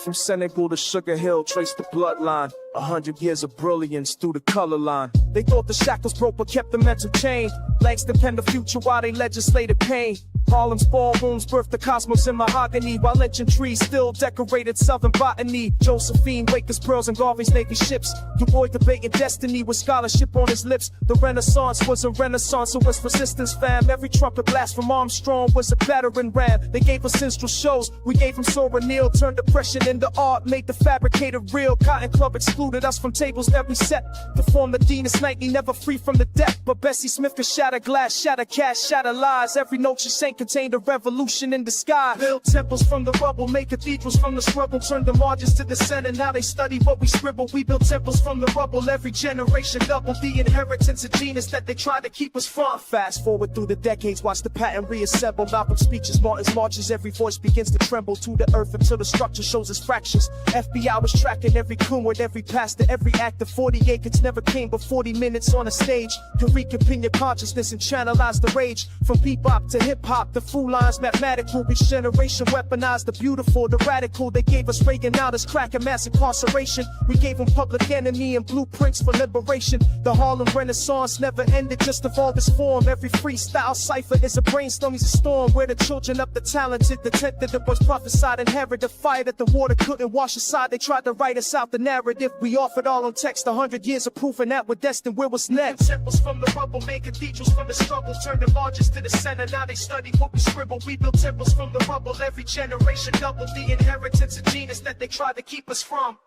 From Senegal to Sugar Hill, trace the bloodline. 100 years of brilliance through the color line. They thought the shackles broke but kept the mental chain. Langston penned the future while they legislated pain. Harlem's ballrooms birthed the cosmos in mahogany, while lynching trees still decorated southern botany. Josephine, Wakers, pearls, and Garvey's Navy ships. Du Bois debating destiny with scholarship on his lips. The Renaissance was a renaissance, it was resistance, fam. Every trumpet blast from Armstrong was a battering ram. They gave us minstrel shows, we gave them Sora Neal. Turned depression into art, made the fabricated real. Cotton Club excluded us from tables every set. To form the Venus nightly, never free from the deck. But Bessie Smith could shatter glass, shatter cash, shatter lies. Every note she sang contained a revolution in the sky. Build temples from the rubble, make cathedrals from the struggle. Turn the margins to the center, now they study what we scribble. We build temples from the rubble, every generation double the inheritance of genius that they try to keep us from. Fast forward through the decades, watch the pattern reassemble. Malcolm's speeches, Martin's marches, every voice begins to tremble to the earth until the structure shows its fractures. FBI was tracking every coon with every pastor, every actor. 40 acres never came but 40 minutes on a stage. To reconvene your consciousness and channelize the rage. From bebop to hip-hop, the fool lines mathematical. Each generation weaponized the beautiful, the radical. They gave us Reagan, now there's crack and mass incarceration. We gave them Public Enemy and blueprints for liberation. The Harlem Renaissance never ended, just evolved its form. Every freestyle cipher is a brainstorm, is a storm. Where the children of the talented, the tent that was prophesied, inherit the fire that the water couldn't wash aside. They tried to write us out the narrative. We offered all on text, 100 years of proof, and that we're destined. Where was next? Temples from the rubble, made cathedrals from the struggle. Turned the margins to the center, now they study what we scribble. We built temples from the rubble, every generation double the inheritance of genius that they tried to keep us from.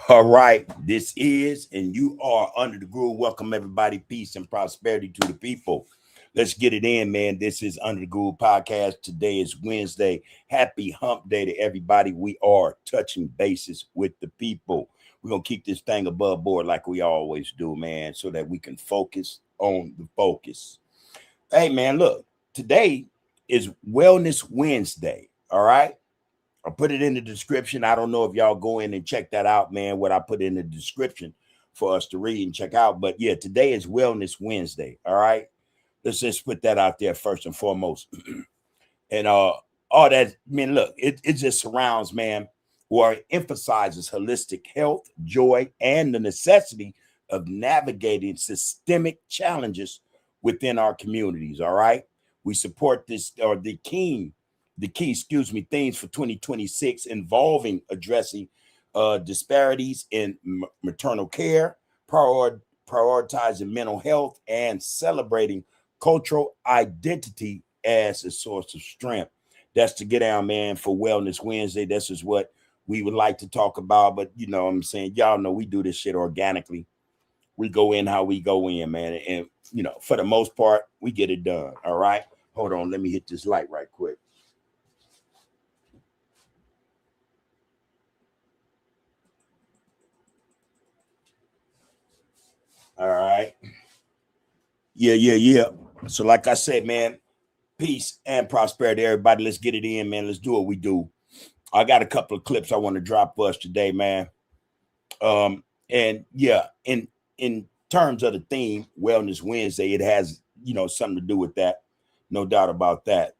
All right, this is, and you are Under the Groove. Welcome, everybody. Peace and prosperity to the people. Let's get it in, man. This is Under the Groove podcast. Today is Wednesday. Happy hump day to everybody. We are touching bases with the people. We're going to keep this thing above board like we always do, man, so that we can focus on the focus. Hey, man, look, today is Wellness Wednesday, all right? I put it in the description. I don't know if y'all go in and check that out, man, what I put in the description for us to read and check out. But, yeah, today is Wellness Wednesday, all right? Let's just put that out there first and foremost. And all that, I mean, look, it just surrounds, man, or emphasizes holistic health, joy, and the necessity of navigating systemic challenges within our communities, all right? We support this, or the key, themes for 2026 involving addressing disparities in maternal care, prioritizing mental health, and celebrating cultural identity as a source of strength. That's to get down, man, for Wellness Wednesday. This is what we would like to talk about, but you know what I'm saying? Y'all know we do this shit organically. We go in how we go in, man. And, you know, for the most part, we get it done, all right? Hold on, let me hit this light right quick. All right. Yeah. So like I said, man, peace and prosperity, everybody. Let's get it in, man. Let's do what we do. I got a couple of clips I want to drop for us today, man. And yeah, in terms of the theme, Wellness Wednesday, it has, you know, something to do with that. No doubt about that.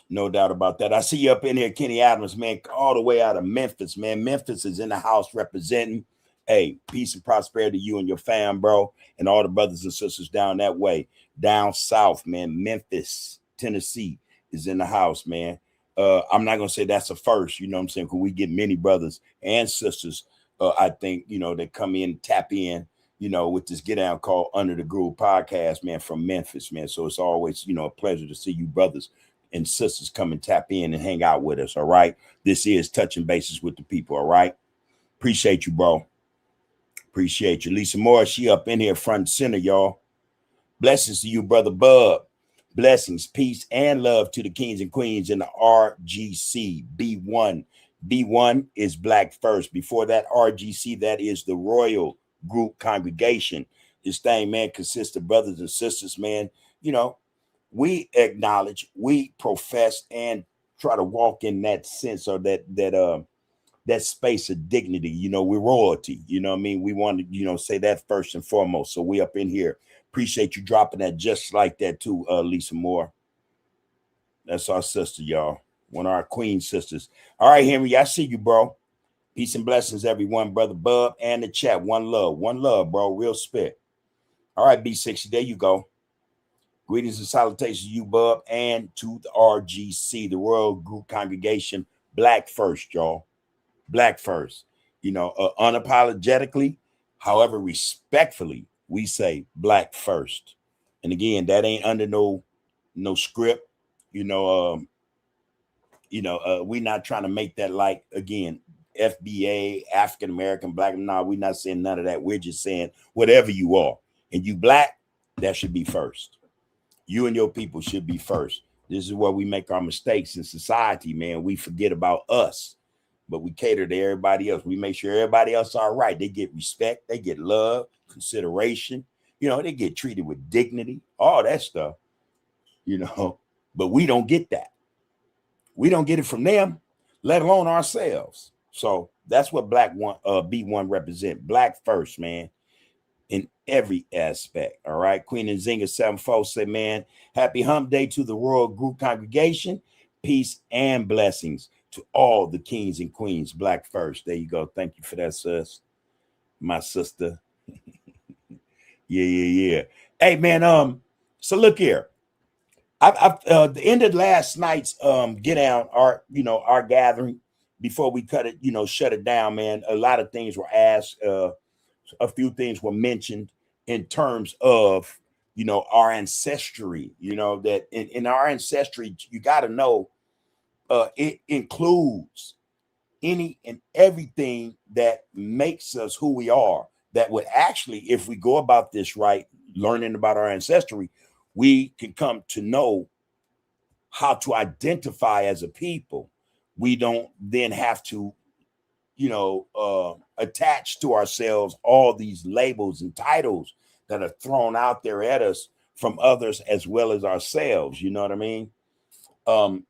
No doubt about that. I see you up in here, Kenny Adams, man, all the way out of Memphis, man. Memphis is in the house representing. Hey, peace and prosperity to you and your fam, bro, and all the brothers and sisters down that way. Down south, man, Memphis, Tennessee is in the house, man. I'm not going to say that's a first, you know what I'm saying, because we get many brothers and sisters, I think, you know, that come in, tap in, you know, with this Get Down called Under the Groove podcast, man, from Memphis, man. So it's always, you know, a pleasure to see you brothers and sisters come and tap in and hang out with us, all right? This is Touching Bases with the People, all right? Appreciate you, bro. Appreciate you. Lisa Moore, she up in here front and center, y'all. Blessings to you, brother Bub. Blessings, peace, and love to the kings and queens in the RGC B1. B1 is Black First. Before that, RGC, that is the Royal Group Congregation. This thing, man, consists of brothers and sisters, man. You know, we acknowledge, we profess, and try to walk in that sense, or that that space of dignity. You know, we're royalty. You know what I mean? We want to, you know, say that first and foremost. So we up in here. Appreciate you dropping that just like that too, Lisa Moore. That's our sister, y'all. One of our queen sisters. All right, Henry, I see you, bro. Peace and blessings, everyone. Brother Bub and the chat. One love, bro. Real spit. All right, B60, there you go. Greetings and salutations to you, Bub, and to the RGC, the Royal Group Congregation. Black first, y'all. Black first. You know, unapologetically, however, respectfully, we say black first. And again, that ain't under no script. You know, we're not trying to make that like, again, FBA, African American, black. No, we're not saying none of that. We're just saying whatever you are, and you black, that should be first. You and your people should be first. This is where we make our mistakes in society, man. We forget about us, but we cater to everybody else. We make sure everybody else are right. They get respect, they get love, consideration. You know, they get treated with dignity, all that stuff, you know, but we don't get that. We don't get it from them, let alone ourselves. So that's what Black one B1 represent. Black first, man, in every aspect. All right. Queen and Zinga 74 said, man, happy hump day to the Royal Group Congregation. Peace and blessings to all the kings and queens. Black first. There you go. Thank you for that, sis. My sister. Yeah. Hey, man. So look here. I've the end of last night's get down, our gathering, before we cut it, shut it down, man. A lot of things were asked. A few things were mentioned in terms of, our ancestry, that in our ancestry, you got to know, it includes any and everything that makes us who we are. That would actually, if we go about this right, learning about our ancestry, we can come to know how to identify as a people. We don't then have to, attach to ourselves all these labels and titles that are thrown out there at us from others as well as ourselves. You know what I mean?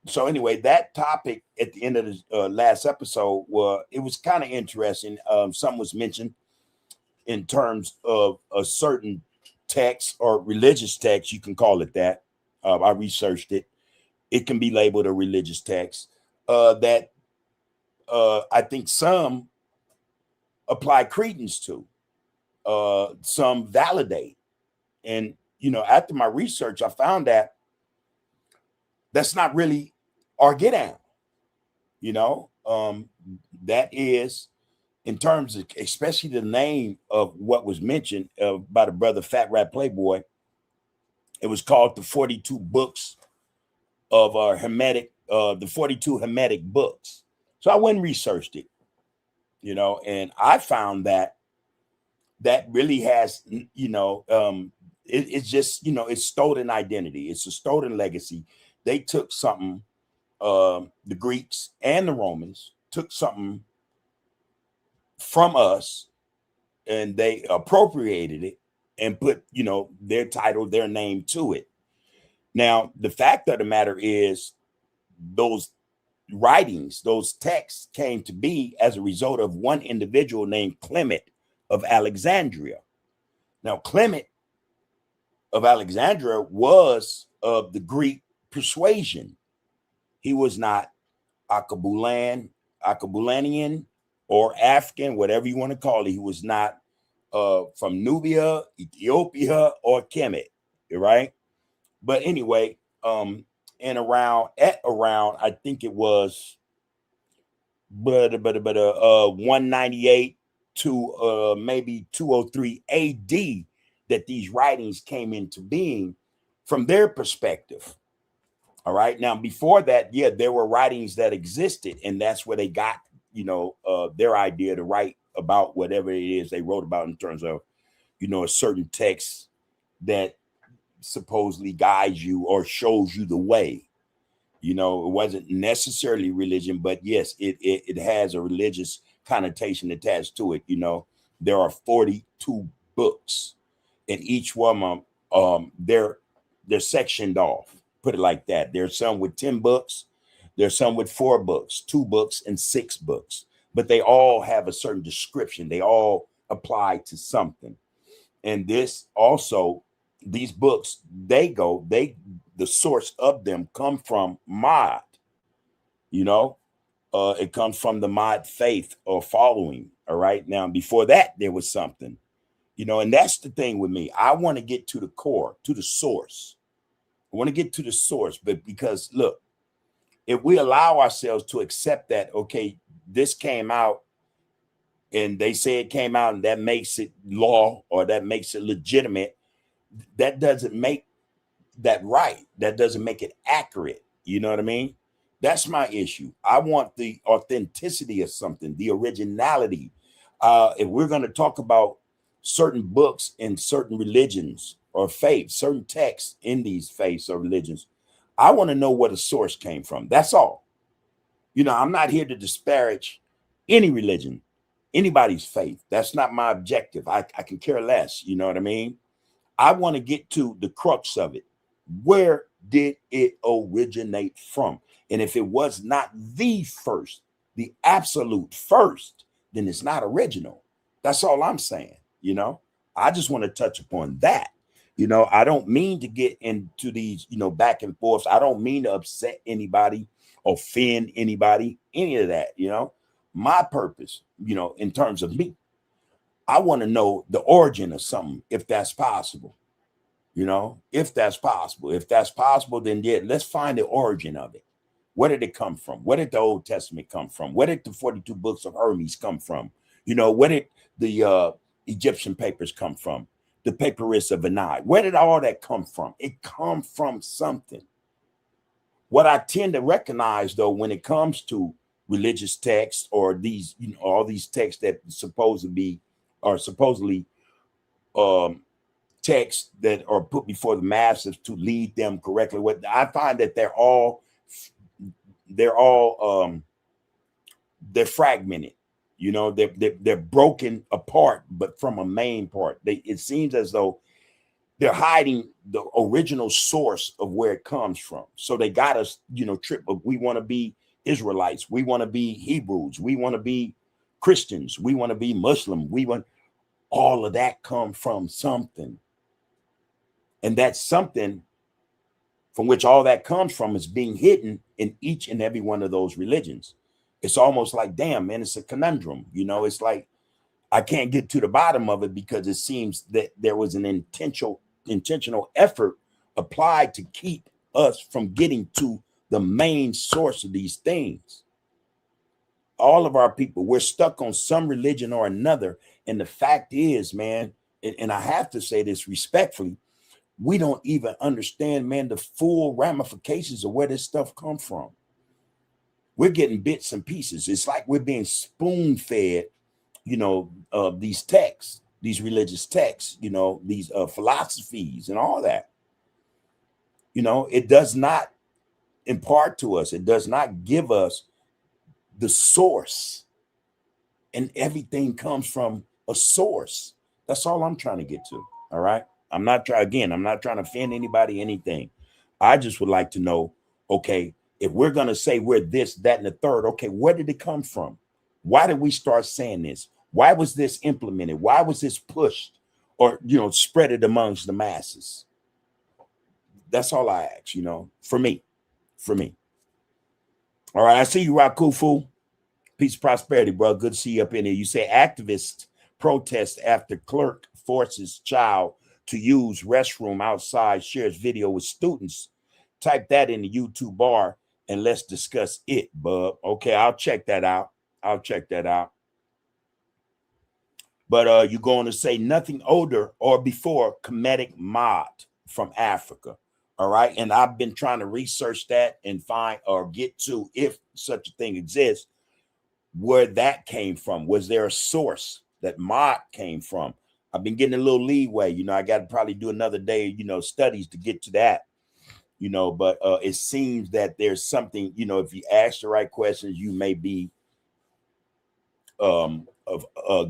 So anyway, that topic at the end of the last episode, it was kind of interesting. Some was mentioned in terms of a certain text or religious text, you can call it that. I researched it. It can be labeled a religious text that I think some apply credence to, some validate. And, after my research, I found that that's not really our get down, that is, in terms of, especially the name of what was mentioned by the brother Fat Rat Playboy. It was called the 42 books of Hermetic, the 42 Hermetic books. So I went and researched it, and I found that really has, it's just, it's stolen identity. It's a stolen legacy. They took something, the Greeks and the Romans took something from us and they appropriated it and put, their title, their name to it. Now, the fact of the matter is those writings, those texts came to be as a result of one individual named Clement of Alexandria. Now, Clement of Alexandria was of the Greek persuasion. He was not Akabulanian or African, whatever you want to call it. He was not from Nubia, Ethiopia, or Kemet, right? But anyway, and around, I think it was 198 to maybe 203 AD that these writings came into being from their perspective. All right. Now, before that, there were writings that existed, and that's where they got, their idea to write about whatever it is they wrote about in terms of, a certain text that supposedly guides you or shows you the way. It wasn't necessarily religion, but yes, it has a religious connotation attached to it. There are 42 books, and each one of them, they're sectioned off. Put it like that. There's some with 10 books. There's some with 4 books, 2 books, and 6 books. but they all have a certain description. They all apply to something. And this also, these books, the source of them come from Mod, it comes from the Mod faith or following. All right. Now, before that, there was something, and that's the thing with me. I want to get to the core, to the source. I want to get to the source, but because look, if we allow ourselves to accept that, okay, this came out and they say it came out and that makes it law or that makes it legitimate, that doesn't make that right. That doesn't make it accurate. You know what I mean? That's my issue. I want the authenticity of something, the originality. If we're going to talk about certain books in certain religions or faiths, certain texts in these faiths or religions, I want to know where the source came from. That's all. I'm not here to disparage any religion, anybody's faith. That's not my objective. I can care less. You know what I mean? I want to get to the crux of it. Where did it originate from? And if it was not the first, the absolute first, then it's not original. That's all I'm saying. I just want to touch upon that. I don't mean to get into these, back and forths. I don't mean to upset anybody, offend anybody, any of that. My purpose, in terms of me, I want to know the origin of something, if that's possible. If that's possible. If that's possible, then yeah, let's find the origin of it. Where did it come from? Where did the Old Testament come from? Where did the 42 books of Hermes come from? Where did the Egyptian papers come from? The Papyrus of Anai. Where did all that come from? It come from something. What I tend to recognize, though, when it comes to religious texts or these, all these texts that supposedly texts that are put before the masses to lead them correctly. What I find that they're fragmented. They're broken apart, but from a main part. It seems as though they're hiding the original source of where it comes from. So they got us, trip. We want to be Israelites. We want to be Hebrews. We want to be Christians. We want to be Muslim. We want all of that come from something. And that something from which all that comes from is being hidden in each and every one of those religions. It's almost like, damn, man, it's a conundrum. It's like I can't get to the bottom of it because it seems that there was an intentional effort applied to keep us from getting to the main source of these things. All of our people, we're stuck on some religion or another. And the fact is, man, and I have to say this respectfully, we don't even understand, man, the full ramifications of where this stuff comes from. We're getting bits and pieces. It's like we're being spoon-fed, these texts, these religious texts, these philosophies and all that. It does not impart to us. It does not give us the source. And everything comes from a source. That's all I'm trying to get to. All right. I'm not trying to offend anybody, anything. I just would like to know, okay, if we're going to say we're this, that, and the third, okay, where did it come from? Why did we start saying this? Why was this implemented? Why was this pushed or, spread it amongst the masses? That's all I ask, for me. All right. I see you, Rakufu. Peace and prosperity, bro. Good to see you up in here. You say activists protest after clerk forces child to use restroom outside, shares video with students. Type that in the YouTube bar and let's discuss it, bub. Okay, I'll check that out. But you're going to say nothing older or before Kemetic mod from Africa. All right. And I've been trying to research that and find or get to, if such a thing exists, where that came from. Was there a source that mod came from? I've been getting a little leeway. I got to probably do another day, studies to get to that, but it seems that there's something, if you ask the right questions, you may be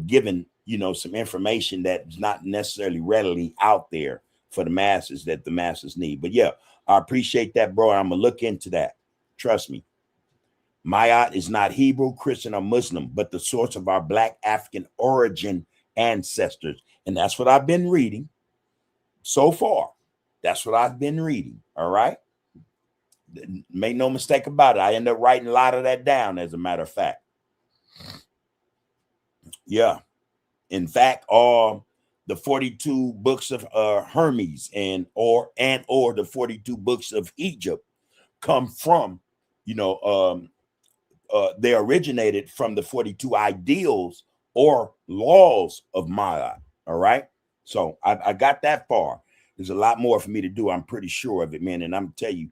given, some information that's not necessarily readily out there for the masses that the masses need. But yeah, I appreciate that, bro. I'm going to look into that. Trust me. Ma'at is not Hebrew, Christian, or Muslim, but the source of our Black African origin ancestors. And that's what I've been reading so far. That's what I've been reading. All right. Make no mistake about it. I end up writing a lot of that down, as a matter of fact. Yeah. In fact, all the 42 books of Hermes or the 42 books of Egypt come from, they originated from the 42 ideals or laws of Ma'at. All right. So I got that far. There's a lot more for me to do. I'm pretty sure of it, man. And I'm tell you,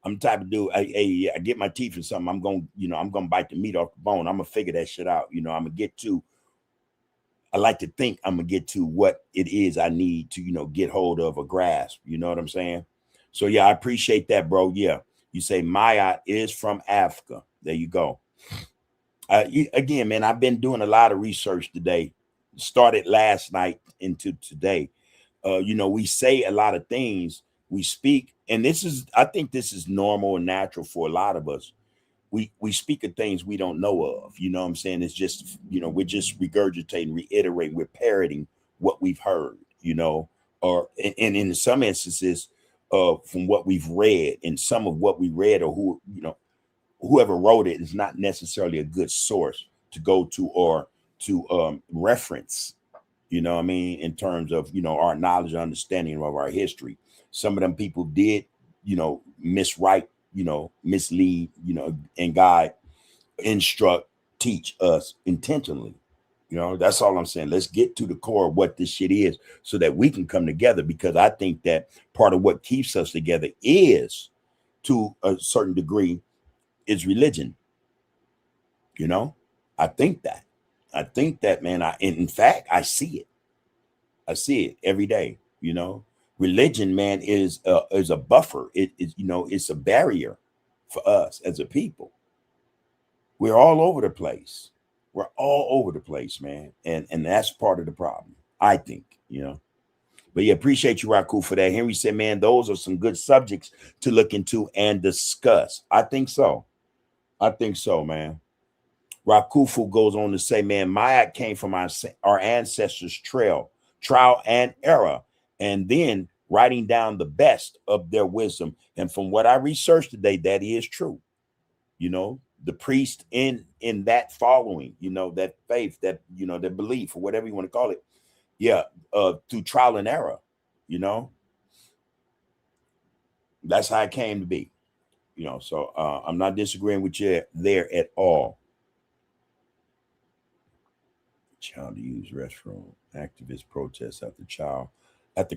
I'm the type of dude. I get my teeth in something. I'm gonna bite the meat off the bone. I'm gonna figure that shit out. I'm gonna get to. I like to think I'm gonna get to what it is I need to, get hold of or grasp. You know what I'm saying? So yeah, I appreciate that, bro. Yeah, you say Ma'at is from Africa. There you go. Again, man, I've been doing a lot of research today. Started last night into today. We say a lot of things. We speak, and I think this is normal and natural for a lot of us. We speak of things we don't know of. You know what I'm saying? It's just, we're just regurgitating, reiterating, we're parroting what we've heard, or and in some instances, from what we've read, and some of what we read or whoever wrote it is not necessarily a good source to go to or to reference, you know what I mean, in terms of, our knowledge and understanding of our history. Some of them people did, miswrite, mislead, and guide, instruct, teach us intentionally. That's all I'm saying. Let's get to the core of what this shit is so that we can come together, because I think that part of what keeps us together is, to a certain degree, is religion. I think that, man. In fact, I see it every day. Religion, man, is a buffer. It is, it's a barrier for us as a people. We're all over the place. We're all over the place, man. And that's part of the problem, I think, But yeah, appreciate you, Raku, for that. Henry said, man, those are some good subjects to look into and discuss. I think so, man. Rakufu goes on to say, man, Ma'at came from our ancestors' trial and error, and then writing down the best of their wisdom. And from what I researched today, that is true. The priest in that following, that faith, that, that belief, or whatever you want to call it. Yeah. Through trial and error, that's how it came to be, so I'm not disagreeing with you there at all. Child to use restroom. Activist protests after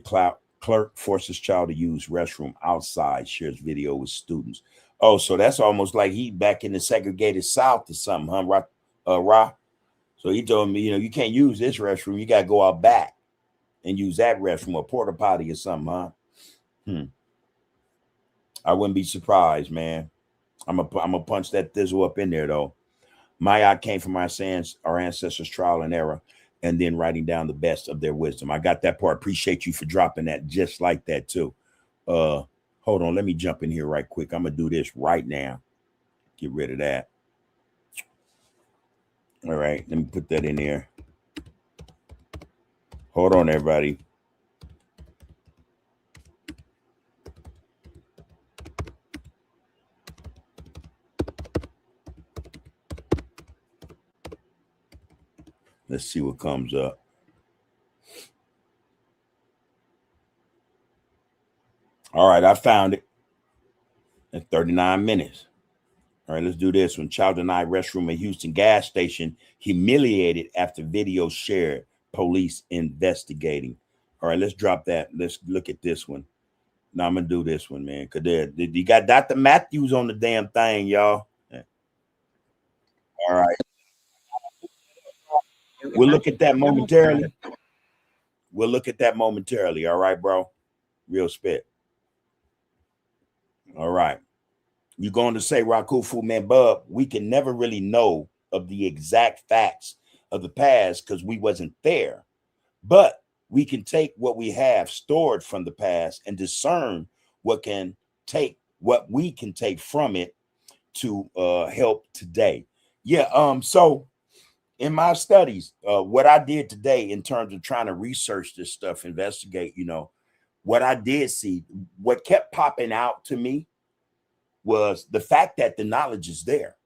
clerk forces child to use restroom outside, shares video with students. Oh, so that's almost like he back in the segregated South or something, huh? Ra? So he told me, you can't use this restroom. You got to go out back and use that restroom, or porta potty or something, huh? I wouldn't be surprised, man. I'm gonna punch that thizzle up in there, though. Ma'at came from our ancestors' trial and error, and then writing down the best of their wisdom. I got that part. Appreciate you for dropping that just like that, too. Hold on. Let me jump in here right quick. I'm going to do this right now. Get rid of that. All right. Let me put that in there. Hold on, everybody. Let's see what comes up. All right, I found it. At 39 minutes. All right, let's do this one. Child denied restroom at Houston gas station, humiliated after video shared. Police investigating. All right, let's drop that. Let's look at this one. Now I'm gonna do this one, man. Cause you got Dr. Matthews on the damn thing, y'all. All right. We'll look at that momentarily. All right, bro. Real spit. All right. You're going to say, Rakufu, man, Bub, we can never really know of the exact facts of the past because we wasn't there. But we can take what we have stored from the past and discern what we can take from it to help today. Yeah. So in my studies, what I did today in terms of trying to research this stuff, investigate, what I did see, what kept popping out to me was the fact that the knowledge is there.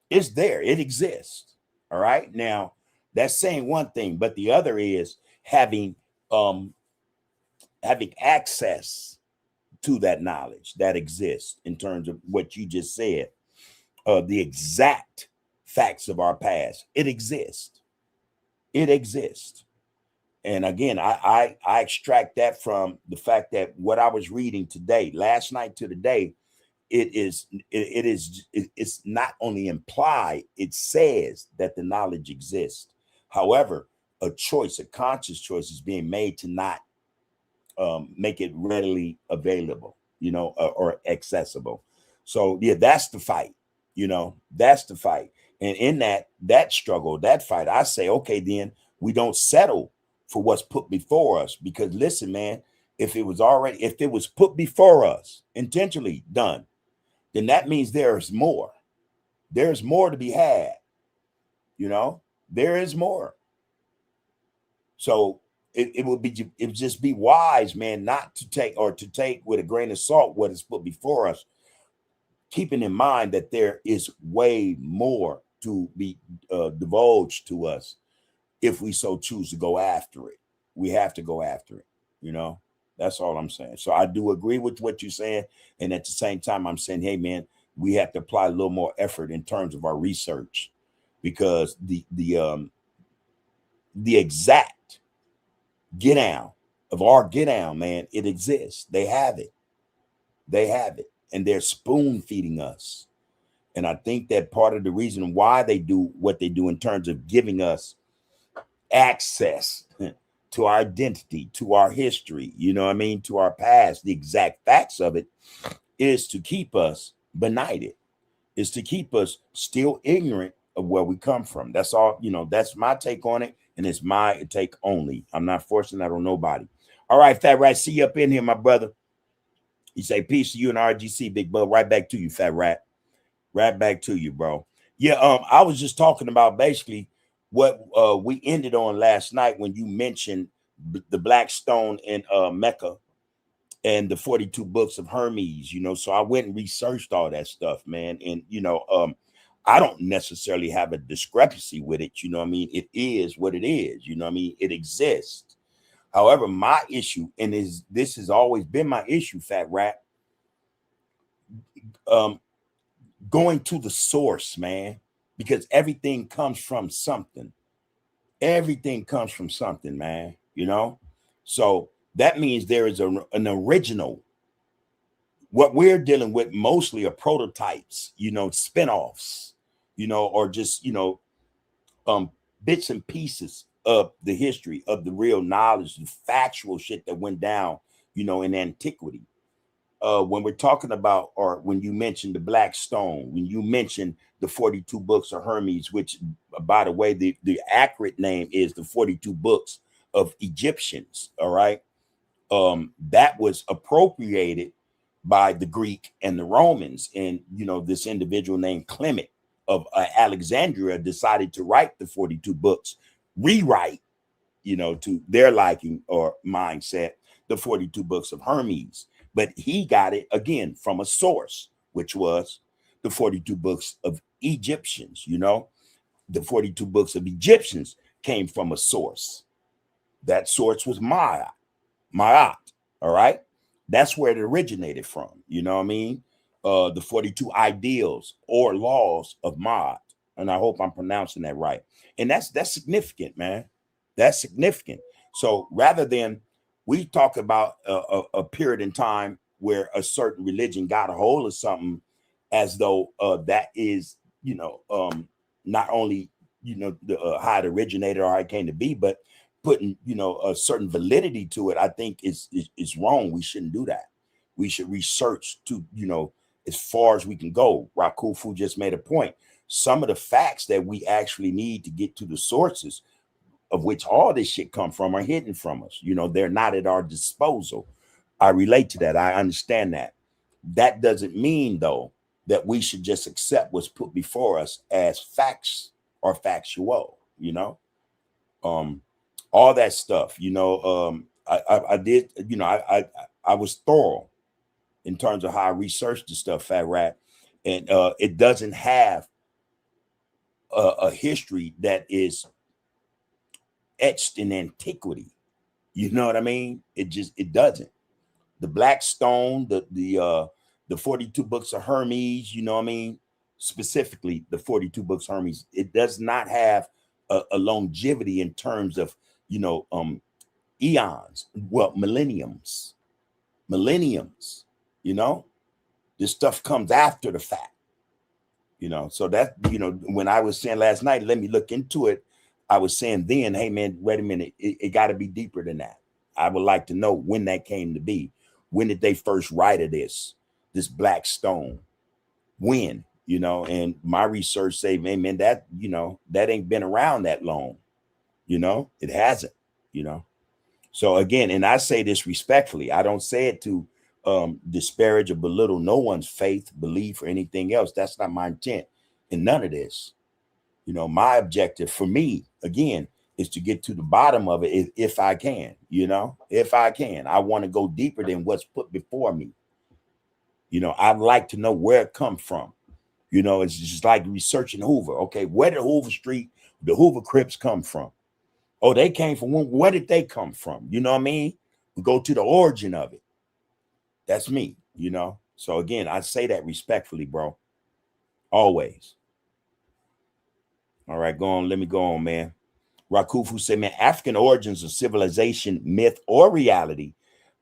It's there. It exists. All right. Now, that's saying one thing, but the other is um having access to that knowledge that exists in terms of what you just said, the exact facts of our past. It exists. It exists. And again, I extract that from the fact that what I was reading today, last night to today, it's not only implied, it says that the knowledge exists. However, a choice, a conscious choice is being made to not make it readily available, or accessible. So yeah, that's the fight, that's the fight. And in that struggle, that fight, I say, okay, then we don't settle for what's put before us, because listen, man, if it was put before us, intentionally done, then that means there's more. There's more to be had. There is more. So it would just be wise, man, not to take, or to take with a grain of salt what is put before us, keeping in mind that there is way more to be divulged to us if we so choose to go after it. We have to go after it. That's all I'm saying. So I do agree with what you're saying, and at the same time, I'm saying, hey, man, we have to apply a little more effort in terms of our research, because the exact get down, man, it exists. They have it. And they're spoon feeding us. And I think that part of the reason why they do what they do in terms of giving us access to our identity, to our history, to our past, the exact facts of it, is to keep us benighted, is to keep us still ignorant of where we come from. That's all, that's my take on it. And it's my take only. I'm not forcing that on nobody. All right, Fat Rat, see you up in here, my brother. You say peace to you and RGC, Big Bub. Right back to you, Fat Rat. Right back to you, bro. Yeah, I was just talking about basically what we ended on last night when you mentioned the Black Stone in Mecca and the 42 books of Hermes, So I went and researched all that stuff, man. And, I don't necessarily have a discrepancy with it. It is what it is. It exists. However, my issue, and this has always been my issue, Fat Rat, going to the source, man, because everything comes from something. Everything comes from something, man, So that means there is an original. What we're dealing with mostly are prototypes, spinoffs, or just, bits and pieces of the history of the real knowledge, the factual shit that went down, in antiquity. When we're talking about, or when you mentioned the Black Stone, when you mentioned the 42 books of Hermes, which, by the way, the accurate name is the 42 books of Egyptians. All right. That was appropriated by the Greek and the Romans. And, this individual named Clement of Alexandria decided to write the 42 books, rewrite, to their liking or mindset, the 42 books of Hermes. But he got it again from a source, which was the 42 books of Egyptians. The 42 books of Egyptians came from a source. That source was Ma'at. All right. That's where it originated from. The 42 ideals or laws of Ma'at. And I hope I'm pronouncing that right. And that's significant, man. That's significant. So rather than we talk about a period in time where a certain religion got a hold of something, as though that is, not only, how it originated or how it came to be, but putting, a certain validity to it, I think is wrong. We shouldn't do that. We should research to, as far as we can go. Rakufu just made a point. Some of the facts that we actually need to get to the sources of which all this shit come from are hidden from us. They're not at our disposal. I relate to that. I understand that. That doesn't mean, though, that we should just accept what's put before us as facts or factual, all that stuff, I did, I was thorough in terms of how I researched the stuff, Fat Rat, and it doesn't have a history that is etched in antiquity. You know what I mean? It doesn't. The Black Stone, the 42 books of Hermes, you know what I mean? Specifically, the 42 books of Hermes, it does not have a longevity in terms of, eons, well, millenniums, this stuff comes after the fact, so that, when I was saying last night, let me look into it, I was saying then, hey man, wait a minute, it got to be deeper than that. I would like to know when that came to be. When did they first write of this Black Stone? When, and my research say, man, that, that ain't been around that long. It hasn't, So again, and I say this respectfully, I don't say it to disparage or belittle no one's faith, belief, or anything else. That's not my intent in none of this. My objective for me, again, is to get to the bottom of it if I can, if I can. I want to go deeper than what's put before me. I'd like to know where it comes from. It's just like researching Hoover. Okay, where did the Hoover Crips come from? Oh, they came from where did they come from? You know what I mean? We go to the origin of it. That's me, So again, I say that respectfully, bro. Always. All right, go on. Let me go on, man. Rakufu said, man, African Origins of Civilization, Myth or Reality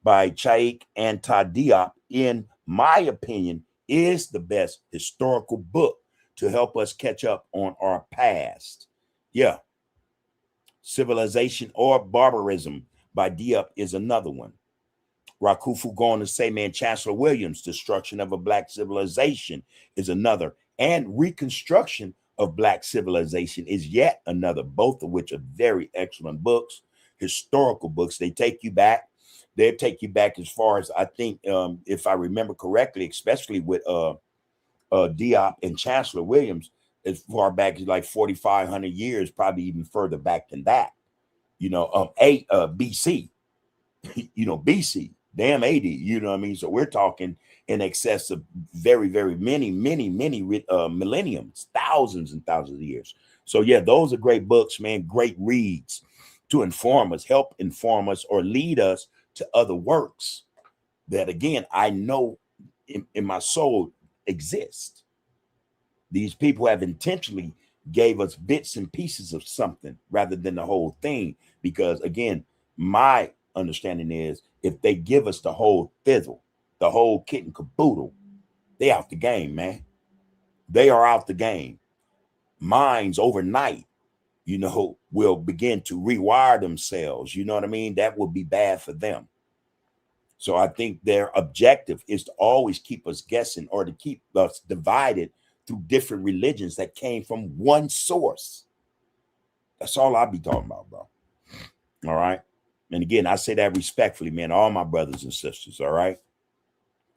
by Cheikh Anta Diop, in my opinion, is the best historical book to help us catch up on our past. Yeah. Civilization or Barbarism by Diop is another one. Rakufu going to say, man, Chancellor Williams' Destruction of a Black Civilization is another. And Reconstruction of Black Civilization is yet another, both of which are very excellent books, historical books. They take you back. They'll take you back as far as, I think, if I remember correctly, especially with Diop and Chancellor Williams, as far back as like 4,500 years, probably even further back than that, BC, BC, damn 80, you know what I mean? So we're talking in excess of very, very many millenniums, thousands and thousands of years. So yeah, those are great books, man, great reads to inform us, help inform us, or lead us to other works that, again, I know in my soul exist. These people have intentionally gave us bits and pieces of something rather than the whole thing, because again, my understanding is if they give us the whole fizzle, the whole kit and caboodle, they out the game, man. They are out the game. Minds overnight, will begin to rewire themselves. You know what I mean? That would be bad for them. So I think their objective is to always keep us guessing, or to keep us divided through different religions that came from one source. That's all I'll be talking about, bro. All right. And again, I say that respectfully, man, all my brothers and sisters. All right.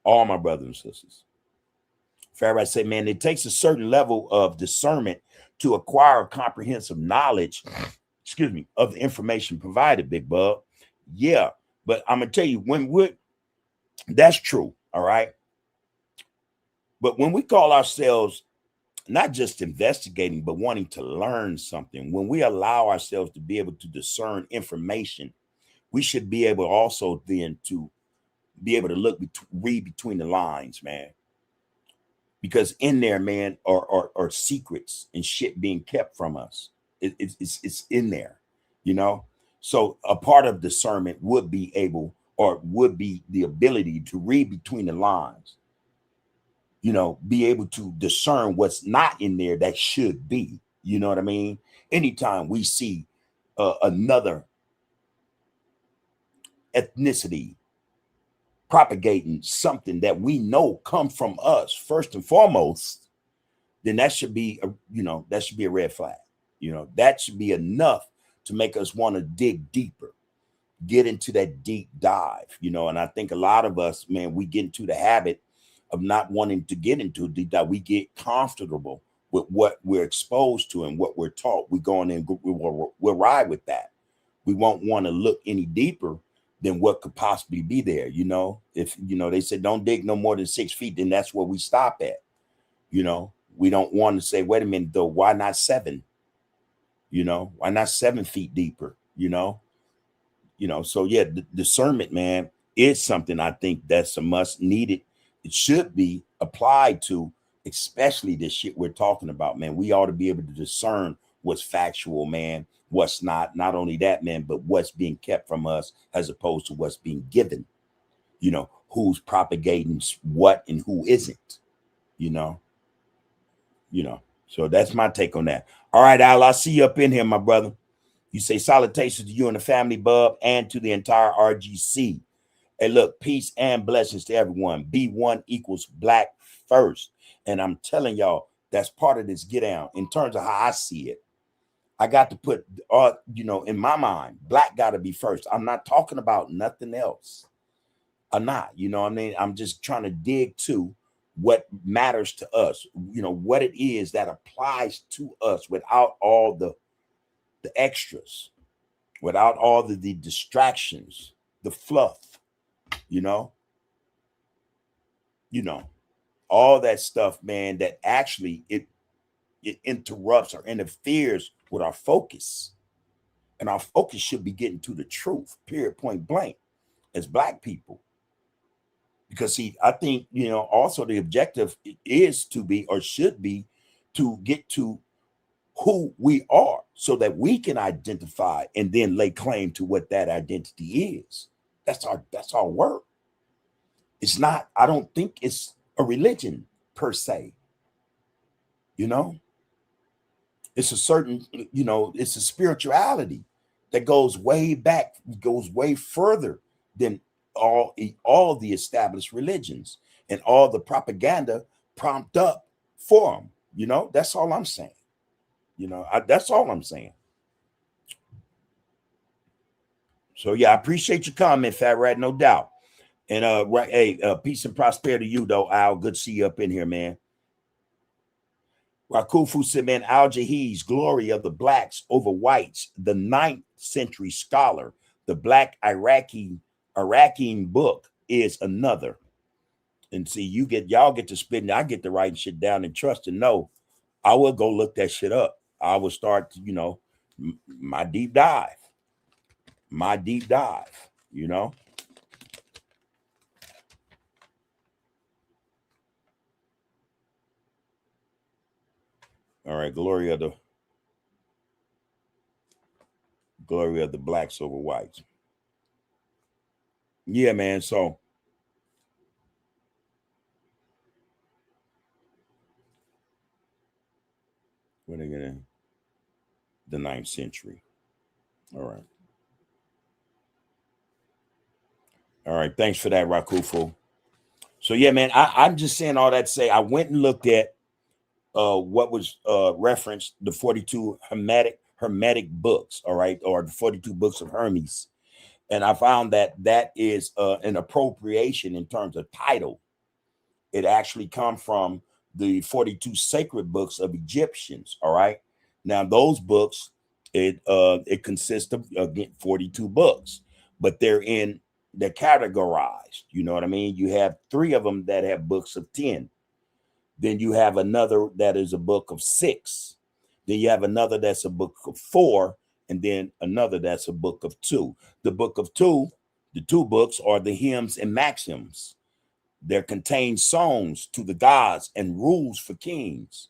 All my brothers and sisters. Farrah said, man, it takes a certain level of discernment to acquire comprehensive knowledge, of the information provided, Big Bub. Yeah. But I'm going to tell you, that's true. All right. But when we call ourselves not just investigating, but wanting to learn something, when we allow ourselves to be able to discern information, we should be able also then to be able to read between the lines, man. Because in there, man, are secrets and shit being kept from us. It's in there, So a part of discernment would be the ability to read between the lines. Be able to discern what's not in there that should be. You know what I mean? Anytime we see another ethnicity propagating something that we know come from us first and foremost, then that should be a red flag. That should be enough to make us want to dig deeper, get into that deep dive. And I think a lot of us, man, we get into the habit of not wanting to get into that we get comfortable with what we're exposed to and what we're taught. We go on and we'll ride with that. We won't want to look any deeper than what could possibly be there. You know, if, you know, they said, don't dig no more than 6 feet, then that's where we stop at. You know, we don't want to say, wait a minute, though, why not 7? You know, why not 7 feet deeper? You know, so yeah, the discernment, man, is something I think that's a must needed. It should be applied to, especially this shit we're talking about, man. We ought to be able to discern what's factual, man, what's not. Not only that, man, but what's being kept from us as opposed to what's being given. You know, who's propagating what and who isn't, you know. So that's my take on that. All right, Al, I'll see you up in here, my brother. You say salutations to you and the family, bub, and to the entire RGC. Hey, look, peace and blessings to everyone. B1 equals black first. And I'm telling y'all, that's part of this get down in terms of how I see it. I got to put, in my mind, black got to be first. I'm not talking about nothing else. I'm not, you know what I mean? I'm just trying to dig to what matters to us, you know, what it is that applies to us without all the extras, without all the distractions, the fluff, you know, all that stuff, man, that actually it interrupts or interferes with our focus. And our focus should be getting to the truth, period, point blank, as black people. Because see, I think, also the objective is to be, or should be, to get to who we are so that we can identify and then lay claim to what that identity is. That's our work. It's not, I don't think it's a religion per se. It's a certain, it's a spirituality that goes way back, goes way further than all the established religions and all the propaganda prompt up for them. That's all I'm saying. That's all I'm saying. So yeah, I appreciate your comment, Fat Rat, no doubt. And peace and prosperity to you though, Al. Good to see you up in here, man. Rakufu said, man, Al-Jahiz, glory of the blacks over whites, the 9th century scholar, the black Iraqi book is another. And see, y'all get to spitting, I get to writing shit down and trust and know I will go look that shit up. I will start, my deep dive. All right, glory of the blacks over whites. Yeah, man. So when are they gonna the 9th century? All right. Thanks for that, Rakufu. So yeah, man, I'm just saying all that to say I went and looked at what was referenced, the 42 hermetic books, all right, or the 42 books of Hermes. And I found that is an appropriation in terms of title. It actually come from the 42 sacred books of Egyptians, all right? Now, those books, it consists of, again, 42 books, but they're categorized, you know what I mean? You have 3 of them that have books of 10. Then you have another that is a book of 6. Then you have another that's a book of 4, and then another that's a book of 2. The book of 2, the 2 books are the hymns and maxims. There contain songs to the gods and rules for kings.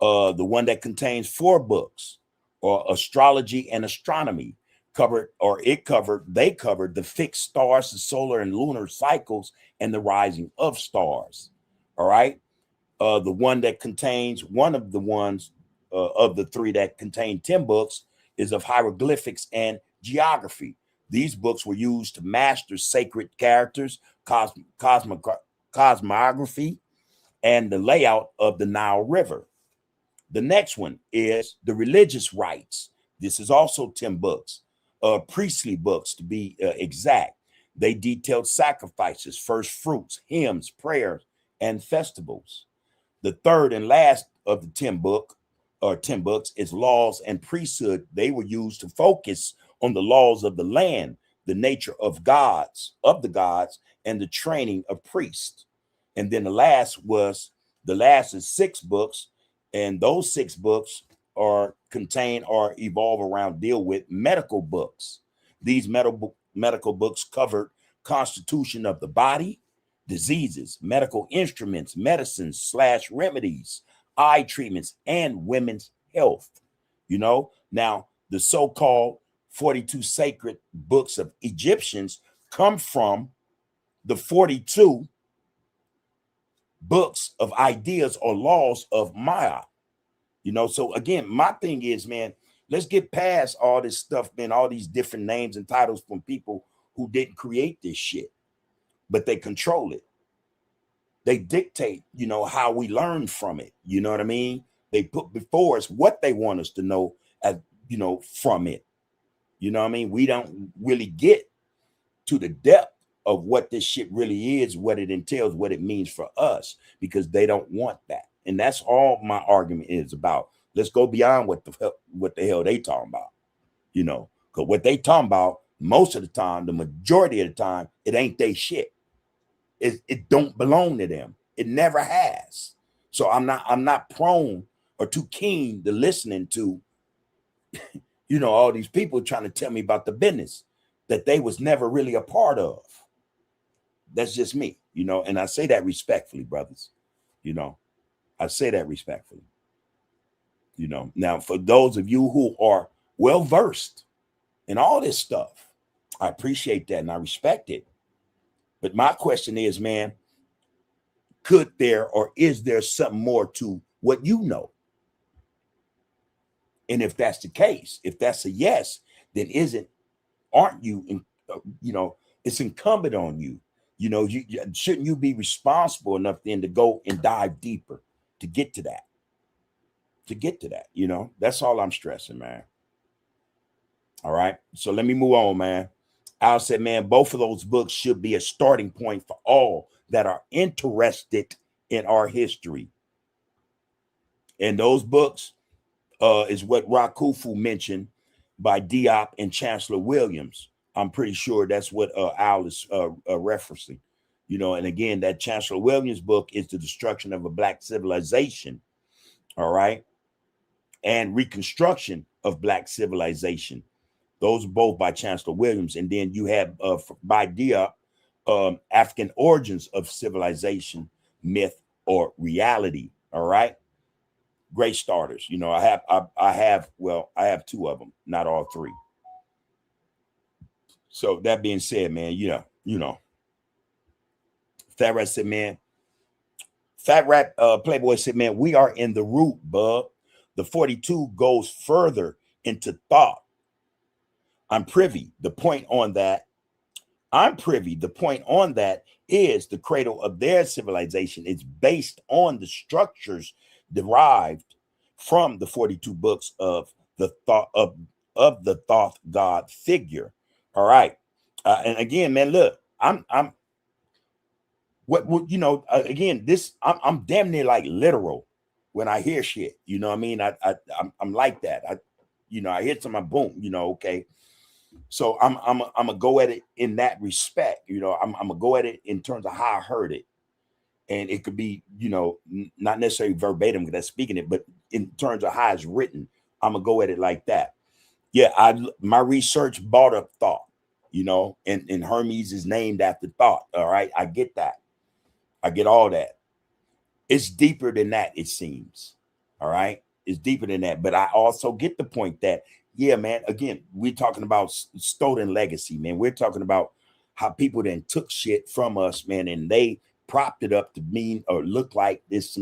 The one that contains 4 books, or astrology and astronomy, they covered the fixed stars, the solar and lunar cycles, and the rising of stars. All right. The one that contains one of the ones of the 3 that contain 10 books is of hieroglyphics and geography. These books were used to master sacred characters, cosmography, and the layout of the Nile River. The next one is the religious rites. This is also 10 books, priestly books to be exact. They detailed sacrifices, first fruits, hymns, prayers, and festivals. The third and last of the 10 books is laws and priesthood. They were used to focus on the laws of the land, the nature of the gods, and the training of priests. And then the last is 6 books, and those 6 books are contain or evolve around deal with medical books. These medical books covered constitution of the body, diseases, medical instruments, medicines / remedies, eye treatments, and women's health. Now the so-called 42 sacred books of Egyptians come from the 42 books of ideas or laws of Maya. So again, my thing is, man, let's get past all this stuff, man, all these different names and titles from people who didn't create this shit, but they control it. They dictate, how we learn from it. You know what I mean? They put before us what they want us to know, from it. You know what I mean? We don't really get to the depth of what this shit really is, what it entails, what it means for us, because they don't want that. And that's all my argument is about. Let's go beyond what the hell they talking about, because what they talking about most of the time, the majority of the time, it ain't they shit. It don't belong to them. It never has. So I'm not prone or too keen to listening to, all these people trying to tell me about the business that they was never really a part of. That's just me, and I say that respectfully, brothers. I say that respectfully. Now for those of you who are well versed in all this stuff, I appreciate that and I respect it. But my question is, man, could there or is there something more to what you know? And if that's the case, if that's a yes, then aren't you, it's incumbent on you. Shouldn't you be responsible enough then to go and dive deeper to get to that? That's all I'm stressing, man. All right. So let me move on, man. Al said, man, both of those books should be a starting point for all that are interested in our history. And those books is what Rakufu mentioned by Diop and Chancellor Williams. I'm pretty sure that's what Al is referencing. And again, that Chancellor Williams book is The Destruction of a Black Civilization. All right. And Reconstruction of Black Civilization. Those are both by Chancellor Williams. And then you have by Diop, African Origins of Civilization, Myth or Reality. All right. Great starters. I have 2 of them, not all 3. So that being said, man, Fat Rat said, man, Playboy said, man, we are in the root, bub. The 42 goes further into thought. I'm privy. The point on that is the cradle of their civilization is based on the structures derived from the 42 books of the thought of the thought God figure. All right. And again, man, look, I'm again, I'm damn near like literal when I hear shit. You know what I mean? I'm like that. I hear something, boom, okay. So I'm gonna go at it in that respect. I'm gonna go at it in terms of how I heard it. And it could be, not necessarily verbatim because that's speaking it, but in terms of how it's written, I'm gonna go at it like that. Yeah, my research brought up thought, and Hermes is named after thought. All right, I get that. I get all that. It's deeper than that, it seems. All right, it's deeper than that. But I also get the point that, yeah, man, again, we're talking about stolen legacy, man. We're talking about how people then took shit from us, man, and they propped it up to mean or look like it's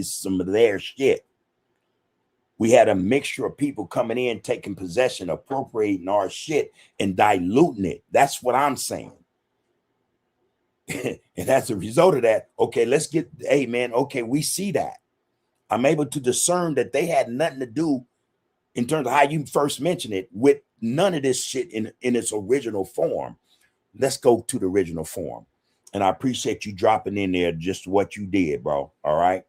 some of their shit. We had a mixture of people coming in, taking possession, appropriating our shit and diluting it. That's what I'm saying. And as a result of that, okay, hey, man, okay, we see that. I'm able to discern that they had nothing to do in terms of how you first mentioned it with none of this shit in its original form. Let's go to the original form. And I appreciate you dropping in there just what you did, bro. All right.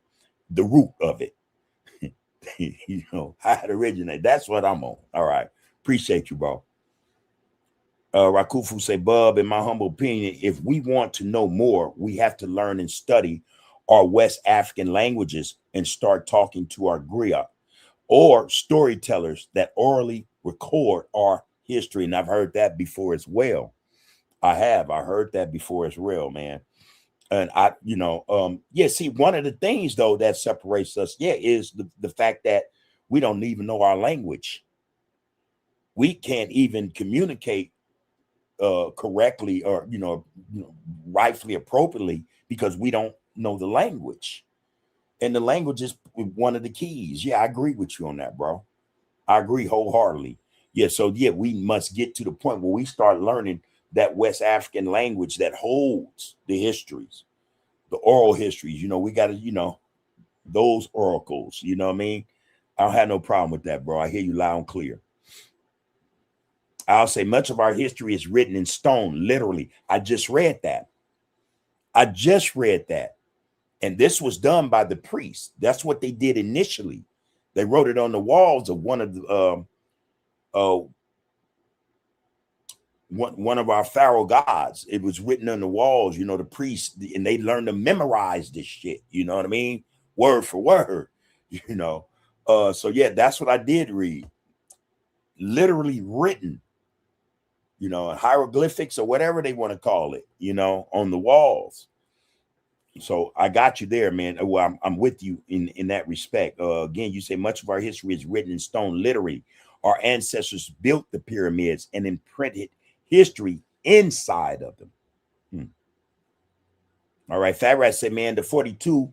The root of it. You know, how it originated. That's what I'm on. All right. Appreciate you, bro. Rakufu say, Bub, in my humble opinion, if we want to know more, we have to learn and study our West African languages and start talking to our griot or storytellers that orally record our history. And I've heard that before as well. I heard that before as well, man. And yeah, see, one of the things though that separates us, is the fact that we don't even know our language. We can't even communicate correctly or rightfully, appropriately, because we don't know the language. And the language is one of the keys. Yeah, I agree with you on that, bro. I agree wholeheartedly. Yeah, so yeah, we must get to the point where we start learning that West African language that holds the histories, the oral histories. We got to, those oracles. You know what I mean? I don't have no problem with that, bro. I hear you loud and clear. I'll say much of our history is written in stone, literally. I just read that. And this was done by the priests. That's what they did initially. They wrote it on the walls of one of the one of our pharaoh gods. It was written on the walls, the priests, and they learned to memorize this shit. You know what I mean? Word for word, So yeah, that's what I did read. Literally written, hieroglyphics or whatever they want to call it, on the walls. So I got you there, man. Well, I'm with you in that respect. Again, you say much of our history is written in stone, literally. Our ancestors built the pyramids and imprinted history inside of them. All right, Fat Rat said, man, the 42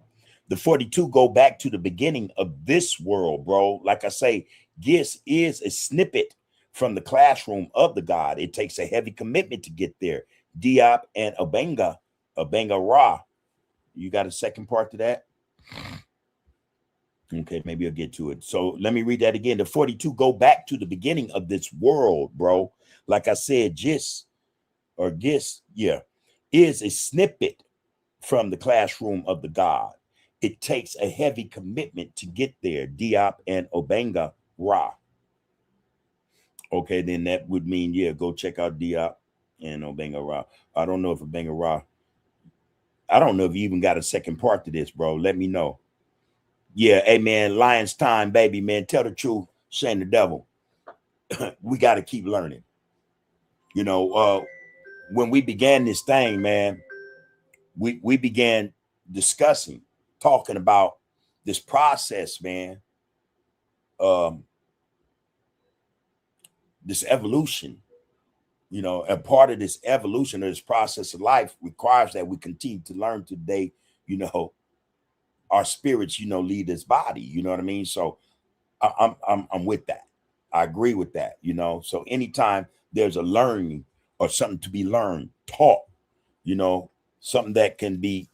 go back to the beginning of this world, bro. Like I say, Gis is a snippet from the classroom of the god. It takes a heavy commitment to get there. Diop and Obenga Ra. You got a second part to that? Okay, maybe I'll get to it. So let me read that again. The 42 go back to the beginning of this world, bro. Like I said, Gis, is a snippet from the classroom of the god. It takes a heavy commitment to get there. Diop and Obenga Ra. Okay, then that would mean, go check out Diop and Obenga Ra. I don't know if Obenga Ra, I don't know if you even got a second part to this, bro. Let me know. Yeah, hey, man, Lion's time, baby, man. Tell the truth, shame the devil. We got to keep learning. When we began this thing, man, we began discussing, talking about this process, man. This evolution, a part of this evolution of this process of life requires that we continue to learn today, our spirits, lead this body. You know what I mean? So I'm with that. I agree with that. So anytime there's a learning or something to be learned, taught, something that can be,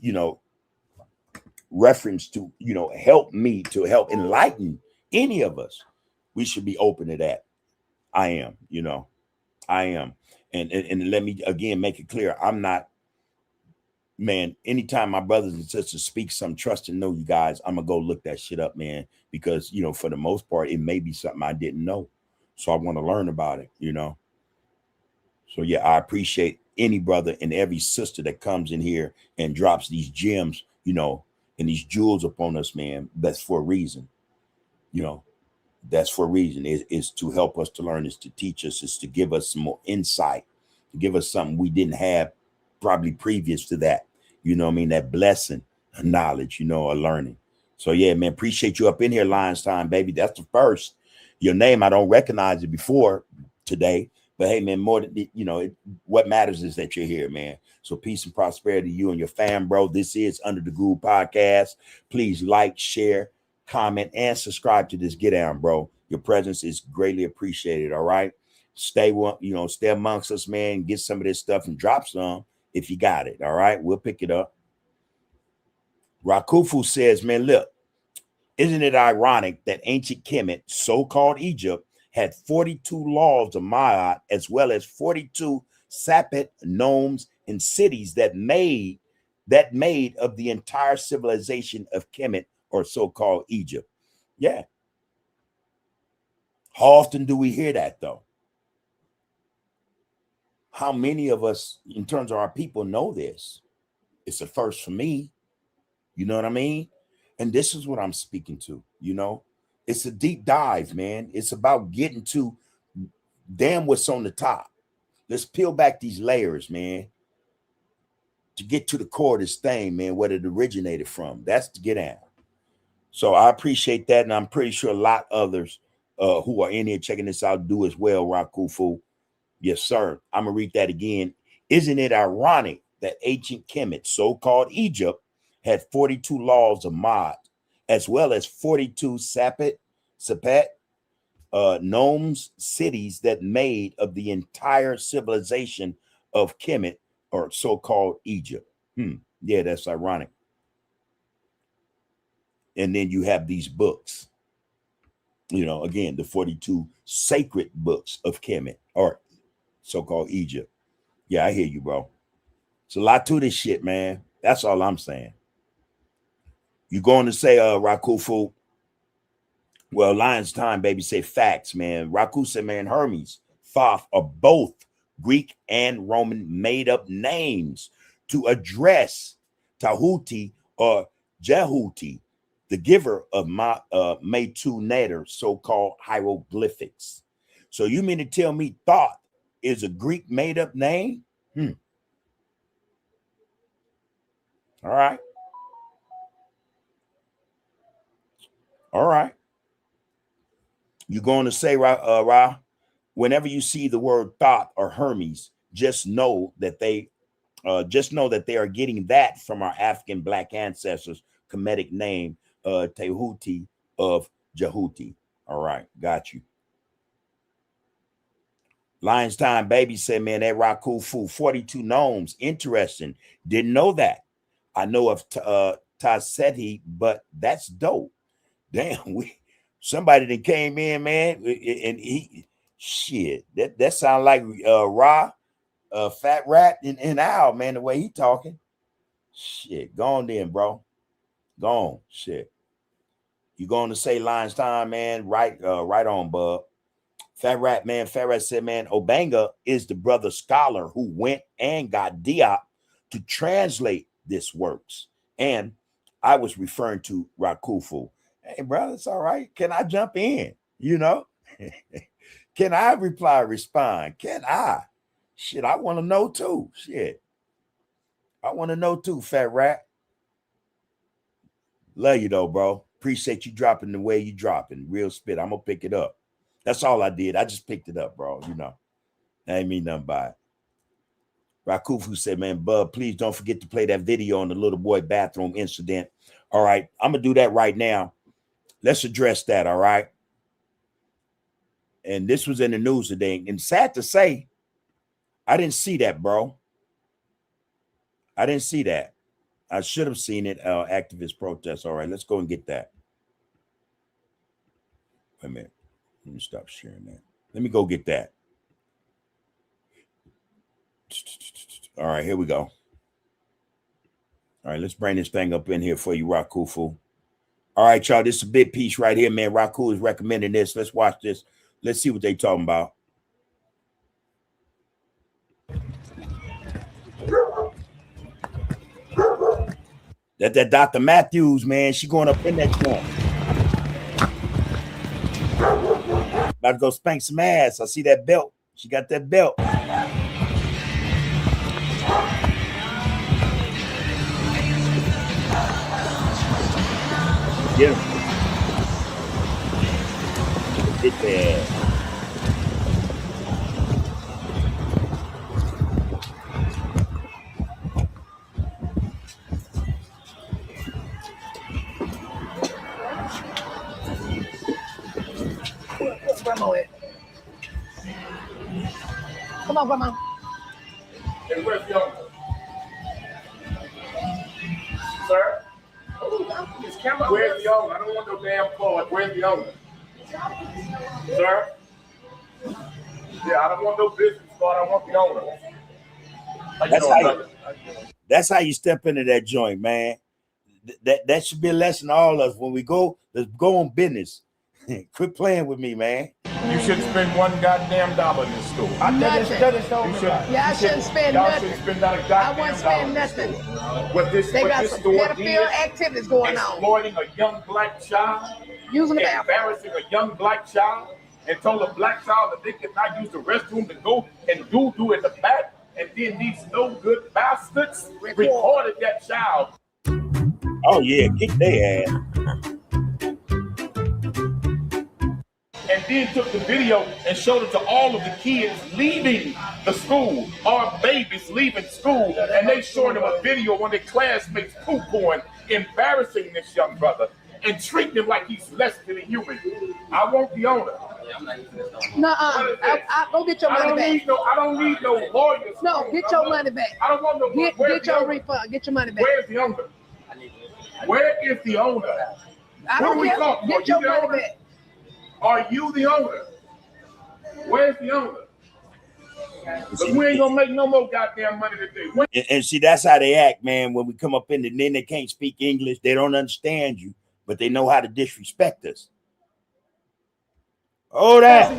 reference to, help me, to help enlighten any of us, we should be open to that. I am. And let me again make it clear, I'm not, man, anytime my brothers and sisters speak some trust and know you guys, I'm gonna go look that shit up, man, because for the most part it may be something I didn't know, so I want to learn about it. So yeah, I appreciate any brother and every sister that comes in here and drops these gems, and these jewels upon us, man. That's for a reason. That's for a reason. Is to help us to learn, is to teach us, is to give us some more insight, to give us something we didn't have probably previous to that. That blessing, knowledge, or learning. So yeah, man, appreciate you up in here, Lion's Time, baby. That's the first. Your name, I don't recognize it before today, but hey, man, more than what matters is that you're here, man. So peace and prosperity to you and your fam, bro. This is Under the Groove Podcast. Please like, share, comment, and subscribe to this. Get down, bro. Your presence is greatly appreciated. All right. Stay amongst us, man. Get some of this stuff and drop some if you got it. All right. We'll pick it up. Rakufu says, man, look, isn't it ironic that ancient Kemet, so-called Egypt, had 42 laws of Ma'at as well as 42 Sapet, gnomes, and cities that made of the entire civilization of Kemet, or so-called Egypt. Yeah. How often do we hear that, though? How many of us, in terms of our people, know this? It's a first for me. You know what I mean? And this is what I'm speaking to, you know? It's a deep dive, man. It's about getting to damn what's on the top. Let's peel back these layers, man, to get to the core of this thing, man, what it originated from. That's to get out. So I appreciate that, and I'm pretty sure a lot of others who are in here checking this out do as well, Rakufu. Yes, sir. I'm going to read that again. Isn't it ironic that ancient Kemet, so-called Egypt, had 42 laws of Ma'at, as well as 42 Sapet, gnomes, cities that made of the entire civilization of Kemet, or so-called Egypt. Yeah, that's ironic. And then you have these books, you know, again, the 42 sacred books of Kemet, or so-called Egypt. Yeah, I hear you, bro. It's a lot to this shit, man. That's all I'm saying. You going to say, Rakufu? Well, Lion's Time, baby, say facts, man. Raku said, man, Hermes, Thoth are both Greek and Roman made-up names to address Tahuti or Jehuti, the giver of Metu Nader, so-called hieroglyphics. So you mean to tell me Thoth is a Greek made-up name? All right. All right. You're going to say, Ra, whenever you see the word Thoth or Hermes, just know that they are getting that from our African black ancestors' Kemetic name, Tehuti of Jehuti. All right, got you. Lion's Time baby said, man, that Rakufu 42 gnomes, interesting. Didn't know that. I know of Taseti, but that's dope. Damn, somebody that came in, man, and he shit. That sound like Ra, Fat Rat, and Al, man, the way he talking. Shit, go on then, bro. Go on, shit. You going to say Lion's Time, man? Right on, bub. Fat Rat said, man, Obanga is the brother scholar who went and got Diop to translate this works. And I was referring to Rakufu. Hey, brother, it's all right. Can I jump in? You know? Can I respond? Can I? Shit, I want to know too. Shit. I want to know too, Fat Rat. Love you though, bro. Appreciate you dropping the way you dropping. Real spit. I'm going to pick it up. That's all I did. I just picked it up, bro. You know, I ain't mean nothing by it. Rakufu said, man, Bub, please don't forget to play that video on the little boy bathroom incident. All right. I'm going to do that right now. Let's address that. All right. And this was in the news today. And sad to say, I didn't see that, bro. I didn't see that. I should have seen it. Activist protest. All right. Let's go and get that. Wait a minute. Let me stop sharing that. Let me go get that. All right, here we go. All right, let's bring this thing up in here for you, Rakufu. All right, y'all, this is a big piece right here, man. Raku is recommending this. Let's watch this. Let's see what they talking about. That Dr. Matthews, man, she going up in that joint. About to go spank some ass. I see that belt. She got that belt. Yeah. Get there. Grandma at? Come on, Grandma. Hey, where's the owner? Sir? Where's the owner? I don't want no damn card. Where's the owner? Sir? Yeah, I don't want no business card. I want the owner. That's how you step into that joint, man. That should be a lesson to all of us. When we go, let's go on business. Quit playing with me, man. You shouldn't spend one goddamn dollar in this store. I shouldn't spend nothing. Shouldn't spend not a goddamn I won't spend nothing. They got some store pedophile activities going on. Exploiting a young black child, Using the bathroom. embarrassing a young black child, and told a black child that they could not use the restroom to go and do in the back, and then these no good bastards recorded that child. Oh yeah, kick their ass. And then took the video and showed it to all of the kids leaving the school, our babies leaving school, and they showed them a video of one of their classmates poo-pooing, embarrassing this young brother and treating him like he's less than a human. I want the owner. Go get your money back. I don't need no lawyers. No, get your money back. I don't want no. Get your refund. Get your money back. Where's the owner? Where is the owner? I don't care. Get your money back. Are you the owner? Where's the owner? Because we ain't gonna make no more goddamn money today. And see, that's how they act, man. When we come up in, and then they can't speak English, they don't understand you, but they know how to disrespect us. Oh, that.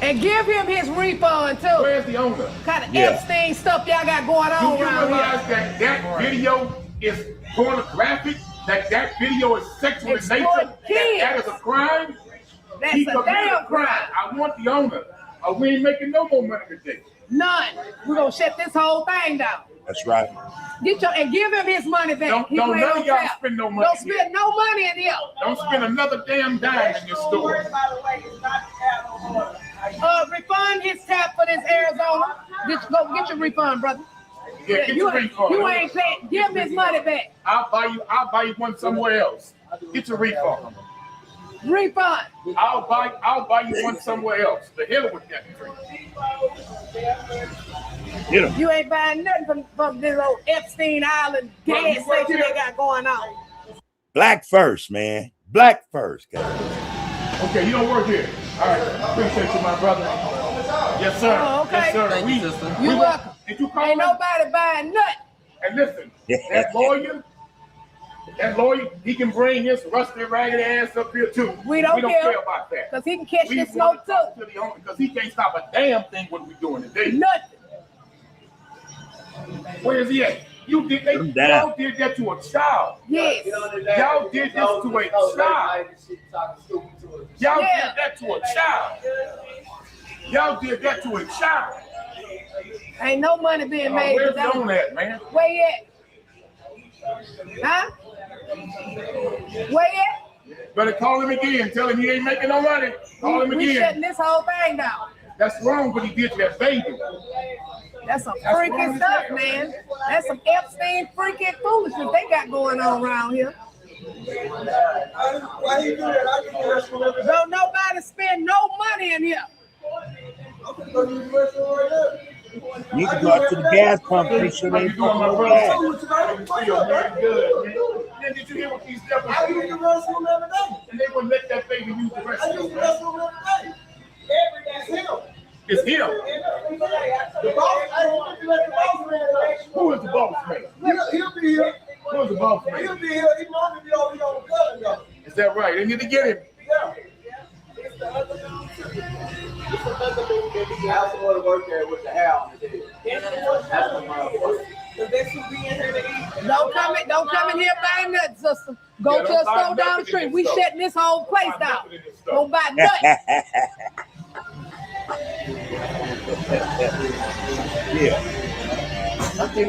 And give him his refund too. Where's the owner? Kind of Epstein stuff y'all got going on Do you around realize here. that video is pornographic? That video is sexual in nature? That is a crime? That's a damn crime. I want the owner. We ain't making no more money today. None. We're gonna shut this whole thing down. That's right. And give him his money back. Don't none of y'all spend no money. Don't spend no money in here. Don't spend another damn dime in your store. Refund his tap for this Arizona. Go get your refund, brother. Yeah, get your refund. You ain't paying. Give him his money back. I'll buy you one somewhere else. Get your refund. Refund. I'll buy you one somewhere else. The hell with that drink. You ain't buying nothing from this old Epstein Island gas station they got going on. Black first, man. Black first, guys. Okay, you don't work here. All right, appreciate you, my brother. Yes, sir. Oh, okay. Yes, sir. You welcome. Did you call Ain't me? nobody buying nothing. And listen, that lawyer, he can bring his rusty, ragged ass up here too. We don't care about that. Because he can catch this smoke too. Because he can't stop a damn thing what we're doing today. Nothing. Where is he at? Y'all did that to a child. Yes. Y'all did this to a child. Y'all did that to a child. Y'all did that to a child. Ain't no money being made. Where's the owner at, man? Where you at? Huh? Where you at? Better call him again. Tell him he ain't making no money. Call him We again. shutting this whole thing down. That's wrong what he did to that baby. That's some freaky stuff, man. That's some Epstein freaky foolishness they got going on around here. Why you do that? Don't nobody spend no money in here. You can go out to the gas pump, make sure they don't no gas. Then did you hear what these devils I use the restroom every day. And they would let that baby use the I use restroom. the restroom every day. It's him. It's him. The boss, I want to let the boss man know. Who is the boss man? He'll be here. Who is the boss He'll man? be here. He might be over here on the gun, though. Is that right? They need to get him. Yeah. It's another dude. I also want to work there with the house. Don't come in here buying nothing, sister. Go to a store down the street. We shutting this whole place down. Don't buy nothing. Yeah. Okay,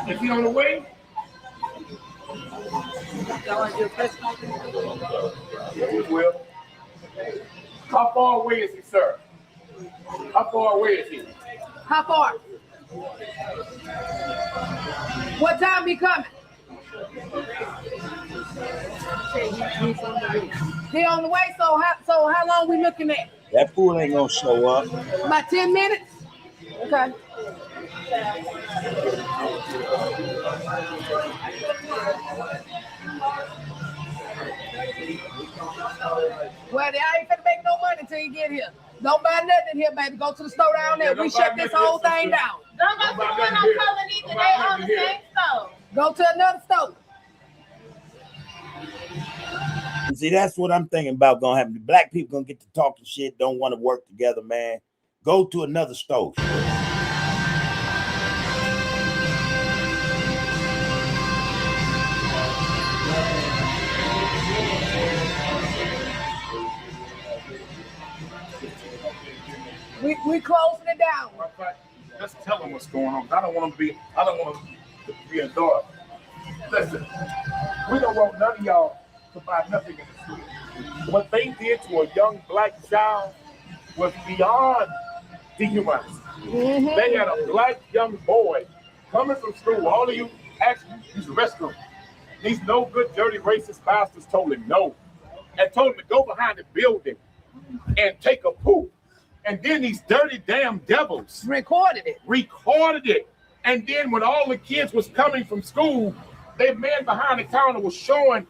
is he on the way? He will. How far away is he, sir? How far away is he? How far? What time he coming? He on the way, so how long we looking at? That fool ain't gonna show up. About 10 minutes? Okay. Well, I ain't finna make no money till till you get here. Don't buy nothing here, baby. Go to the store down there. Yeah, We shut this whole thing down. Don't go to the one on Cullen either. They on the same store. Go to another store. See, that's what I'm thinking about gonna happen. Black people gonna get to talking shit, don't want to work together, man. Go to another store. We closing it down. Let's tell them what's going on. I don't want to be a dog. Listen, we don't want none of y'all to buy nothing in the school. What they did to a young black child was beyond dehumanizing. They had a black young boy coming from school. All of you actually use the restroom. These no good, dirty, racist bastards told him no, and told him to go behind the building and take a poop. And then these dirty damn devils Recorded it. And then when all the kids was coming from school, their man behind the counter was showing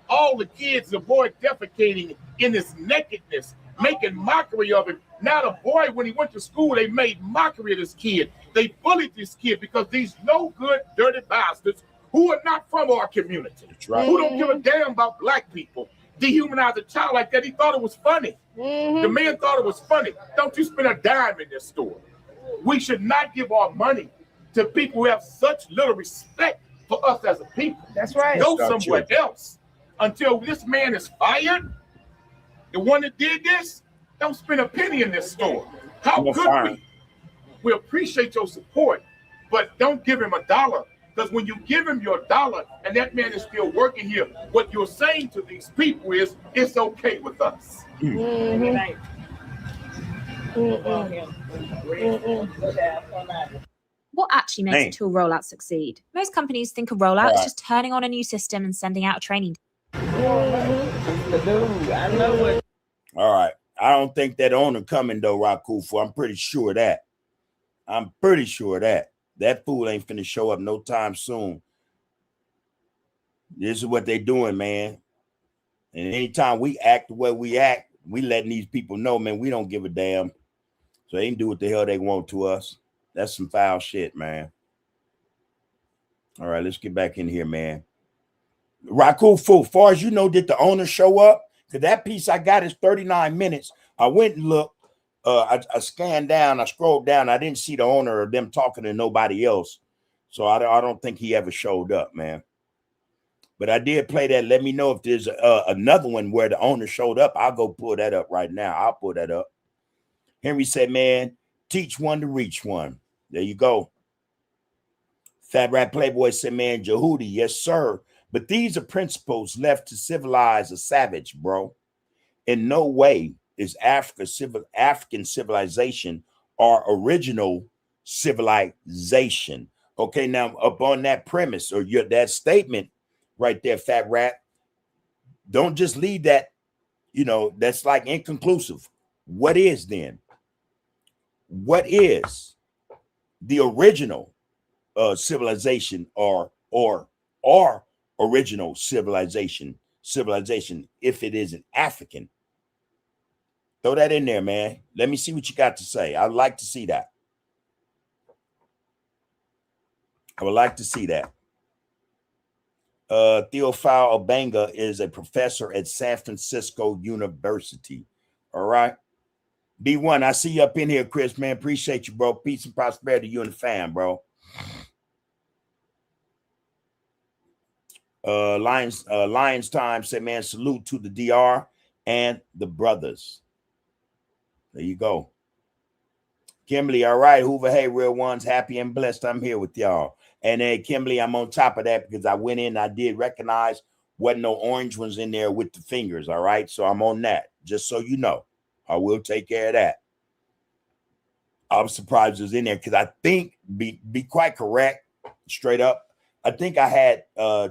all the kids, the boy defecating in his nakedness, making mockery of him. Now the boy, when he went to school, they made mockery of this kid. They bullied this kid because these no good, dirty bastards who are not from our community, That's right. who don't give a damn about black people, dehumanize a child like that. He thought it was funny. The man thought it was funny. Don't you spend a dime in this store. We should not give our money to people who have such little respect for us as a people. That's right. Go That's somewhere true. else until this man is fired. The one that did this, don't spend a penny in this store. How You're could fine. we? We appreciate your support, but don't give him $1. Because when you give him your $1 and that man is still working here, what you're saying to these people is it's okay with us. What actually makes Hey. a tool rollout succeed? Most companies think a rollout Right. is just turning on a new system and sending out a training. All right. I don't think that owner coming though, Rakufu. I'm pretty sure of that. That fool ain't finna show up no time soon. This is what they doing, man. And anytime we act the way we act, we letting these people know, man, we don't give a damn. So they can do what the hell they want to us. That's some foul shit, man. All right, let's get back in here, man. Rakufu, far as you know, did the owner show up? Because that piece I got is 39 minutes. I went and looked. I scanned down. I scrolled down. I didn't see the owner or them talking to nobody else. So I don't think he ever showed up, man. But I did play that. Let me know if there's another one where the owner showed up. I'll go pull that up right now. I'll pull that up. Henry said, man, teach one to reach one. There you go. Fat Rat Playboy said, man, Jehudi, yes, sir. But these are principles left to civilize a savage, bro. In no way is African civilization our original civilization. Okay, now upon that premise or that statement right there, Fat Rat, don't just leave that, that's like inconclusive. What is then? What is the original civilization or original civilization if it isn't African? Throw that in there, man. Let me see what you got to say. I'd like to see that. I would like to see that. Theophile Obanga is a professor at San Francisco University. All right. B1, I see you up in here, Chris, man. Appreciate you, bro. Peace and prosperity to you and the fam, bro. Lions Time said, man, salute to the DR and the brothers. There you go. Kimberly, all right. Hoover, hey, real ones, happy and blessed. I'm here with y'all. And then Kimberly, I'm on top of that because I went in, I did recognize wasn't no orange ones in there with the fingers. All right. So I'm on that. Just so you know, I will take care of that. I was surprised it was in there because I think, be quite correct, straight up, I think I had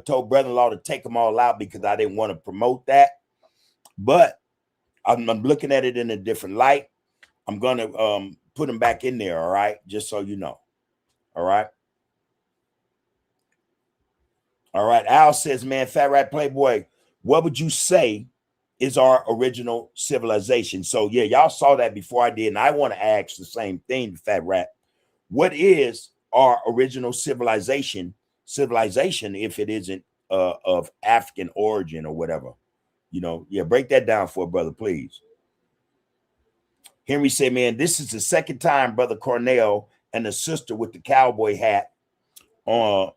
told brother-in-law to take them all out because I didn't want to promote that. But I'm looking at it in a different light. I'm going to put them back in there, all right? Just so you know, all right? All right, Al says, man, Fat Rat Playboy, what would you say is our original civilization. So yeah, y'all saw that before I did, and I want to ask the same thing, Fat Rat. What is our original civilization? Civilization, if it isn't of African origin or whatever, you know? Yeah, break that down for a brother, please. Henry said, "Man, this is the second time Brother Cornell and the sister with the cowboy hat on,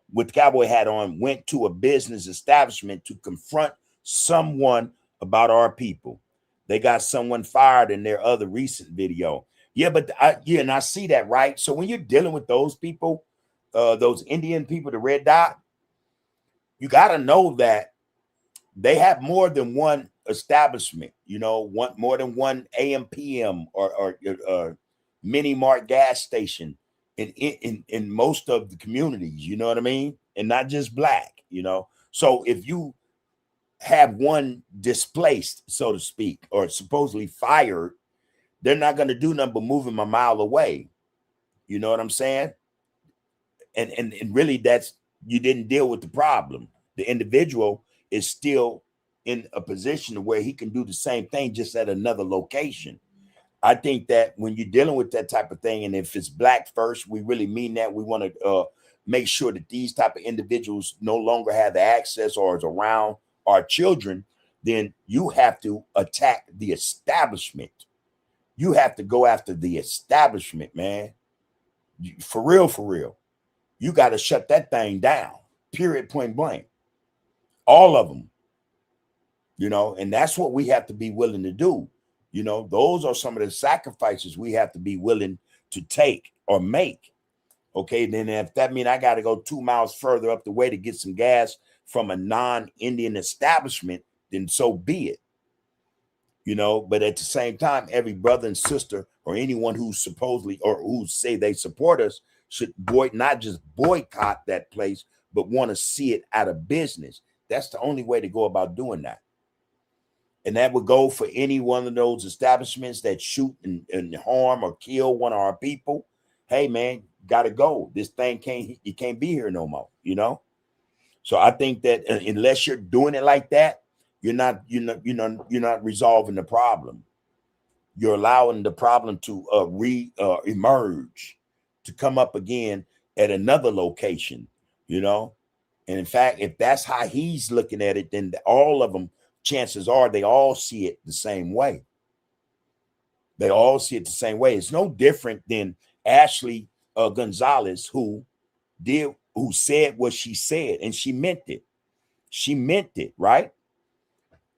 went to a business establishment to confront someone about our people. They got someone fired in their other recent video." Yeah, but and I see that, right? So when you're dealing with those people, those Indian people, the red dot, you got to know that they have more than one establishment, you know, more than one AM PM or mini mart gas station in most of the communities, you know what I mean? And not just black, you know. So if you have one displaced, so to speak, or supposedly fired, they're not going to do nothing but move him a mile away. You know what I'm saying? And really, that's, you didn't deal with the problem. The individual is still in a position where he can do the same thing, just at another location. I think that when you're dealing with that type of thing, and if it's black first, we really mean that. We want to make sure that these type of individuals no longer have the access or is around our children. Then you have to attack the establishment. You have to go after the establishment, man. For real, for real. You got to shut that thing down, period, point blank. All of them, you know, and that's what we have to be willing to do. You know, those are some of the sacrifices we have to be willing to take or make. Okay, then if that means I got to go 2 miles further up the way to get some gas from a non-Indian establishment, then so be it. You know, but at the same time, every brother and sister or anyone who supposedly or who say they support us should not just boycott that place, but want to see it out of business. That's the only way to go about doing that. And that would go for any one of those establishments that shoot and harm or kill one of our people. Hey, man, got to go. This thing can't be here no more, you know? So I think that unless you're doing it like that, you're not resolving the problem. You're allowing the problem to emerge, to come up again at another location, you know? And in fact, if that's how he's looking at it, then all of them, chances are they all see it the same way. They all see it the same way. It's no different than Ashley Gonzalez, who said what she said, and she meant it. She meant it, right?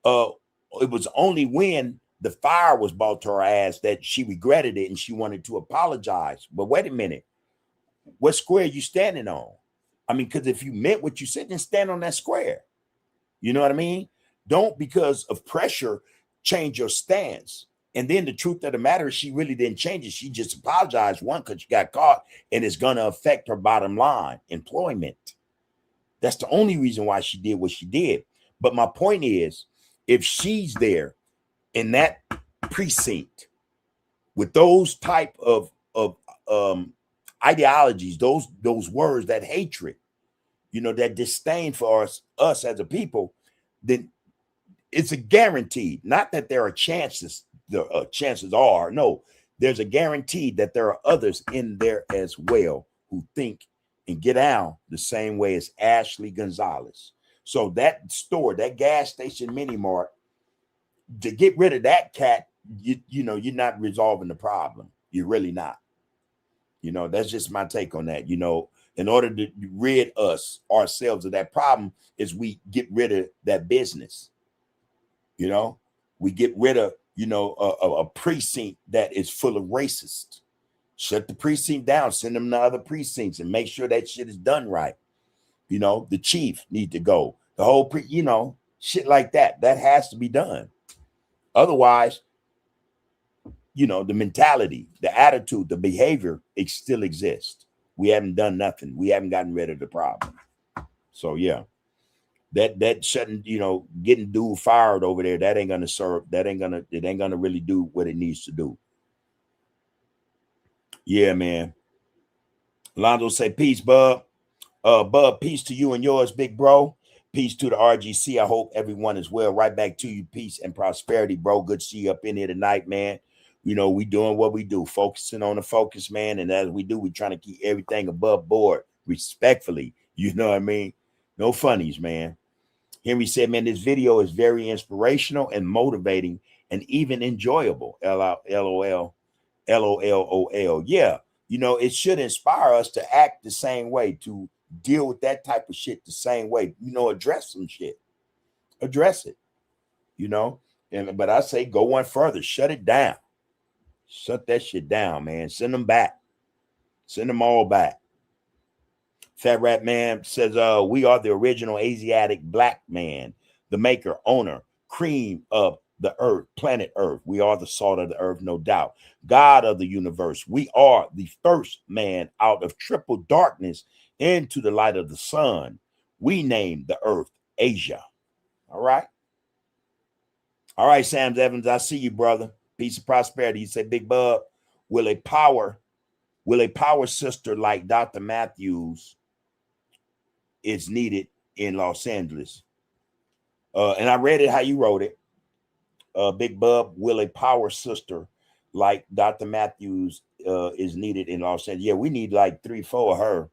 It was only when the fire was brought to her ass that she regretted it and she wanted to apologize. But wait a minute, what square are you standing on? I mean, because if you meant what you said, then stand on that square. You know what I mean? Don't, because of pressure, change your stance. And then the truth of the matter is she really didn't change it. She just apologized, one, because she got caught, and it's going to affect her bottom line, employment. That's the only reason why she did what she did. But my point is, if she's there in that precinct with those type of ideologies, those words, that hatred, you know, that disdain for us as a people, then it's a guarantee. Not that there are chances. The chances are, no, there's a guarantee that there are others in there as well who think and get out the same way as Ashley Gonzalez. So that store, that gas station mini mart, to get rid of that cat, you know, you're not resolving the problem. You're really not. You know, that's just my take on that. You know, in order to rid ourselves of that problem, is we get rid of that business. You know, we get rid of, you know, a precinct that is full of racists. Shut the precinct down, send them to other precincts and make sure that shit is done right. You know, the chief need to go. The whole you know, shit like that. That has to be done. Otherwise, you know, the mentality, the attitude, the behavior, it still exists. We haven't done nothing. We haven't gotten rid of the problem. So yeah, that shouldn't, you know, getting dude fired over there, that ain't gonna serve. It ain't gonna really do what it needs to do. Yeah, man. Lonzo say peace, bub. Bub, peace to you and yours, big bro. Peace to the RGC. I hope everyone is well. Right back to you. Peace and prosperity, bro. Good to see you up in here tonight, man. You know, we doing what we do, focusing on the focus, man. And as we do, we trying to keep everything above board, respectfully. You know what I mean? No funnies, man. Henry said, man, this video is very inspirational and motivating and even enjoyable. LOL. LOL. Yeah. You know, it should inspire us to act the same way, to deal with that type of shit the same way. You know, address some shit. Address it. You know? But I say go one further. Shut it down. Shut that shit down, man. Send them back. Send them all back. Fat Rat Man says, we are the original Asiatic black man, the maker, owner, cream of the earth, planet Earth. We are the salt of the earth, no doubt. God of the universe. We are the first man out of triple darkness into the light of the sun. We named the earth Asia. All right. All right, Sam Evans, I see you, brother. Peace and prosperity. You say, Big Bub, will a power sister like Dr. Matthews is needed in Los Angeles? And I read it how you wrote it. Big Bub, will a power sister like Dr. Matthews is needed in Los Angeles? Yeah, we need like 3-4 of her,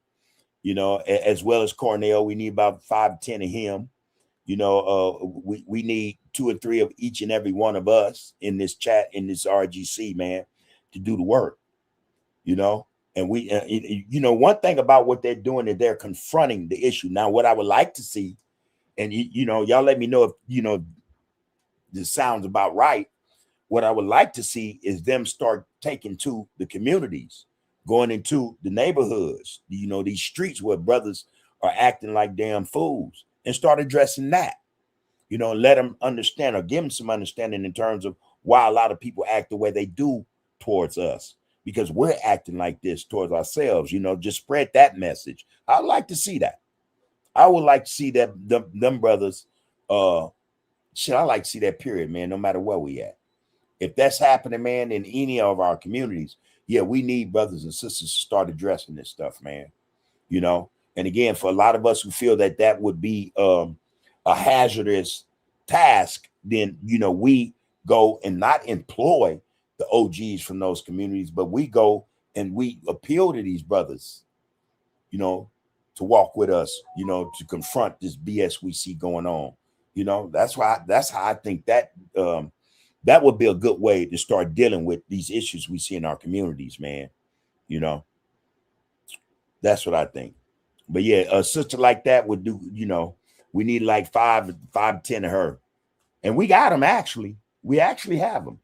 you know, as well as Cornell. We need about 5-10 of him. You know, we need 2 or 3 of each and every one of us in this chat, in this RGC, man, to do the work, you know. And we, you know, one thing about what they're doing is they're confronting the issue. Now, what I would like to see, and, you know, y'all let me know if, you know, this sounds about right. What I would like to see is them start taking to the communities, going into the neighborhoods, you know, these streets where brothers are acting like damn fools, and start addressing that, you know, let them understand or give them some understanding in terms of why a lot of people act the way they do towards us, because we're acting like this towards ourselves. You know, just spread that message. I'd like to see that. I would like to see that them brothers, shit, I like to see that, period, man, no matter where we at. If that's happening, man, in any of our communities, yeah, we need brothers and sisters to start addressing this stuff, man. You know, and again, for a lot of us who feel that that would be a hazardous task, then, you know, we go and not employ the OGs from those communities, but we go and we appeal to these brothers, you know, to walk with us, you know, to confront this BS we see going on. You know, that's how I think that that would be a good way to start dealing with these issues we see in our communities, man. You know, that's what I think. But yeah, a sister like that would do, you know, we need like 5-10 of her. And we got them, actually. We actually have them.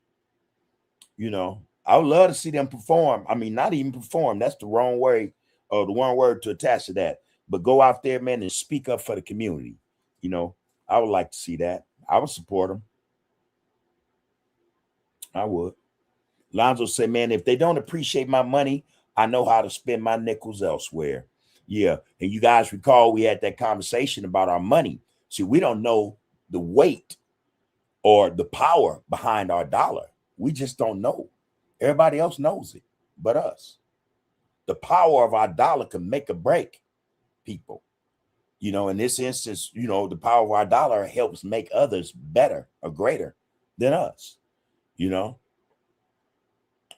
You know, I would love to see them perform. I mean, not even perform. That's the wrong way, or the wrong word to attach to that. But go out there, man, and speak up for the community. You know, I would like to see that. I would support them. I would. Lonzo said, man, if they don't appreciate my money, I know how to spend my nickels elsewhere. Yeah. And you guys recall we had that conversation about our money. See, we don't know the weight or the power behind our dollar. We just don't know. Everybody else knows it but us. The power of our dollar can make or break people. You know, in this instance, you know, the power of our dollar helps make others better or greater than us, you know.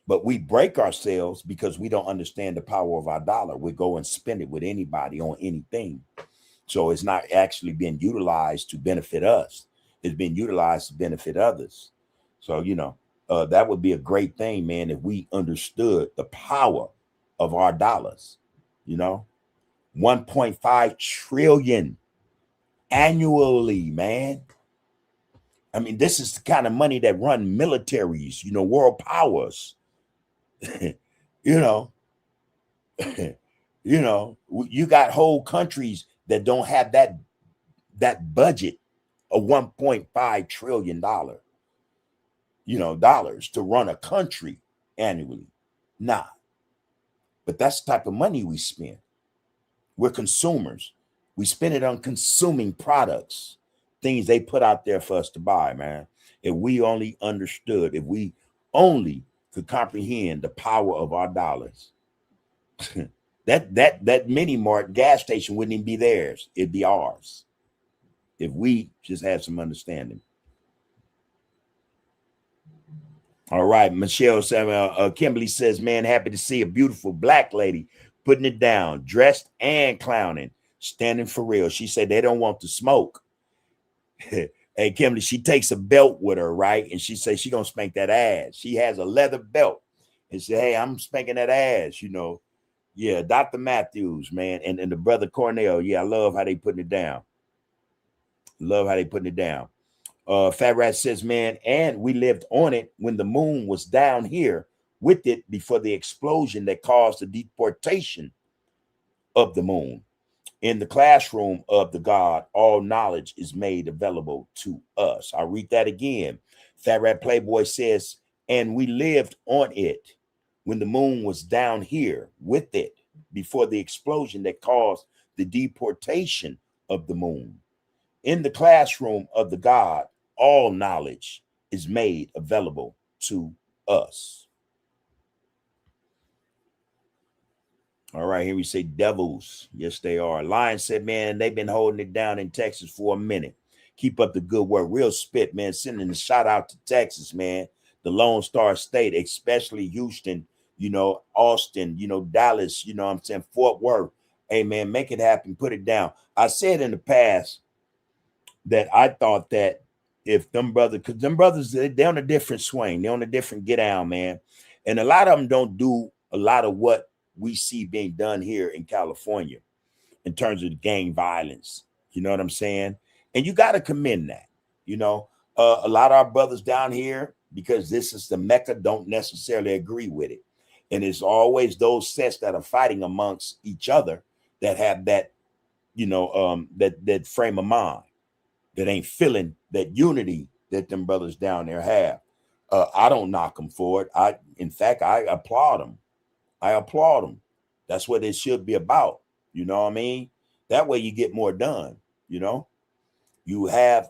But we break ourselves because we don't understand the power of our dollar. We go and spend it with anybody on anything. So it's not actually being utilized to benefit us. It's being utilized to benefit others. So, you know, that would be a great thing, man, if we understood the power of our dollars, you know. 1.5 trillion annually, man. I mean, this is the kind of money that run militaries, you know, world powers. You know, you know, you got whole countries that don't have that budget of $1.5 trillion, you know, dollars to run a country annually. Nah, but that's the type of money we spend. We're consumers. We spend it on consuming products, things they put out there for us to buy, man. If we only understood, if we only could comprehend the power of our dollars, that mini mart gas station wouldn't even be theirs. It'd be ours. if we just have some understanding. All right, Michelle Samuel, Kimberly says, man, happy to see a beautiful black lady putting it down, dressed and clowning, standing for real. She said they don't want to smoke. Hey, Kimberly, she takes a belt with her, right? And she says she gonna spank that ass. She has a leather belt and say, hey, I'm spanking that ass, you know. Yeah, Dr. Matthews, man, and the brother Cornell. Yeah, I love how they putting it down. Love how they putting it down. Fat Rat says, man, and we lived on it when the moon was down here with it before the explosion that caused the deportation of the moon. In the classroom of the God, all knowledge is made available to us. I'll read that again. Fat Rat Playboy says, and we lived on it when the moon was down here with it before the explosion that caused the deportation of the moon. In the classroom of the God, all knowledge is made available to us. All right, here we say devils. Yes, they are. Lion said, man, they've been holding it down in Texas for a minute. Keep up the good work. Real spit, man. Sending a shout out to Texas, man. The Lone Star State, especially Houston, you know, Austin, you know, Dallas, you know what I'm saying, Fort Worth. Hey, man, make it happen. Put it down. I said in the past that I thought that if them brothers, because them brothers, they're on a different swing. They're on a different get down, man. And a lot of them don't do a lot of what we see being done here in California in terms of the gang violence. You know what I'm saying? And you got to commend that. You know, a lot of our brothers down here, because this is the Mecca, don't necessarily agree with it. And it's always those sets that are fighting amongst each other that have that, you know, that frame of mind, that ain't feeling that unity that them brothers down there have. I don't knock them for it. In fact, I applaud them. I applaud them. That's what it should be about. You know what I mean? That way you get more done. You know, you have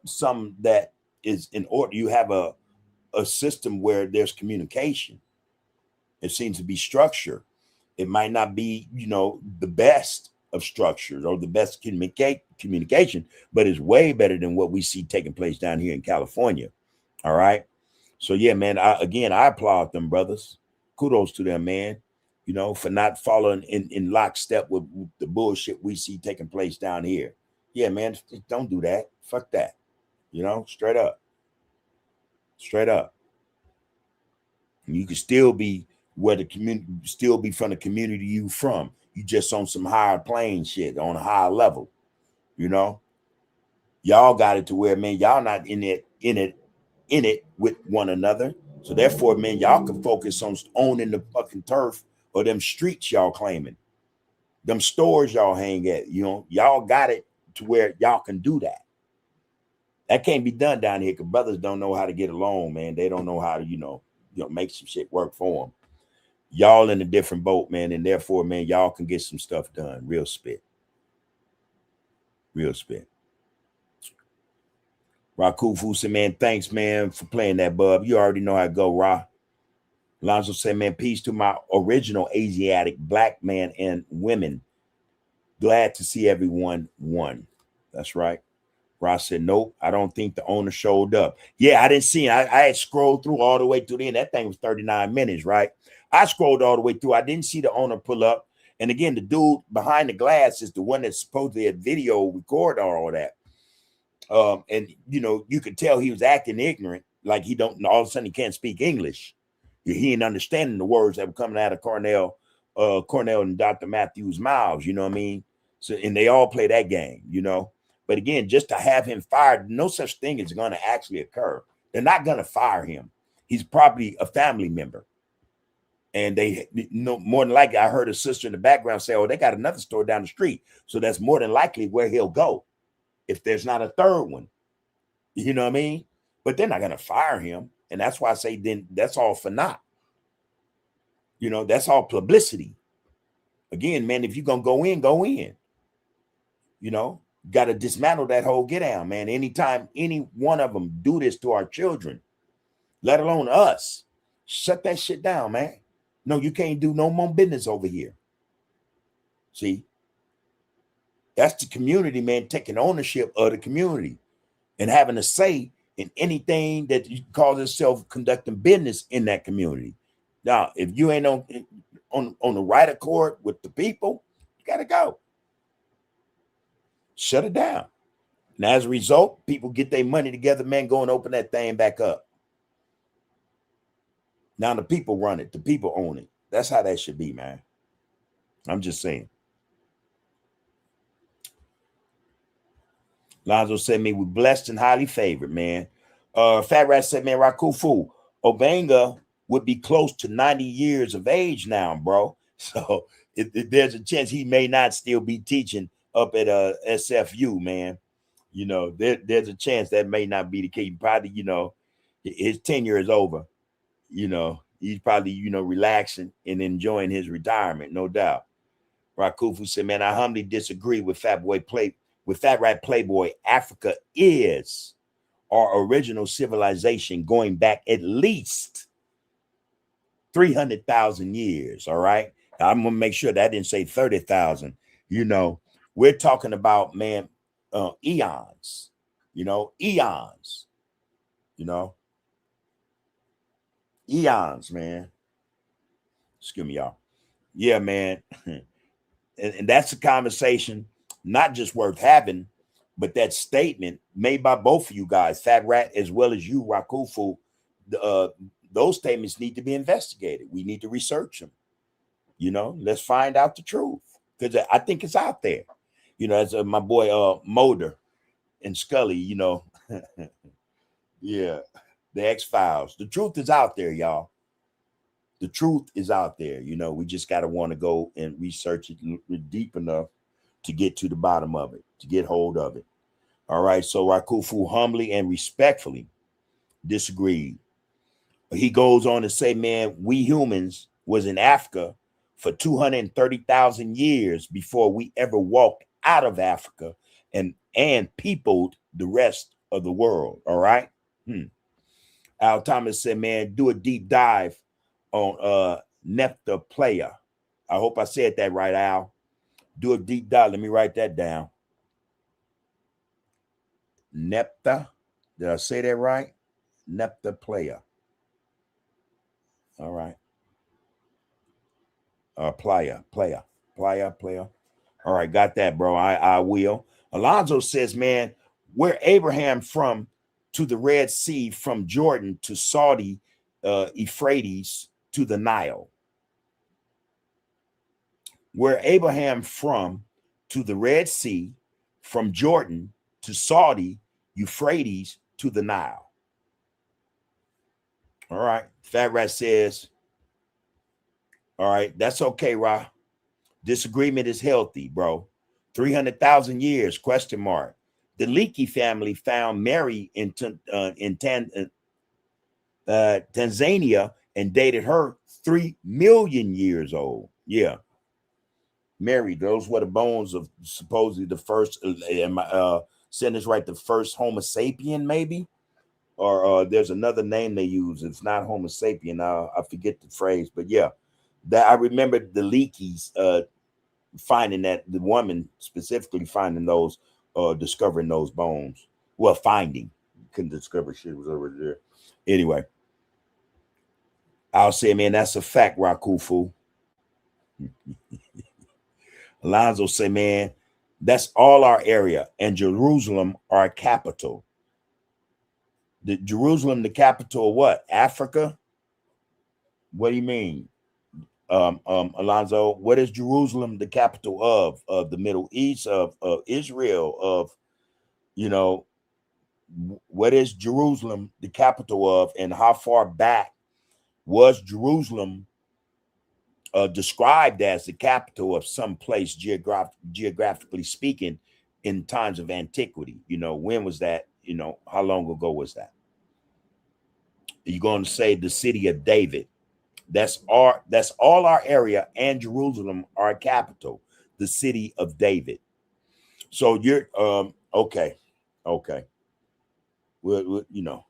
some that is in order. You have a system where there's communication. It seems to be structure. It might not be, you know, the best of structures or the best communication, but it's way better than what we see taking place down here in California. All right. So yeah, man, I applaud them brothers. Kudos to them, man, you know, for not following in lockstep with the bullshit we see taking place down here. Yeah, man, don't do that. Fuck that. You know, straight up. Straight up. And you can still be where the community, still be from the community you from. You just on some higher plane shit, on a higher level. You know, y'all got it to where, man, y'all not in it with one another. So therefore, man, y'all can focus on owning the fucking turf or them streets y'all claiming, them stores y'all hang at. You know, y'all got it to where y'all can do that. That can't be done down here because brothers don't know how to get along, man. They don't know how to, you know, make some shit work for them. Y'all in a different boat, man, and therefore, man, y'all can get some stuff done. Real spit. Real spit. Rakufu said, man, thanks, man, for playing that, bub. You already know how to go, Ra. Lonzo said, man, peace to my original Asiatic black man and women. Glad to see everyone won. That's right. Ross said, nope, I don't think the owner showed up. Yeah, I didn't see it. I had scrolled through all the way to the end. That thing was 39 minutes, right? I scrolled all the way through. I didn't see the owner pull up. And again, the dude behind the glass is the one that's supposedly had video record all of that. And, you know, you could tell he was acting ignorant, like he don't, all of a sudden he can't speak English. He ain't understanding the words that were coming out of Cornell and Dr. Matthews' mouths, you know what I mean? So, and they all play that game, you know? But again, just to have him fired, no such thing is going to actually occur. They're not going to fire him. He's probably a family member. And they, you know, more than likely, I heard a sister in the background say, oh, they got another store down the street. So that's more than likely where he'll go if there's not a third one. You know what I mean? But they're not going to fire him. And that's why I say then that's all for naught. You know, that's all publicity. Again, man, if you're going to go in, go in. You know, got to dismantle that whole get down, man. Anytime any one of them do this to our children, let alone us, shut that shit down, man. No, you can't do no more business over here. See? That's the community, man, taking ownership of the community and having a say in anything that you call itself conducting business in that community. Now, if you ain't on the right accord with the people, you got to go. Shut it down. And as a result, people get their money together, man, go and open that thing back up. Now the people run it. The people own it. That's how that should be, man. I'm just saying. Lonzo said, "Me, we're blessed and highly favored, man." Fat Rat said, "Man, Rakufu, Obanga would be close to 90 years of age now, bro. So there's a chance he may not still be teaching up at SFU, man. You know, there's a chance that may not be the case. Probably, you know, his tenure is over. You know, he's probably, you know, relaxing and enjoying his retirement, no doubt." Rakufu said, "Man, I humbly disagree with Fat Rat Playboy. Africa is our original civilization going back at least 300,000 years. All right. I'm going to make sure that I didn't say 30,000. You know, we're talking about, man, eons, you know, eons, man. Excuse me, y'all. Yeah, man. And that's a conversation not just worth having, but that statement made by both of you guys, Fat Rat as well as you, Rakufu, those statements need to be investigated. We need to research them. You know, let's find out the truth, because I think it's out there. You know, as my boy Mulder and Scully, you know, yeah, the X-Files. The truth is out there, y'all. The truth is out there. You know, we just got to want to go and research it deep enough to get to the bottom of it, to get hold of it. All right. So Rakufu humbly and respectfully disagreed. He goes on to say, man, we humans was in Africa for 230,000 years before we ever walked out of Africa and peopled the rest of the world. All right. Al Thomas said, man, do a deep dive on Nepta Playa. I hope I said that right, Al. Do a deep dive. Let me write that down. Nepta. Did I say that right? Nepta Playa. All right. Playa. All right, got that, bro. I will. Alonzo says, man, where Abraham from to the Red Sea, from Jordan to Saudi Euphrates to the Nile. Where Abraham from to the Red Sea, from Jordan to Saudi Euphrates to the Nile. All right. Fat Rat says, all right, that's okay, Ra. Disagreement is healthy, bro. 300,000 years, question mark. The Leakey family found Mary in Tanzania and dated her 3 million years old. Yeah. Mary, those were the bones of supposedly the first, saying this right, the first Homo sapien, maybe? Or there's another name they use. It's not Homo sapien. I forget the phrase, but yeah. That I remember the Leakeys finding that, the woman specifically finding those, discovering those bones. Well, finding. Couldn't discover shit, was over there. Anyway. I'll say, man, that's a fact, Rakufu. Alonzo say, man, that's all our area, and Jerusalem, our capital. The Jerusalem, the capital of what? Africa? What do you mean? Alonzo, what is Jerusalem the capital of the Middle East, of Israel, of, you know, what is Jerusalem the capital of, and how far back was Jerusalem described as the capital of some place, geographically speaking, in times of antiquity? You know, when was that? You know, how long ago was that? You're going to say the city of David. That's all our area, and Jerusalem, our capital, the city of David. So you're okay. Well, you know,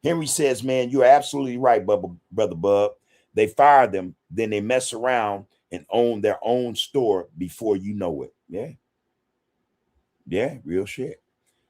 Henry says, man, you're absolutely right, brother Bub. They fire them, then they mess around and own their own store before you know it. Yeah. Yeah, real shit.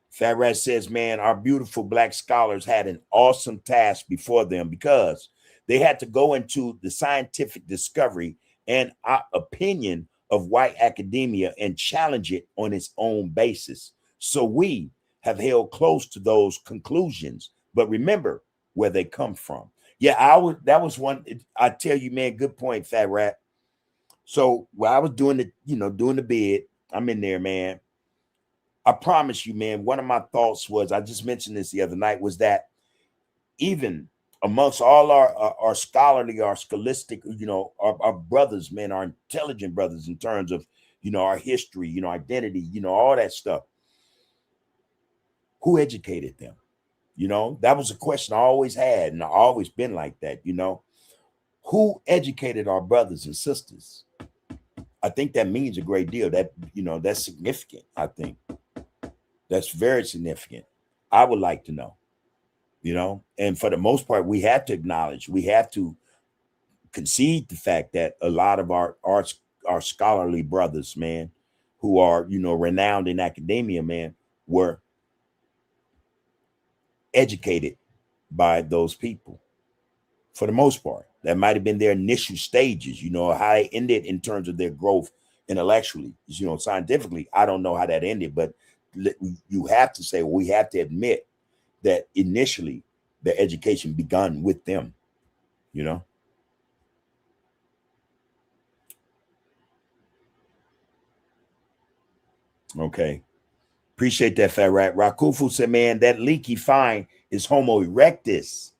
Fat Rat says, man, our beautiful black scholars had an awesome task before them because they had to go into the scientific discovery and opinion of white academia and challenge it on its own basis. So we have held close to those conclusions, but remember where they come from. Yeah, that was one. I tell you, man, good point, Fat Rat. So while I was doing the bid, I'm in there, man. I promise you, man, one of my thoughts was, I just mentioned this the other night, was that even amongst all our scholarly, our scholastic, our brothers, man, our intelligent brothers in terms of, our history, identity, all that stuff. Who educated them? That was a question I always had, and I always been like that, Who educated our brothers and sisters? I think that means a great deal. That, that's significant, I think. That's very significant. I would like to know, and for the most part, we have to acknowledge, we have to concede the fact that a lot of our scholarly brothers, man, who are, renowned in academia, man, were educated by those people. For the most part, that might have been their initial stages, how they ended in terms of their growth intellectually, scientifically. I don't know how that ended, but you have to say, we have to admit that initially the education begun with them, Okay. Appreciate that, Fat Rat. Rakufu said, man, that leaky find is Homo erectus,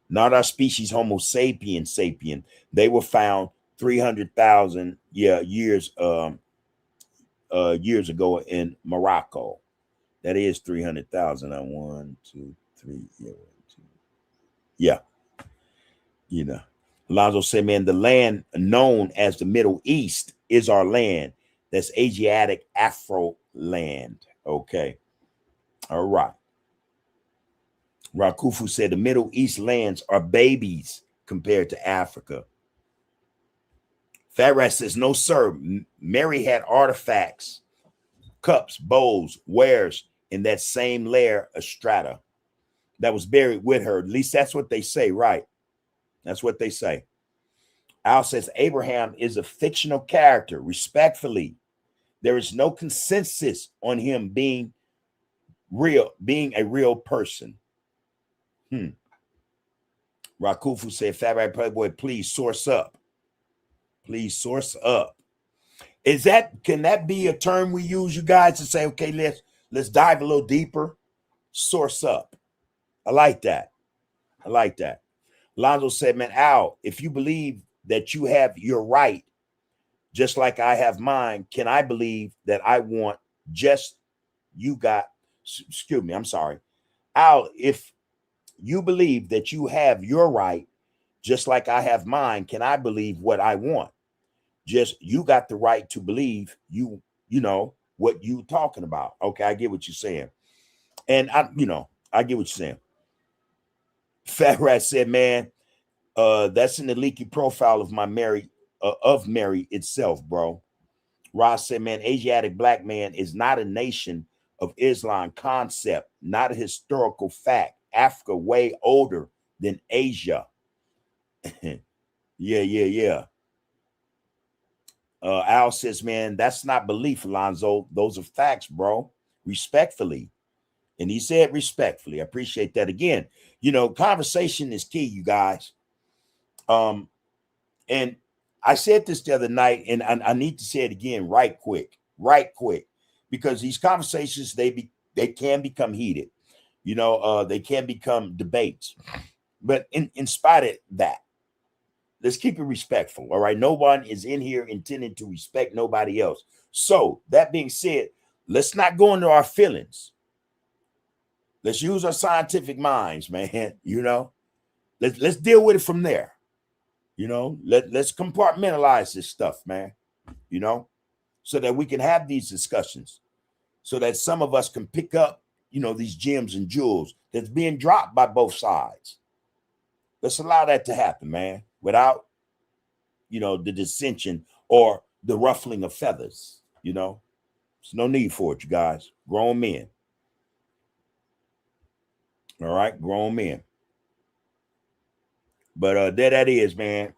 not our species Homo sapien. They were found 300,000 years ago in Morocco. That is 300,000 on 1, 2, 3. Yeah. Alonzo said, man, the land known as the Middle East is our land. That's Asiatic Afro land. Okay. All right. Rakufu said the Middle East lands are babies compared to Africa. Fat Rat says, no, sir. Mary had artifacts, cups, bowls, wares in that same layer of strata that was buried with her. At least that's what they say, right? That's what they say. Al says Abraham is a fictional character. Respectfully, there is no consensus on him being a real person. Rakufu said, Fat Rat Playboy, please source up. Please source up. Can that be a term we use, you guys, to say, okay, let's dive a little deeper? Source up. I like that. Lonzo said, man, Al, if you believe that you have your right, just like I have mine, can I believe that I want just you got, excuse me, I'm sorry. Al, if you believe that you have your right, just like I have mine, can I believe what I want? Just you got the right to believe you know what you talking about. Okay, I get what you're saying. And I get what you're saying. Fat Rat said, man, that's in the leaky profile of Mary itself, bro. Ross said, man, Asiatic black man is not a nation of Islam concept, not a historical fact. Africa way older than Asia. Yeah. Al says, man, that's not belief, Alonzo. Those are facts, bro. Respectfully. And he said respectfully. I appreciate that. Again, conversation is key, you guys. And I said this the other night, and I need to say it again right quick, because these conversations, they can become heated. They can become debates. But in spite of that, let's keep it respectful. All right. No one is in here intending to respect nobody else. So that being said, let's not go into our feelings. Let's use our scientific minds, man. Let's deal with it from there. Let's compartmentalize this stuff, man. So that we can have these discussions, so that some of us can pick up, these gems and jewels that's being dropped by both sides. Let's allow that to happen, man, without, the dissension or the ruffling of feathers, There's no need for it, you guys. Grown men. All right, grown men. But there that is, man.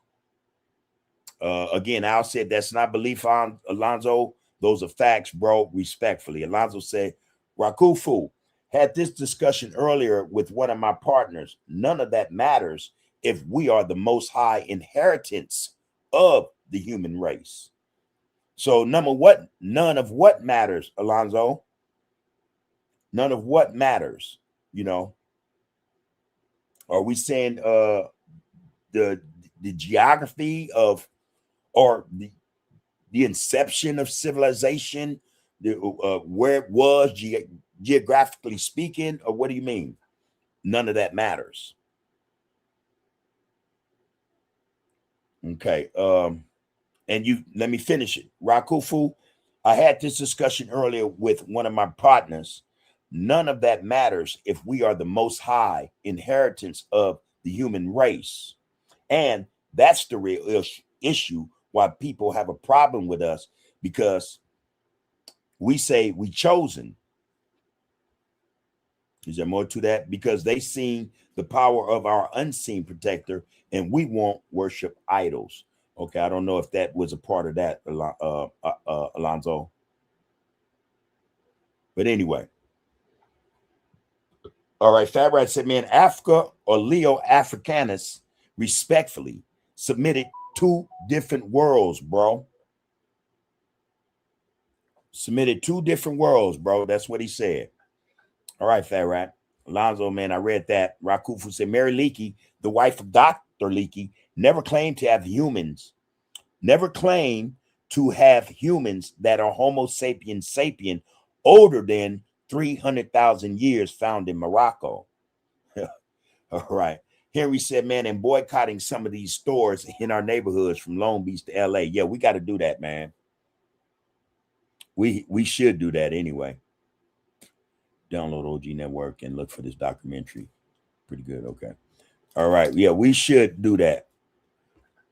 Again, Al said that's not belief on Alonzo. Those are facts, bro. Respectfully. Alonzo said, Rakufu had this discussion earlier with one of my partners. None of that matters if we are the most high inheritance of the human race. So none of what matters, Alonzo. None of what matters, you know. Are we saying the geography of, or the inception of civilization, where it was geographically speaking, or what do you mean? None of that matters. Okay. And you let me finish it. Rakufu, I had this discussion earlier with one of my partners. None of that matters if we are the most high inheritance of the human race. And that's the real issue why people have a problem with us, because we say we chosen. Is there more to that? Because they seen the power of our unseen protector, and we won't worship idols. Okay, I don't know if that was a part of that, Alonzo. But anyway. All right, Fat Rat said, man, Africa or Leo Africanus respectfully submitted two different worlds, bro. Submitted two different worlds, bro. That's what he said. All right, Fat Rat. Alonzo, man, I read that. Rakufu said, Mary Leakey, the wife of Dr. Leakey, never claimed to have humans that are Homo sapiens sapien older than 300,000 years found in Morocco. All right. Henry said, man, and boycotting some of these stores in our neighborhoods from Long Beach to LA. Yeah, we got to do that, man. We should do that anyway. Download OG Network and look for this documentary. Pretty good. Okay. All right. Yeah, we should do that.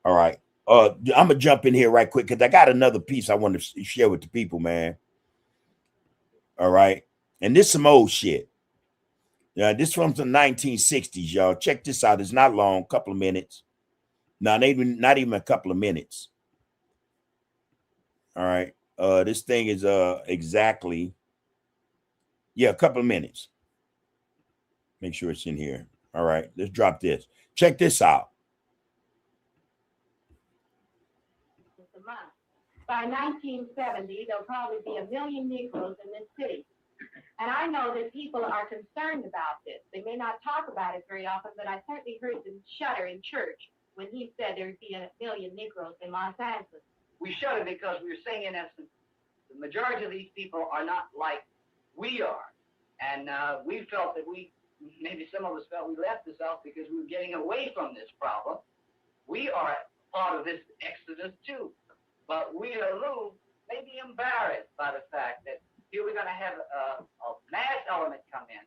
All right. I'm going to jump in here right quick because I got another piece I want to share with the people, man. All right. And this is some old shit. Yeah, this from the 1960s, y'all. Check this out. It's not long, a couple of minutes. No, not even a couple of minutes. All right. This thing is exactly, a couple of minutes. Make sure it's in here. All right, let's drop this. Check this out. By 1970, there'll probably be 1 million Negroes in this city. And I know that people are concerned about this. They may not talk about it very often, but I certainly heard them shudder in church when he said there'd be 1 million Negroes in Los Angeles. We shudder because we're saying, in essence, the majority of these people are not like we are. And we felt that maybe some of us felt we left the South because we were getting away from this problem. We are part of this exodus too. But we are a little maybe embarrassed by the fact that here we're going to have a mass element come in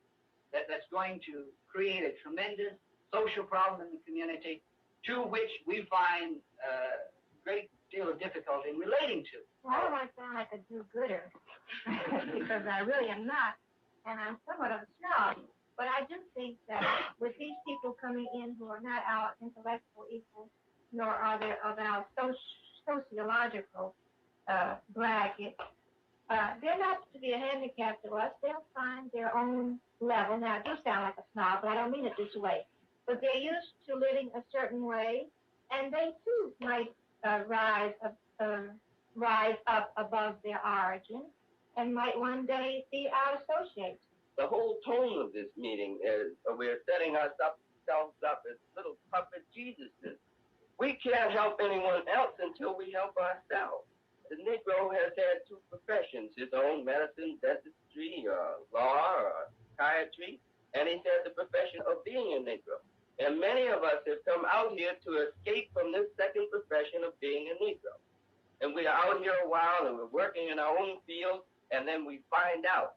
that's going to create a tremendous social problem in the community, to which we find a great deal of difficulty in relating to. Well, I don't want to sound like a do-gooder, because I really am not, and I'm somewhat of a snob. But I do think that with these people coming in who are not our intellectual equals, nor are they of our sociological bracket, they're not to be a handicap to us. They'll find their own level. Now, I do sound like a snob, but I don't mean it this way. But they're used to living a certain way, and they too might rise up above their origin and might one day be our associates. The whole tone of this meeting is we're setting ourselves up as little puppet Jesuses. We can't help anyone else until we help ourselves. The Negro has had two professions, his own medicine, dentistry, law, or psychiatry, and he's had the profession of being a Negro. And many of us have come out here to escape from this second profession of being a Negro. And we are out here a while and we're working in our own field, and then we find out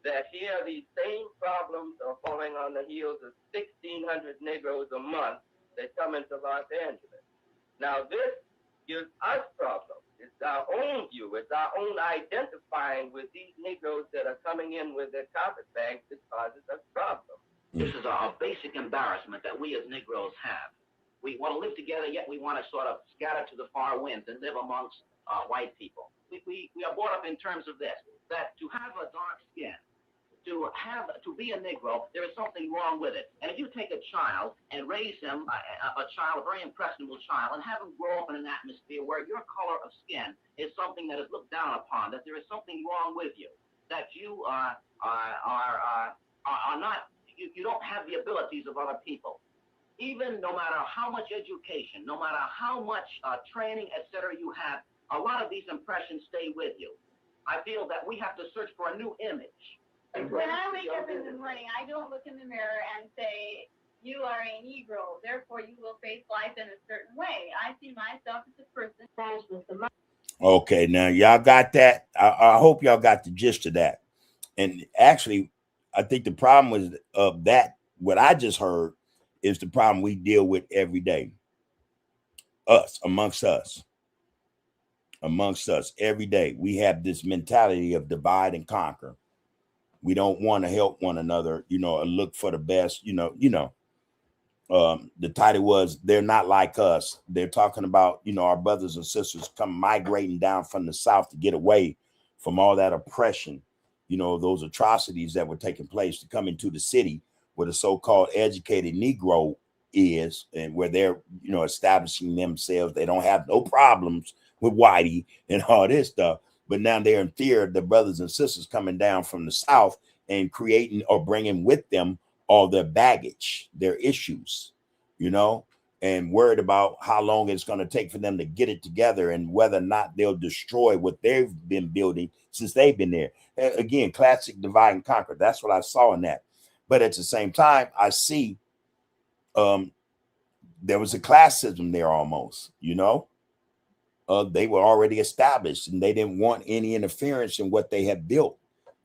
that here these same problems are falling on the heels of 1,600 Negroes a month that come into Los Angeles. Now this gives us problems It's our own view. It's our own identifying with these Negroes that are coming in with their carpetbags that causes us problems. This is a basic embarrassment that we as Negroes have. We want to live together, yet we want to sort of scatter to the far winds and live amongst white people. We are brought up in terms of this, that to have a dark skin, to be a Negro, there is something wrong with it. And if you take a child and raise him, a very impressionable child, and have him grow up in an atmosphere where your color of skin is something that is looked down upon, that there is something wrong with you, that you are not, you don't have the abilities of other people. Even no matter how much education, no matter how much training, etc. you have, a lot of these impressions stay with you. I feel that we have to search for a new image. When I wake up in the morning, I don't look in the mirror and say, you are a Negro, therefore you will face life in a certain way. I see myself as a person with the money. Okay, now y'all got that. I hope y'all got the gist of that. And actually, I think the problem was that what I just heard is the problem we deal with every day. Amongst us every day. We have this mentality of divide and conquer. We don't want to help one another, and look for the best, the title was, they're not like us. They're talking about, our brothers and sisters come migrating down from the South to get away from all that oppression, those atrocities that were taking place, to come into the city where the so-called educated Negro is, and where they're, establishing themselves. They don't have no problems with whitey and all this stuff. But now they're in fear of the brothers and sisters coming down from the South and creating or bringing with them all their baggage, their issues, and worried about how long it's going to take for them to get it together and whether or not they'll destroy what they've been building since they've been there. Again, classic divide and conquer. That's what I saw in that. But at the same time, I see there was a classism there almost, they were already established and they didn't want any interference in what they had built,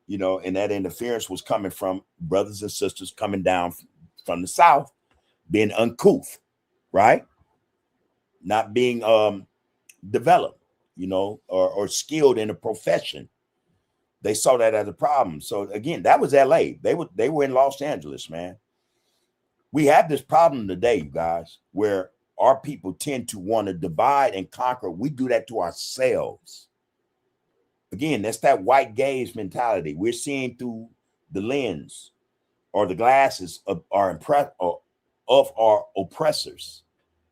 and that interference was coming from brothers and sisters coming down from the South, being uncouth, right? Not being developed, or skilled in a profession. They saw that as a problem. So again, that was LA. They were in Los Angeles, man. We have this problem today, you guys, where our people tend to want to divide and conquer. We do that to ourselves. Again, that's that white gaze mentality. We're seeing through the lens or the glasses of our oppressors.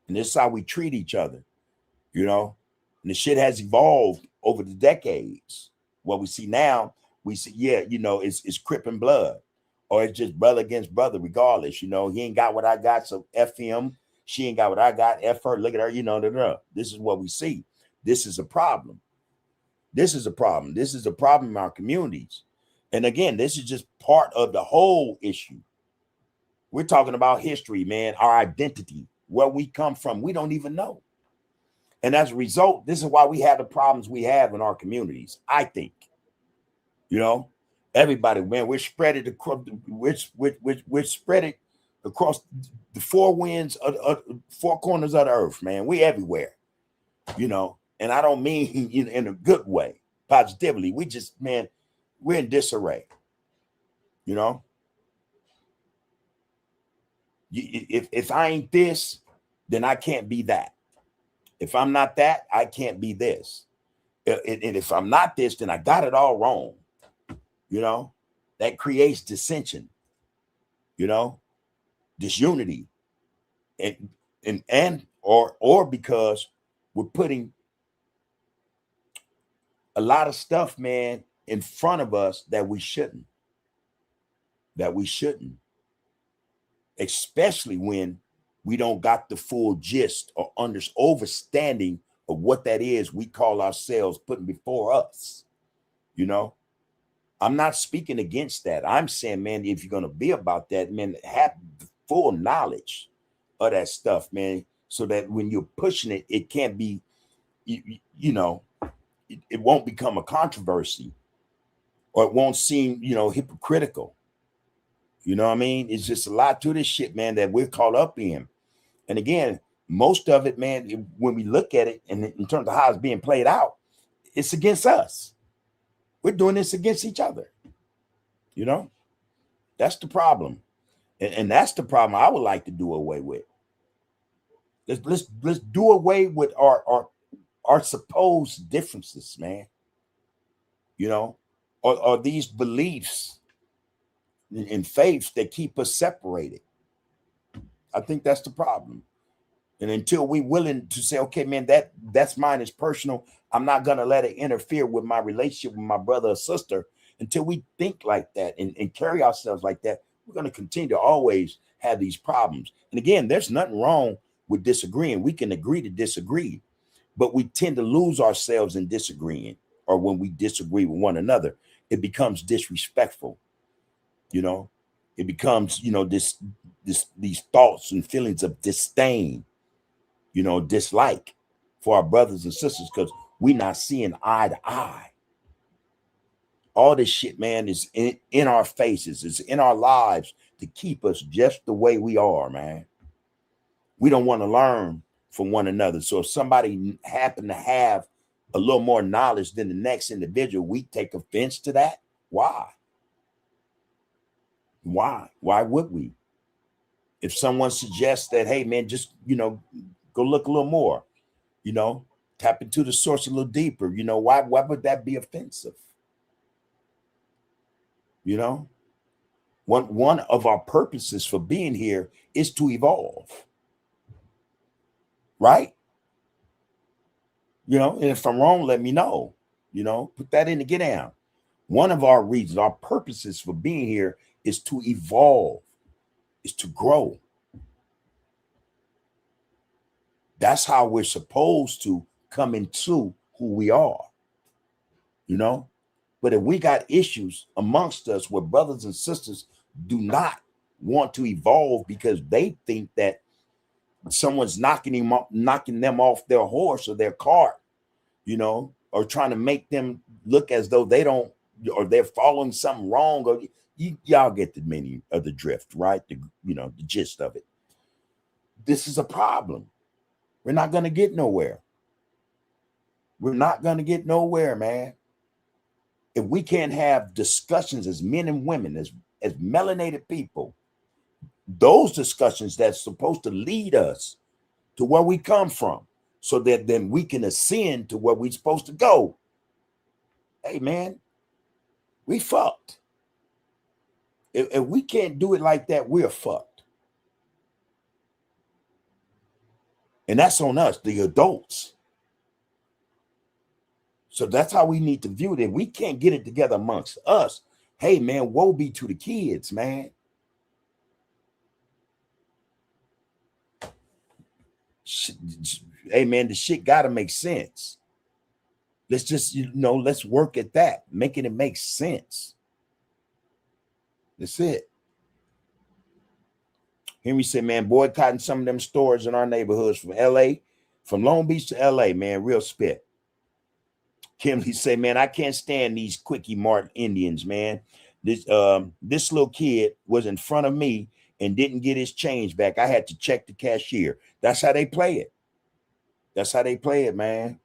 And this is how we treat each other, And the shit has evolved over the decades. What we see now, it's Crip and blood, or it's just brother against brother, regardless. He ain't got what I got, so F him. She ain't got what I got. F her. Look at her. This is what we see. This is a problem. This is a problem. This is a problem in our communities. And again, this is just part of the whole issue. We're talking about history, man, our identity, where we come from. We don't even know. And as a result, this is why we have the problems we have in our communities, I think. Everybody, man, we're spread it across, we're spread it across the four winds of four corners of the earth, man. We everywhere, and I don't mean in a good way, positively. We just, man, we're in disarray, if I ain't this, then I can't be that. If I'm not that, I can't be this. And if I'm not this, then I got it all wrong. That creates dissension, disunity, or because we're putting a lot of stuff, man, in front of us that we shouldn't, especially when we don't got the full gist or understanding of what that is we call ourselves putting before us. I'm not speaking against that. I'm saying, man, if you're going to be about that, man, have the full knowledge of that stuff, man, so that when you're pushing it, it can't be, it won't become a controversy, or it won't seem, hypocritical. You know what I mean? It's just a lot to this shit, man, that we're caught up in. And again, most of it, man, when we look at it and in terms of how it's being played out, it's against us. We're doing this against each other. You know, that's the problem. And that's the problem I would like to do away with. Let's do away with our supposed differences, man. You know, or these beliefs and faiths that keep us separated. I think that's the problem. And until we're willing to say, okay, man, that's mine, is personal, I'm not gonna let it interfere with my relationship with my brother or sister. Until we think like that and carry ourselves like that, we're gonna continue to always have these problems. And again, there's nothing wrong with disagreeing. We can agree to disagree, but we tend to lose ourselves in disagreeing, or when we disagree with one another, it becomes disrespectful. You know, it becomes, you know, these thoughts and feelings of disdain, you know, dislike for our brothers and sisters because we're not seeing eye to eye. All this shit, man, is in our faces. It's in our lives to keep us just the way we are, man. We don't want to learn from one another. So if somebody happen to have a little more knowledge than the next individual, we take offense to that. Why? Why would we? If someone suggests that, hey, man, just, you know, go look a little more, you know, tap into the source a little deeper, you know, why would that be offensive? You know, one of our purposes for being here is to evolve, right? You know, and if I'm wrong, let me know, you know, put that in the get down. One of our reasons, our purposes for being here is to evolve, is to grow. That's how we're supposed to come into who we are, you know? But if we got issues amongst us where brothers and sisters do not want to evolve because they think that someone's knocking them off their horse or their cart, you know, or trying to make them look as though they don't, or they're following something wrong, or y'all get the meaning of the drift, right? The gist of it. This is a problem. We're not going to get nowhere. We're not going to get nowhere, man. If we can't have discussions as men and women, as melanated people, those discussions that's supposed to lead us to where we come from, so that then we can ascend to where we're supposed to go. Hey, man, we fucked. If we can't do it like that, we're fucked. And that's on us, the adults. So that's how we need to view it. If we can't get it together amongst us, hey, man, woe be to the kids, man. Hey, man, the shit got to make sense. Let's just, let's work at that, making it make sense. That's it. Henry said, man, boycotting some of them stores in our neighborhoods from LA, from Long Beach to LA, man, real spit. Kimberly say, man, I can't stand these Quickie Mart Indians, man. This little kid was in front of me and didn't get his change back. I had to check the cashier. That's how they play it. That's how they play it, man.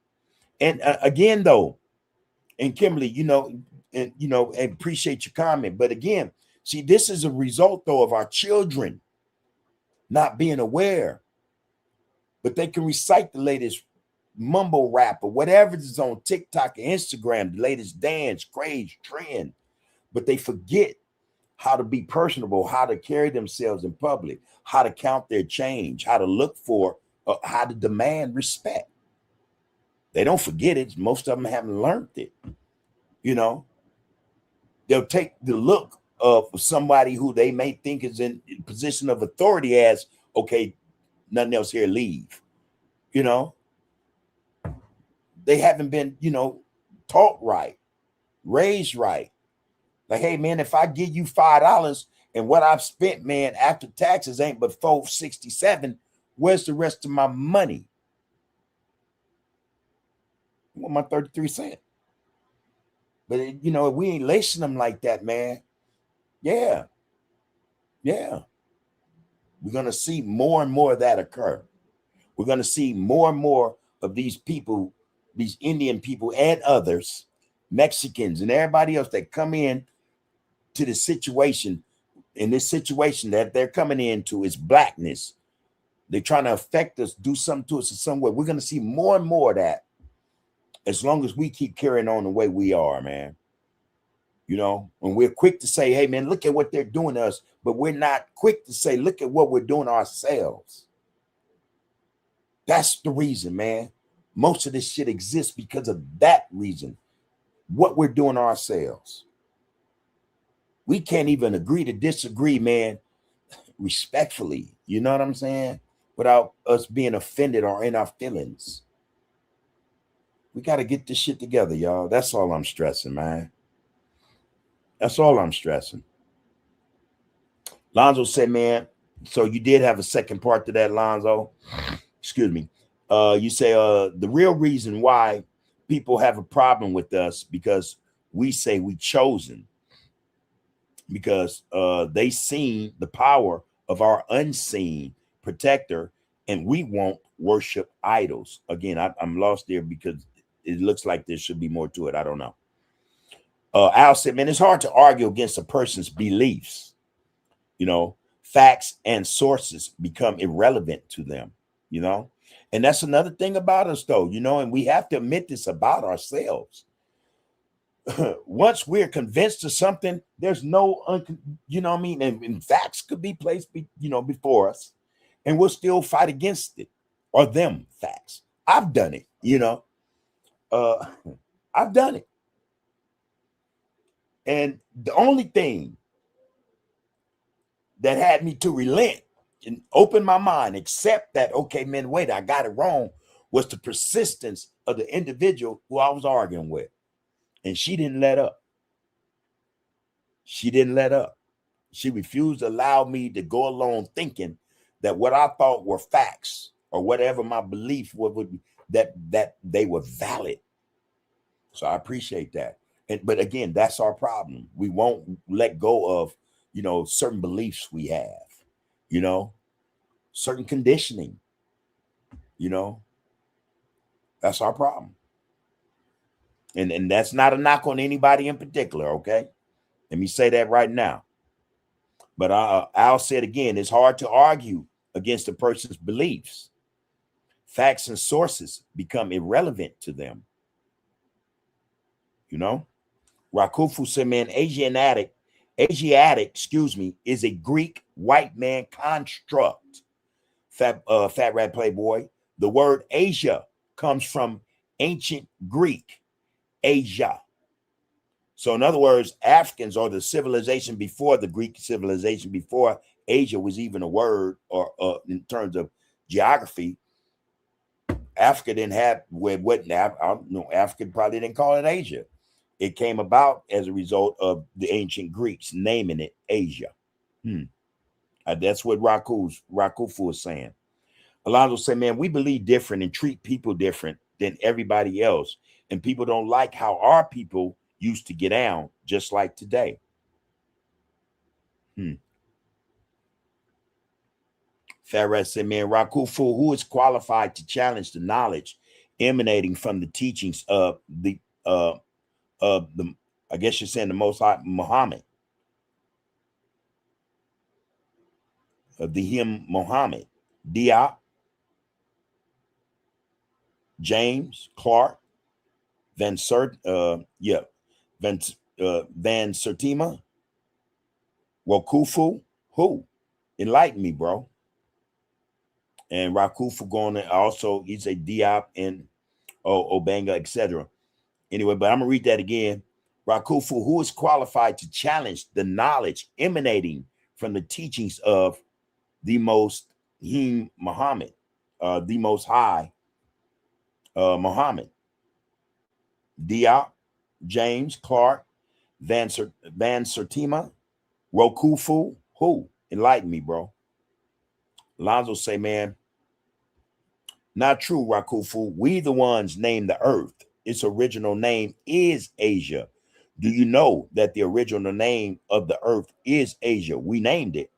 And again, though, and Kimberly, and appreciate your comment. But again, see, this is a result, though, of our children not being aware. But they can recite the latest mumble rap or whatever is on TikTok and Instagram, the latest dance, craze, trend. But they forget how to be personable, how to carry themselves in public, how to count their change, how to look for, how to demand respect. They don't forget it. Most of them haven't learned it. They'll take the look of somebody who they may think is in a position of authority as, okay, nothing else here, leave. They haven't been, taught right, raised right. Like, hey, man, if I give you $5 and what I've spent, man, after taxes ain't but $4.67, where's the rest of my money? I want my 33 cents. But, if we ain't lacing them like that, man, yeah. We're going to see more and more of that occur. We're going to see more and more of these people, these Indian people and others, Mexicans and everybody else that come in to the situation. In this situation that they're coming into is blackness. They're trying to affect us, do something to us in some way. We're going to see more and more of that as long as we keep carrying on the way we are, man. You know, when we're quick to say, hey, man, look at what they're doing to us, but we're not quick to say, look at what we're doing ourselves. That's the reason, man. Most of this shit exists because of that reason, what we're doing ourselves. We can't even agree to disagree, man, respectfully. You know what I'm saying? Without us being offended or in our feelings. We got to get this shit together, y'all. That's all I'm stressing, man. That's all I'm stressing. Lonzo said, man, so you did have a second part to that, Lonzo. Excuse me. You say the real reason why people have a problem with us because we say we chosen. Because they seen the power of our unseen protector, and we won't worship idols. Again, I'm lost there because it looks like there should be more to it. I don't know. Al said, man, it's hard to argue against a person's beliefs. You know, facts and sources become irrelevant to them, you know. And that's another thing about us, though, you know, and we have to admit this about ourselves. Once we're convinced of something, there's no, you know what I mean? And facts could be placed, you know, before us, and we'll still fight against it or them facts. I've done it, you know. I've done it. And the only thing that had me to relent and open my mind, accept that, okay, man, wait, I got it wrong, was the persistence of the individual who I was arguing with. And she didn't let up. She didn't let up. She refused to allow me to go along thinking that what I thought were facts or whatever my belief would be, that they were valid. So I appreciate that. But again, that's our problem. We won't let go of, you know, certain beliefs we have, you know, certain conditioning, you know, that's our problem. And that's not a knock on anybody in particular, okay? Let me say that right now. But I'll say it again, it's hard to argue against a person's beliefs. Facts and sources become irrelevant to them. You know? Rakufu said, man, Asiatic, is a Greek white man construct. Fat Rat Playboy. The word Asia comes from ancient Greek, Asia. So in other words, Africans or the civilization before the Greek civilization, before Asia was even a word, or in terms of geography, Africa didn't have, Africa probably didn't call it Asia. It came about as a result of the ancient Greeks naming it Asia. That's what Rakufu is saying. Alonzo said, man, we believe different and treat people different than everybody else. And people don't like how our people used to get down, just like today. Farah said, man, Rakufu, who is qualified to challenge the knowledge emanating from the teachings of the I guess you're saying the Most High Muhammad, of the hymn Muhammad, Diop, James, Clark, Van Sertima, Wakufu, who? Enlighten me, bro. And Rakufu going to also, he's a Diop and Obanga, etc. Anyway, but I'm going to read that again. Rakufu, who is qualified to challenge the knowledge emanating from the teachings of the Most Him Muhammad, the Most High Muhammad. Diop, James, Clark, Van Sertima, Rokufu, who? Enlighten me, bro. Lonzo say, man, not true, Rakufu. We the ones named the earth. Its original name is Asia. Do you know that the original name of the earth is Asia? We named it.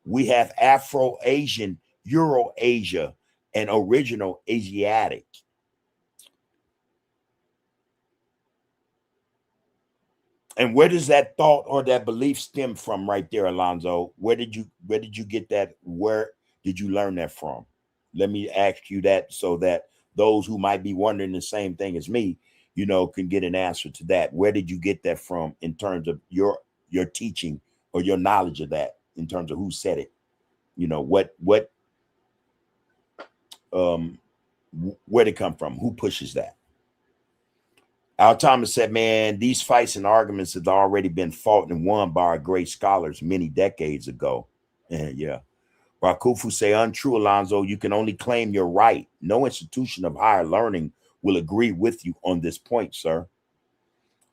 We have Afro-Asian, Euro-Asia, and original Asiatic. And where does that thought or that belief stem from right there, Alonzo? Where did you get that? Where did you learn that from? Let me ask you that so that those who might be wondering the same thing as me, you know, can get an answer to that. Where did you get that from in terms of your teaching or your knowledge of that, in terms of who said it? You know, where'd it come from? Who pushes that? Al Thomas said, man, these fights and arguments have already been fought and won by our great scholars many decades ago. Yeah. Rakufu say, untrue, Alonzo. You can only claim you're right. No institution of higher learning will agree with you on this point, sir.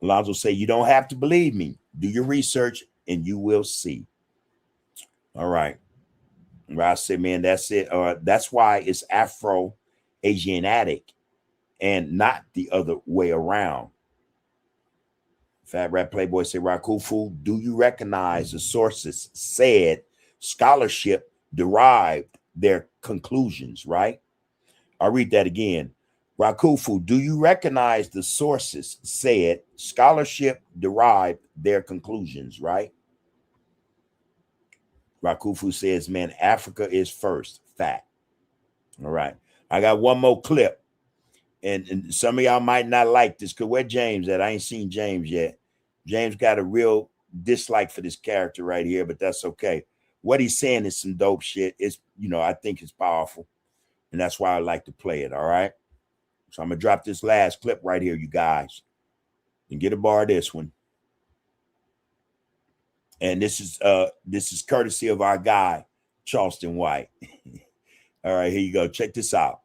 Alonzo say, you don't have to believe me. Do your research and you will see. All right. I say, man, that's it. That's why it's Afro-Asiatic and not the other way around. Fat Rat Playboy say, Rakufu, do you recognize the sources said scholarship derived their conclusions, right? I'll read that again. Rakufu, do you recognize the sources said scholarship derived their conclusions, right? Rakufu says, man, Africa is first. Fact. All right. I got one more clip. And some of y'all might not like this, because where James at? I ain't seen James yet. James got a real dislike for this character right here, but that's okay. What he's saying is some dope shit. It's, you know, I think it's powerful. And that's why I like to play it. All right. So I'm going to drop this last clip right here, you guys. And get a bar of this one. And this is courtesy of our guy, Charleston White. All right, here you go. Check this out.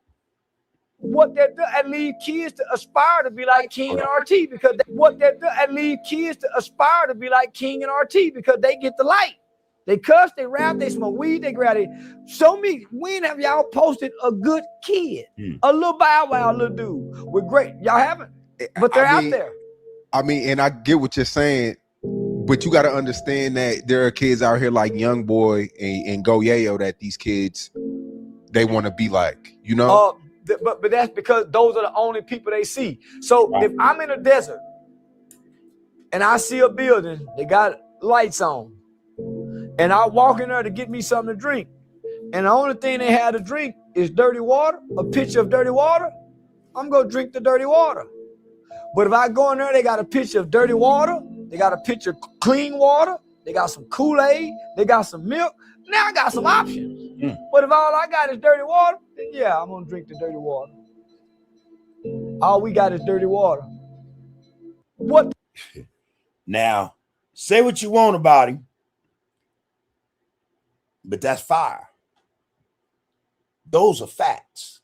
What that do, and leave kids to aspire to be like King and RT, because what that do, and leave kids to aspire to be like King and RT, because they get the light. They cuss, they rap, they smoke weed, they grab it. Show me, when have y'all posted a good kid? A little Bow Wow little dude with great, y'all haven't, but they're out there. I mean, and I get what you're saying, but you got to understand that there are kids out here like Young Boy and Go Yayo that these kids, they want to be like, you know? But that's because those are the only people they see. So if I'm in a desert and I see a building, they got lights on, and I walk in there to get me something to drink, and the only thing they had to drink is dirty water, a pitcher of dirty water, I'm going to drink the dirty water. But if I go in there, they got a pitcher of dirty water, they got a pitcher of clean water, they got some Kool-Aid, they got some milk. Now I got some options. But if all I got is dirty water, then yeah, I'm going to drink the dirty water. All we got is dirty water. What? Now, say what you want about him, but that's fire. Those are facts.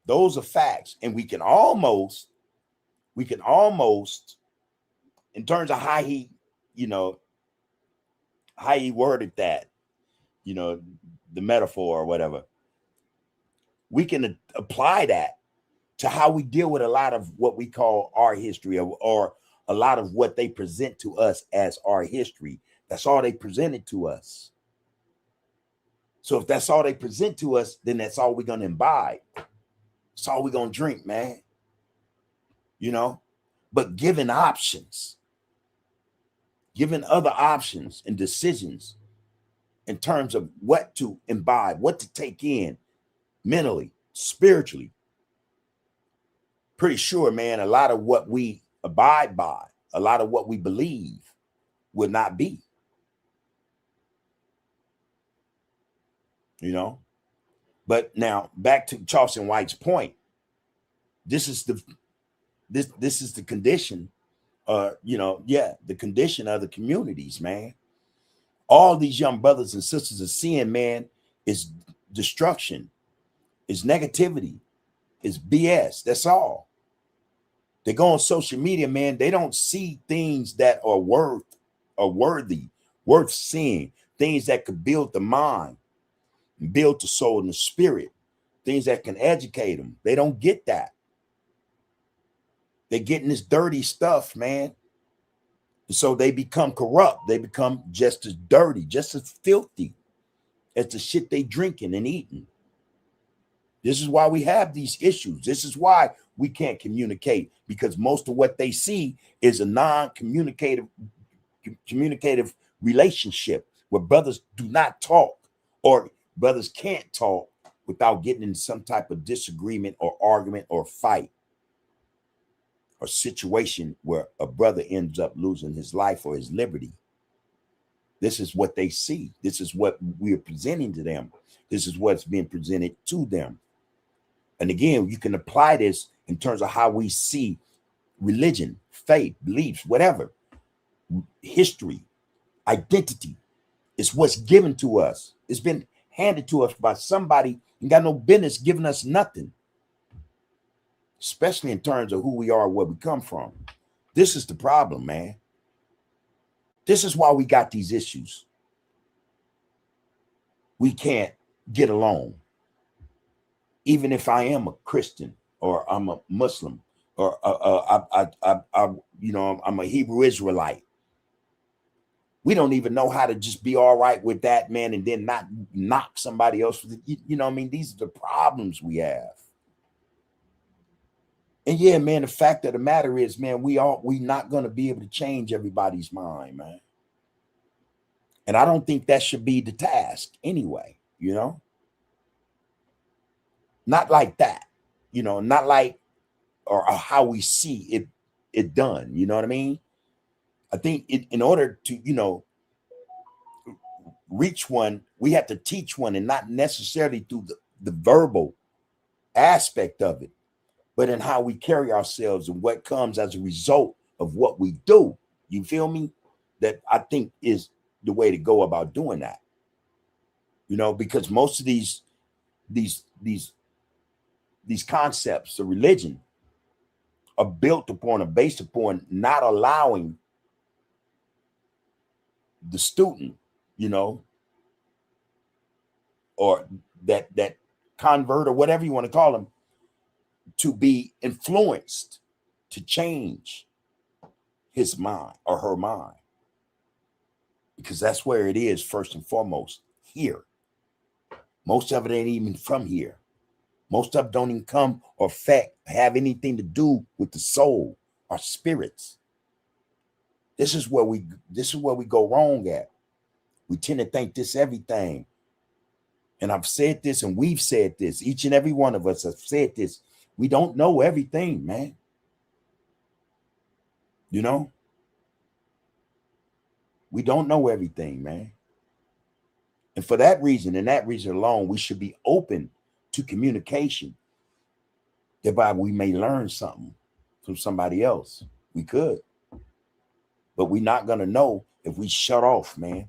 Those are facts. And we can almost, in terms of how he, you know, how he worded that, you know, the metaphor or whatever, we can apply that to how we deal with a lot of what we call our history, or a lot of what they present to us as our history. That's all they presented to us. So if that's all they present to us, then that's all we're going to imbibe. That's all we're going to drink, man. You know, but given options, given other options and decisions in terms of what to imbibe, what to take in mentally, spiritually, pretty sure, man, a lot of what we abide by, a lot of what we believe will not be. You know, but now back to Charleston White's point. This is the condition, you know, the condition of the communities, man. All these young brothers and sisters are seeing, man, is destruction, is negativity, is BS. That's all. They go on social media, man. They don't see things that are worthy, worth seeing, things that could build the mind, build the soul and the spirit, things that can educate them. They don't get that. They're getting this dirty stuff, man. So they become corrupt. They become just as dirty, just as filthy as the shit they drinking and eating. This is why we have these issues. This is why we can't communicate, because most of what they see is a non-communicative relationship where brothers do not talk, or brothers can't talk without getting in some type of disagreement or argument or fight or situation where a brother ends up losing his life or his liberty. This is what they see. This is what we're presenting to them. This is what's being presented to them. And again, you can apply this in terms of how we see religion, faith, beliefs, whatever, history, identity. It's what's given to us. It's been handed to us by somebody and got no business giving us nothing, especially in terms of who we are, where we come from. This is the problem, man. This is why we got these issues. We can't get along. Even if I am a Christian or I'm a Muslim or I'm a Hebrew Israelite, we don't even know how to just be all right with that, man, and then not knock somebody else. You know what I mean? These are the problems we have. And yeah, man, the fact of the matter is, man, we not going to be able to change everybody's mind, man. And I don't think that should be the task anyway, you know? Not like that, you know, not like or how we see it done, you know what I mean? I think in order to, you know, reach one, we have to teach one, and not necessarily through the verbal aspect of it, but in how we carry ourselves and what comes as a result of what we do. You feel me? That I think is the way to go about doing that. You know, because most of these concepts of religion are built upon or based upon not allowing the student, you know, or that convert or whatever you want to call them, to be influenced to change his mind or her mind. Because that's where it is first and foremost, here. Most of it ain't even from here. Most of it don't even come or have anything to do with the soul or spirits. This is where we go wrong at. We tend to think this everything. And I've said this, and we've said this. Each and every one of us have said this. We don't know everything, man. You know? We don't know everything, man. And for that reason, and that reason alone, we should be open to communication. Thereby we may learn something from somebody else. We could. But we're not going to know if we shut off, man.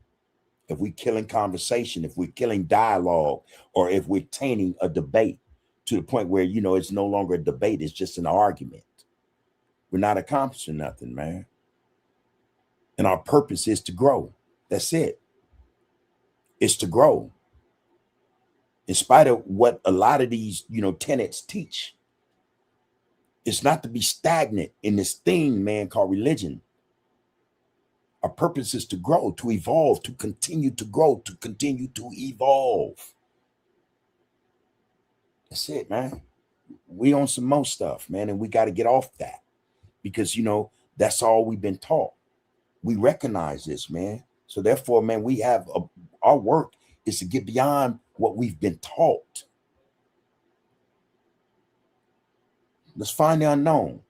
If we're killing conversation, if we're killing dialogue, or if we're tainting a debate to the point where, you know, it's no longer a debate, it's just an argument. We're not accomplishing nothing, man. And our purpose is to grow. That's it. It's to grow. In spite of what a lot of these, you know, tenets teach. It's not to be stagnant in this thing, man, called religion. Our purpose is to grow, to evolve, to continue to grow, to continue to evolve. That's it, man. We on some more stuff, man, and we got to get off that, because, you know, that's all we've been taught. We recognize this, man. So therefore, man, we have our work is to get beyond what we've been taught. Let's find the unknown.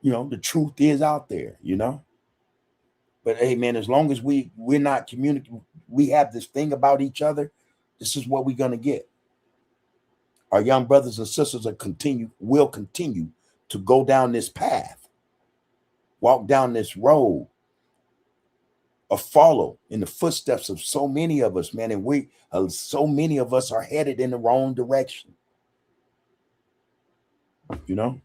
You know, the truth is out there, you know. But hey, man, as long as we're not communicating, we have this thing about each other, this is what we're going to get. Our young brothers and sisters will continue to go down this path, walk down this road, or follow in the footsteps of so many of us, man. And so many of us are headed in the wrong direction. You know?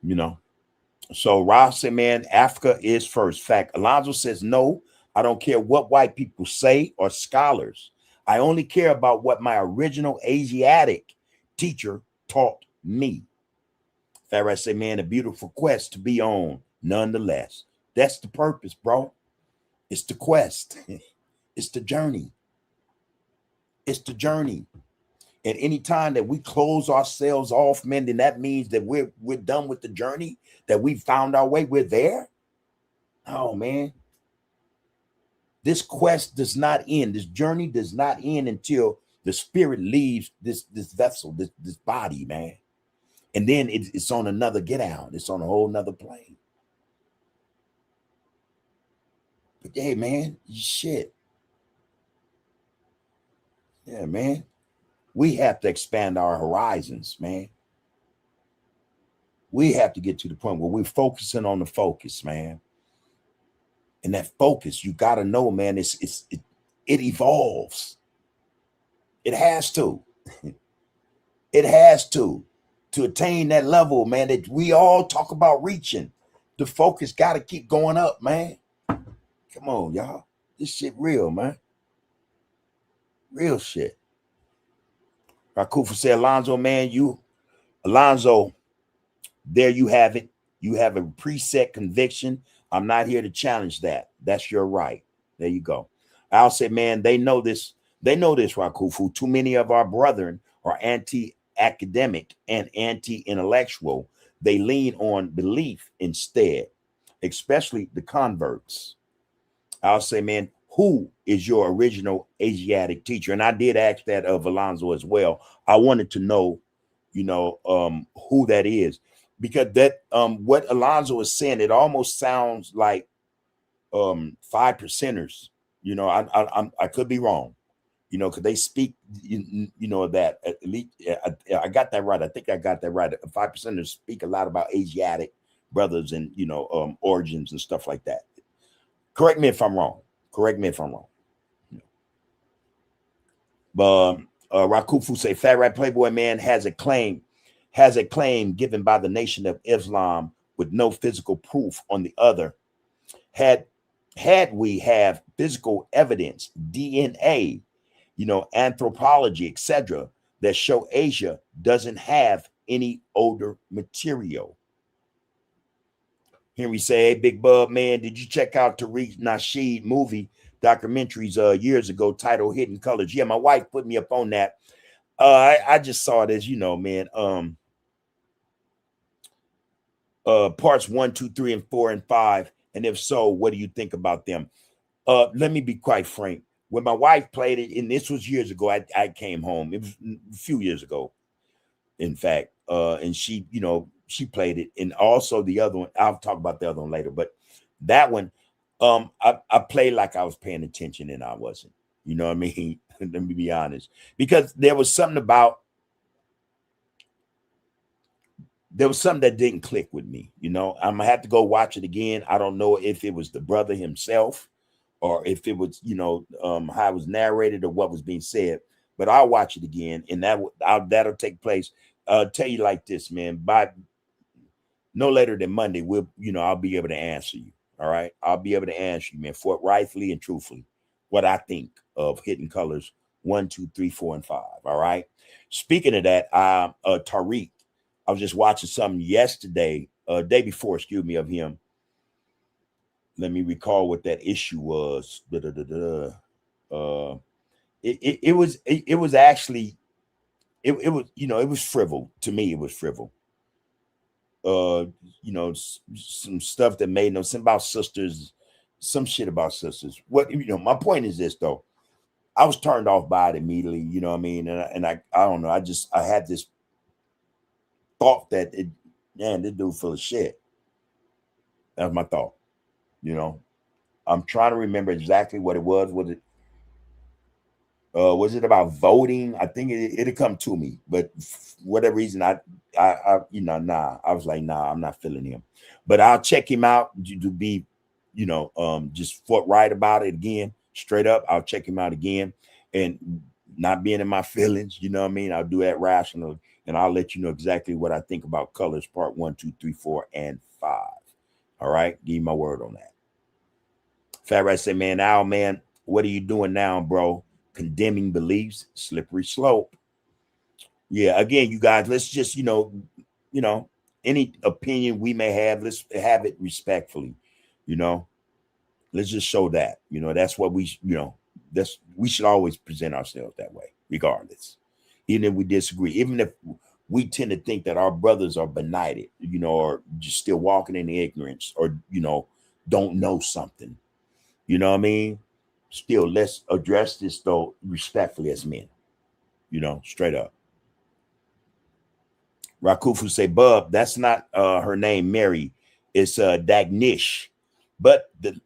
You know? So Ross said, man, Africa is first. Fact. Alonzo says, no, I don't care what white people say or scholars. I only care about what my original Asiatic teacher taught me. Farrah said, man, a beautiful quest to be on, nonetheless. That's the purpose, bro. It's the quest. It's the journey. It's the journey. And any time that we close ourselves off, man, then that means that we're done with the journey, that we found our way, we're there. Oh, man. This quest does not end. This journey does not end until the spirit leaves this vessel, this body, man. And then it's on another get out. It's on a whole nother plane. But hey, man, shit. Yeah, man. We have to expand our horizons, man. We have to get to the point where we're focusing on the focus, man. And that focus, you got to know, man, it evolves. It has to. It has to attain that level, man, that we all talk about reaching. The focus got to keep going up, man. Come on, y'all. This shit real, man. Real shit. Rakufa said, Alonzo, man, Alonzo, there you have it. You have a preset conviction. I'm not here to challenge that. That's your right. There you go. I'll say, man, they know this. They know this, Rakufu. Too many of our brethren are anti-academic and anti-intellectual. They lean on belief instead, especially the converts. I'll say, man, who is your original Asiatic teacher? And I did ask that of Alonzo as well. I wanted to know, who that is, because that what Alonzo is saying, it almost sounds like 5%ers. I could be wrong, because they speak, that at least I got that right. I think I got that right. 5%ers speak a lot about Asiatic brothers and origins and stuff like that. Correct me if I'm wrong. But Rakufu say Fat Rat Playboy man has a claim given by the Nation of Islam with no physical proof on the other. Had we have physical evidence, DNA, anthropology, etc., that show Asia doesn't have any older material. Henry say, hey, Big Bub, man, did you check out Tariq Nasheed movie documentaries years ago titled Hidden Colors? Yeah, my wife put me up on that. I just saw it as, man, parts 1, 2, 3, and 4, and 5. And if so, what do you think about them? Let me be quite frank. When my wife played it, and this was years ago, I came home. It was a few years ago, in fact. And she, she played it. And also the other one, I'll talk about the other one later. But that one, I played like I was paying attention and I wasn't. You know what I mean? Let me be honest. Because there was something that didn't click with me. I'm going to have to go watch it again. I don't know if it was the brother himself or if it was, how it was narrated or what was being said. But I'll watch it again. And that'll take place. I'll tell you like this, man. By no later than Monday, I'll be able to answer you. All right. I'll be able to answer you, man, forthrightly and truthfully, what I think of Hidden Colors 1, 2, 3, 4, and 5. All right. Speaking of that, Tariq, I was just watching something yesterday, day before, of him. Let me recall what that issue was. It was actually, it was frivol to me. It was frivol. Some stuff that made no sense about sisters, some shit about sisters. What, my point is this though. I was turned off by it immediately, you know what I mean? And I don't know. I had this thought that this dude full of shit. That was my thought. I'm trying to remember exactly what it was. Was it about voting? I think it'll come to me, but for whatever reason, I was like, nah, I'm not feeling him. But I'll check him out to be, just forthright about it again, straight up. I'll check him out again, and not being in my feelings, you know what I mean? I'll do that rationally, and I'll let you know exactly what I think about Colors Part 1, 2, 3, 4, and 5. All right, give you my word on that. Fat Rat say, man, Al, man, what are you doing now, bro? Condemning beliefs, slippery slope. Yeah, again, you guys, let's just, any opinion we may have, let's have it respectfully. You know, let's just show that. You know, that's what we, you know, we should always present ourselves that way, regardless. Even if we disagree, even if we tend to think that our brothers are benighted, you know, or just still walking in ignorance, or, you know, don't know something. You know what I mean? Still, let's address this though respectfully as men. You know, straight up. Rakufu say, Bub, that's not her name, Mary. It's Dagnish. But the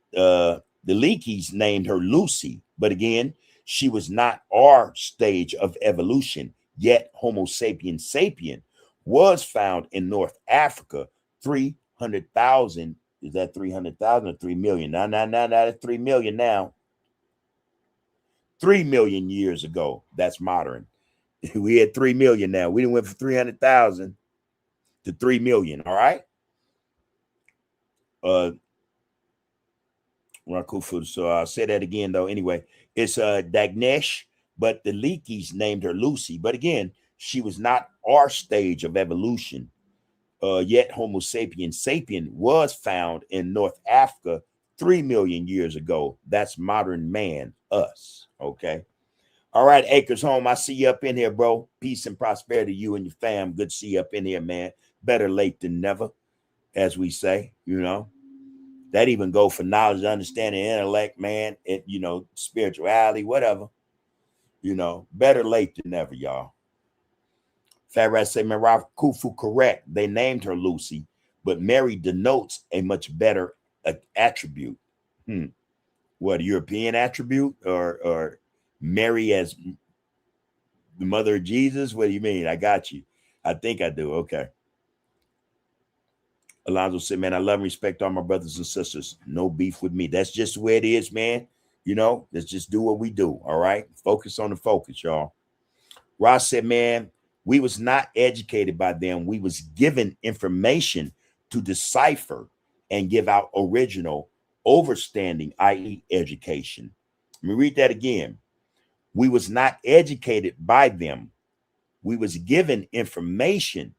Leakeys named her Lucy. But again, she was not our stage of evolution. Yet Homo sapiens sapien was found in North Africa 300,000. Is that 300,000 or 3 million? No, that's 3 million now. 3 million years ago. That's modern. We had 3 million now. We didn't went from 300,000 to 3 million. All right. Rakufu. So I'll say that again though. Anyway, it's Dagnesh, but the Leakeys named her Lucy. But again, she was not our stage of evolution. Yet Homo sapiens sapien was found in North Africa 3 million years ago. That's modern man, us. Okay. All right, Acres Home, I see you up in here, bro. Peace and prosperity to you and your fam. Good to see you up in here, man. Better late than never, as we say, you know. That even go for knowledge, understanding, intellect, man, it, you know, spirituality, whatever. You know, better late than never, y'all. Fat Rat say, man, Kufu correct. They named her Lucy, but Mary denotes a much better attribute. What, a European attribute, or Mary as the mother of Jesus? What do you mean? I got you. I think I do. Okay. Alonzo said, man, I love and respect all my brothers and sisters. No beef with me. That's just the way it is, man. You know, let's just do what we do. All right. Focus on the focus, y'all. Ross said, man, we was not educated by them. We was given information to decipher and give out original overstanding, i.e. education. Let me read that again. We was not educated by them. We was given information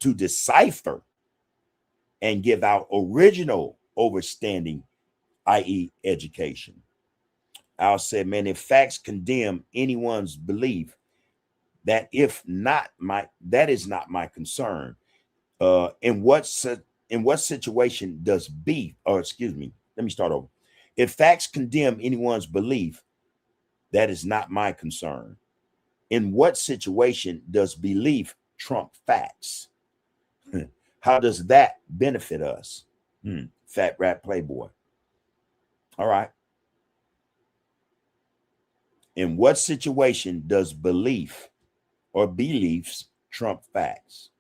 to decipher and give out original overstanding, i.e. education. Al said, man, if facts condemn anyone's belief, that is not my concern. In what situation does beef, or excuse me, let me start over. If facts condemn anyone's belief, that is not my concern. In what situation does belief trump facts? How does that benefit us? Fat Rat Playboy. All right. In what situation does belief or beliefs trump facts?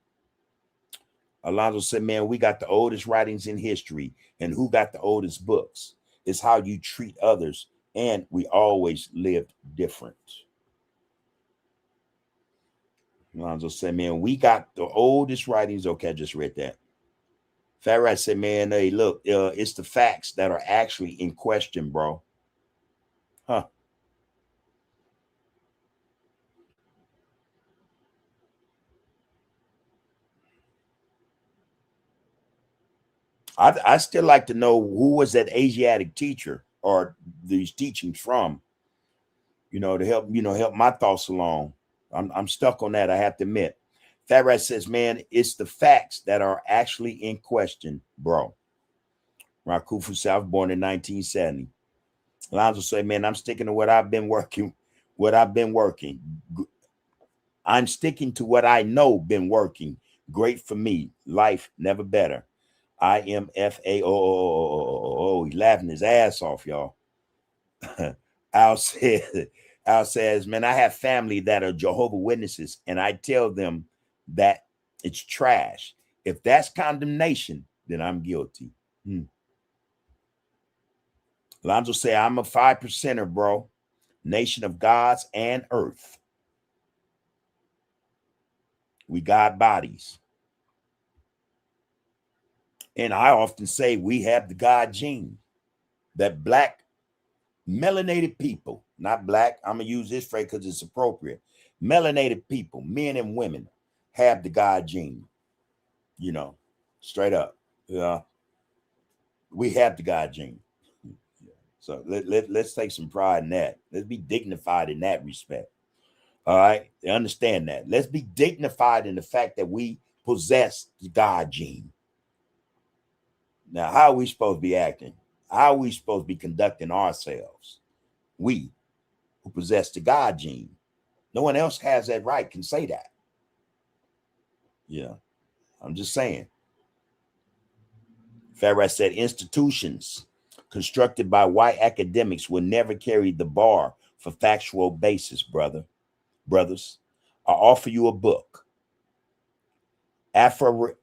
Alonzo said, man, we got the oldest writings in history. And who got the oldest books? It's how you treat others. And we always lived different. Alonzo said, man, we got the oldest writings. Okay, I just read that. Fat Rat said, man, hey, look, it's the facts that are actually in question, bro. Huh. I still like to know who was that Asiatic teacher or these teachings from, you know, to help, you know, help my thoughts along. I'm stuck on that, I have to admit. Fat Rat says, man, it's the facts that are actually in question, bro. Rakufu South, born in 1970. Alonzo say, man, I'm sticking to what I've been working. I'm sticking to what I know been working. Great for me. Life never better. IMFAO. He's laughing his ass off, y'all. Al says, man, I have family that are Jehovah's Witnesses, and I tell them that it's trash. If that's condemnation, then I'm guilty. Alonzo say, I'm a 5%er, bro. Nation of gods and earth. We got bodies. And I often say we have the God gene. That black melanated people, not black, I'm going to use this phrase because it's appropriate. Melanated people, men and women, have the God gene. You know, straight up. Yeah. We have the God gene. So let's take some pride in that. Let's be dignified in that respect. All right. Understand that. Let's be dignified in the fact that we possess the God gene. Now, how are we supposed to be acting? How are we supposed to be conducting ourselves? We who possess the God gene. No one else has that right, can say that. Yeah. I'm just saying. Farrah said institutions constructed by white academics will never carry the bar for factual basis, brothers. I offer you a book, Afro-Arabia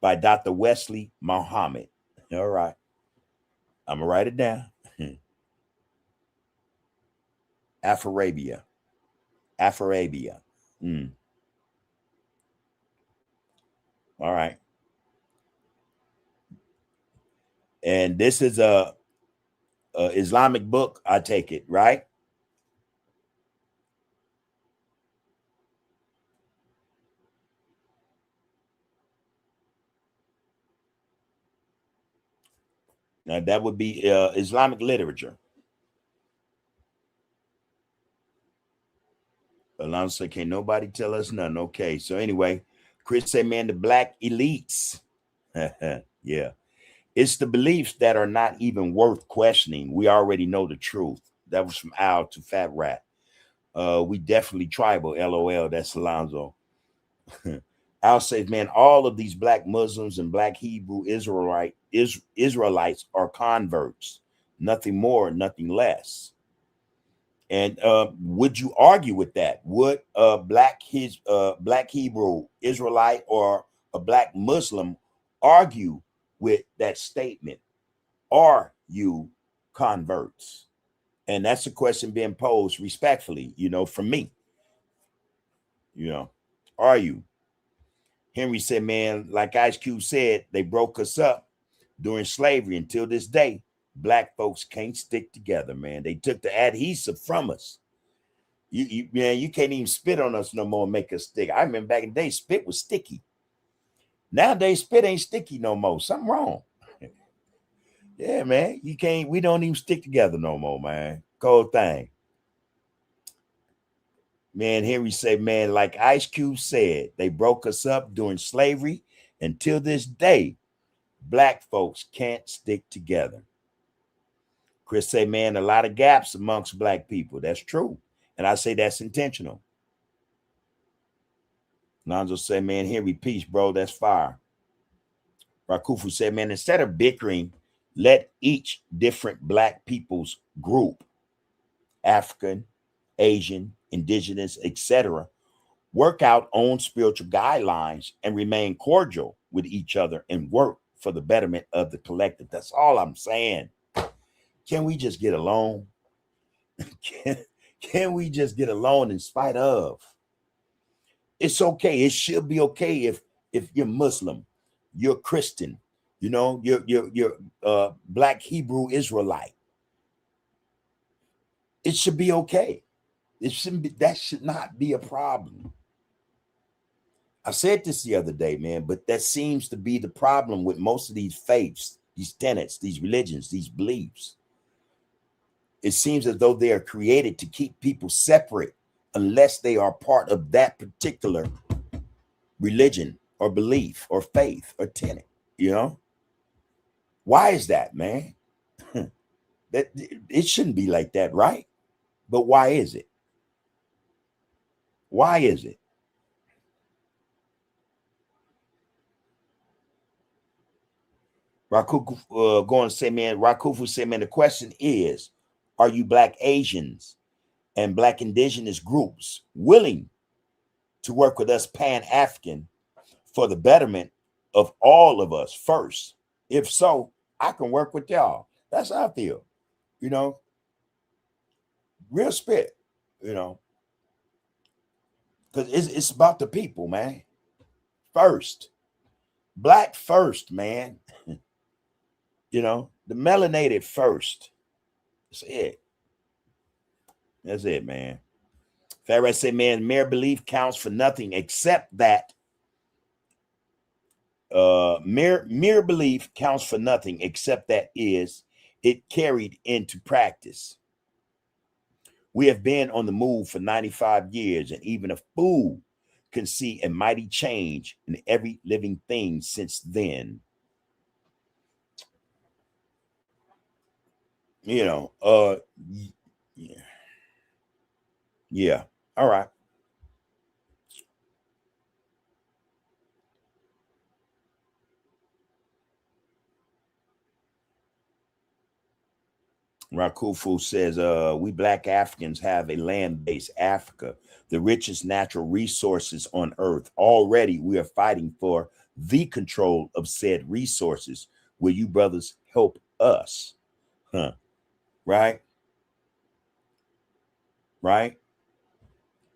by Dr. Wesley Muhammad. All right. I'm going to write it down. Afro-Arabia. Afro-Arabia. All right. And this is a Islamic book, I take it, right? Now that would be Islamic literature. Alonso said, can't nobody tell us nothing. Okay, so anyway, Chris said, man, the black elites. Yeah. It's the beliefs that are not even worth questioning. We already know the truth. That was from Al to Fat Rat. We definitely tribal, LOL. That's Alonzo. Al says, man, all of these black Muslims and black Hebrew Israelites are converts. Nothing more, nothing less. And would you argue with that? Would a black Hebrew Israelite or a black Muslim argue with that statement? Are you converts? And that's a question being posed respectfully, from me. Are you? Henry said, man, like Ice Cube said, they broke us up during slavery. Until this day, black folks can't stick together, man. They took the adhesive from us. You can't even spit on us no more and make us stick. I remember back in the day, spit was sticky. Nowadays, spit ain't sticky no more. Something wrong. Yeah, man. We don't even stick together no more, man. Cold thing. Man, Henry said, man, like Ice Cube said, they broke us up during slavery. Until this day, black folks can't stick together. Chris said, man, a lot of gaps amongst black people. That's true. And I say that's intentional. Lonzo said, man, Henry, peace, bro. That's fire. Rakufu said, man, instead of bickering, let each different black people's group, African, Asian, indigenous, etc., work out own spiritual guidelines and remain cordial with each other and work for the betterment of the collective. That's all I'm saying. Can we just get along? Can we just get along in spite of? It's okay. It should be okay if you're Muslim, you're Christian, you're black Hebrew Israelite. It should be okay. That should not be a problem. I said this the other day, man, but that seems to be the problem with most of these faiths, these tenets, these religions, these beliefs. It seems as though they are created to keep people separate unless they are part of that particular religion or belief or faith or tenet. Why is that, man? That it shouldn't be like that, right? But why is it? Why is it? Rakufu going to say, man, Rakufu said, man, the question is, are you black Asians and black indigenous groups willing to work with us Pan-African for the betterment of all of us first? If so, I can work with y'all. That's how I feel, real spit, because it's about the people, man. First, black first, man. The melanated first. That's it. That's it, man. Farrah said, man, mere belief counts for nothing except that Mere belief counts for nothing except that is it carried into practice. We have been on the move for 95 years, and even a fool can see a mighty change in every living thing since then. You know, yeah. Yeah. All right. Rakufu says, we black Africans have a land-based Africa, the richest natural resources on earth. Already we are fighting for the control of said resources. Will you brothers help us? Huh. Right? Right?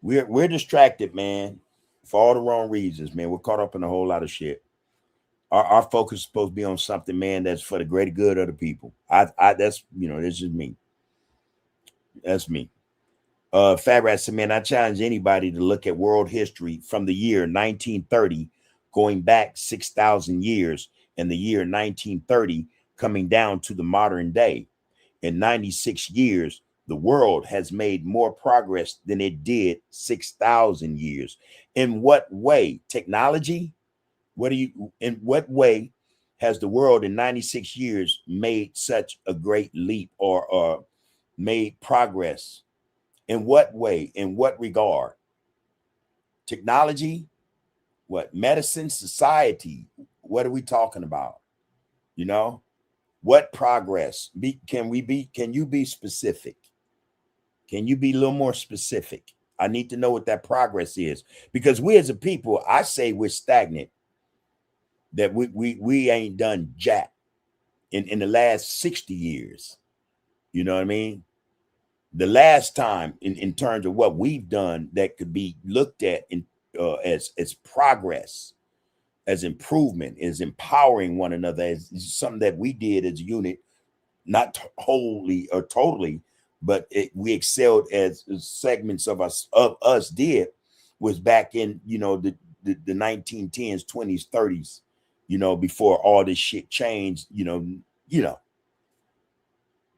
We're distracted, man, for all the wrong reasons, man. We're caught up in a whole lot of shit. Our focus is supposed to be on something, man, that's for the greater good of the people. That's, you know, this is me. That's me. Fat Rat said, man, I challenge anybody to look at world history from the year 1930, going back 6,000 years, and the year 1930 coming down to the modern day. In 96 years, the world has made more progress than it did 6,000 years. In what way? Technology? In what way has the world in 96 years made such a great leap or made progress? In what way? In what regard? Technology? What? Medicine? Society? What are we talking about? You know, what progress? Can you be specific? Can you be a little more specific? I need to know what that progress is, because we as a people, I say we're stagnant, that we ain't done jack in the last 60 years. You know what I mean? The last time in terms of what we've done that could be looked at in as progress, as improvement, as empowering one another, as something that we did as a unit, not wholly or totally, but we excelled as segments of us did, was back in, you know, the 1910s, 20s, 30s, you know, before all this shit changed,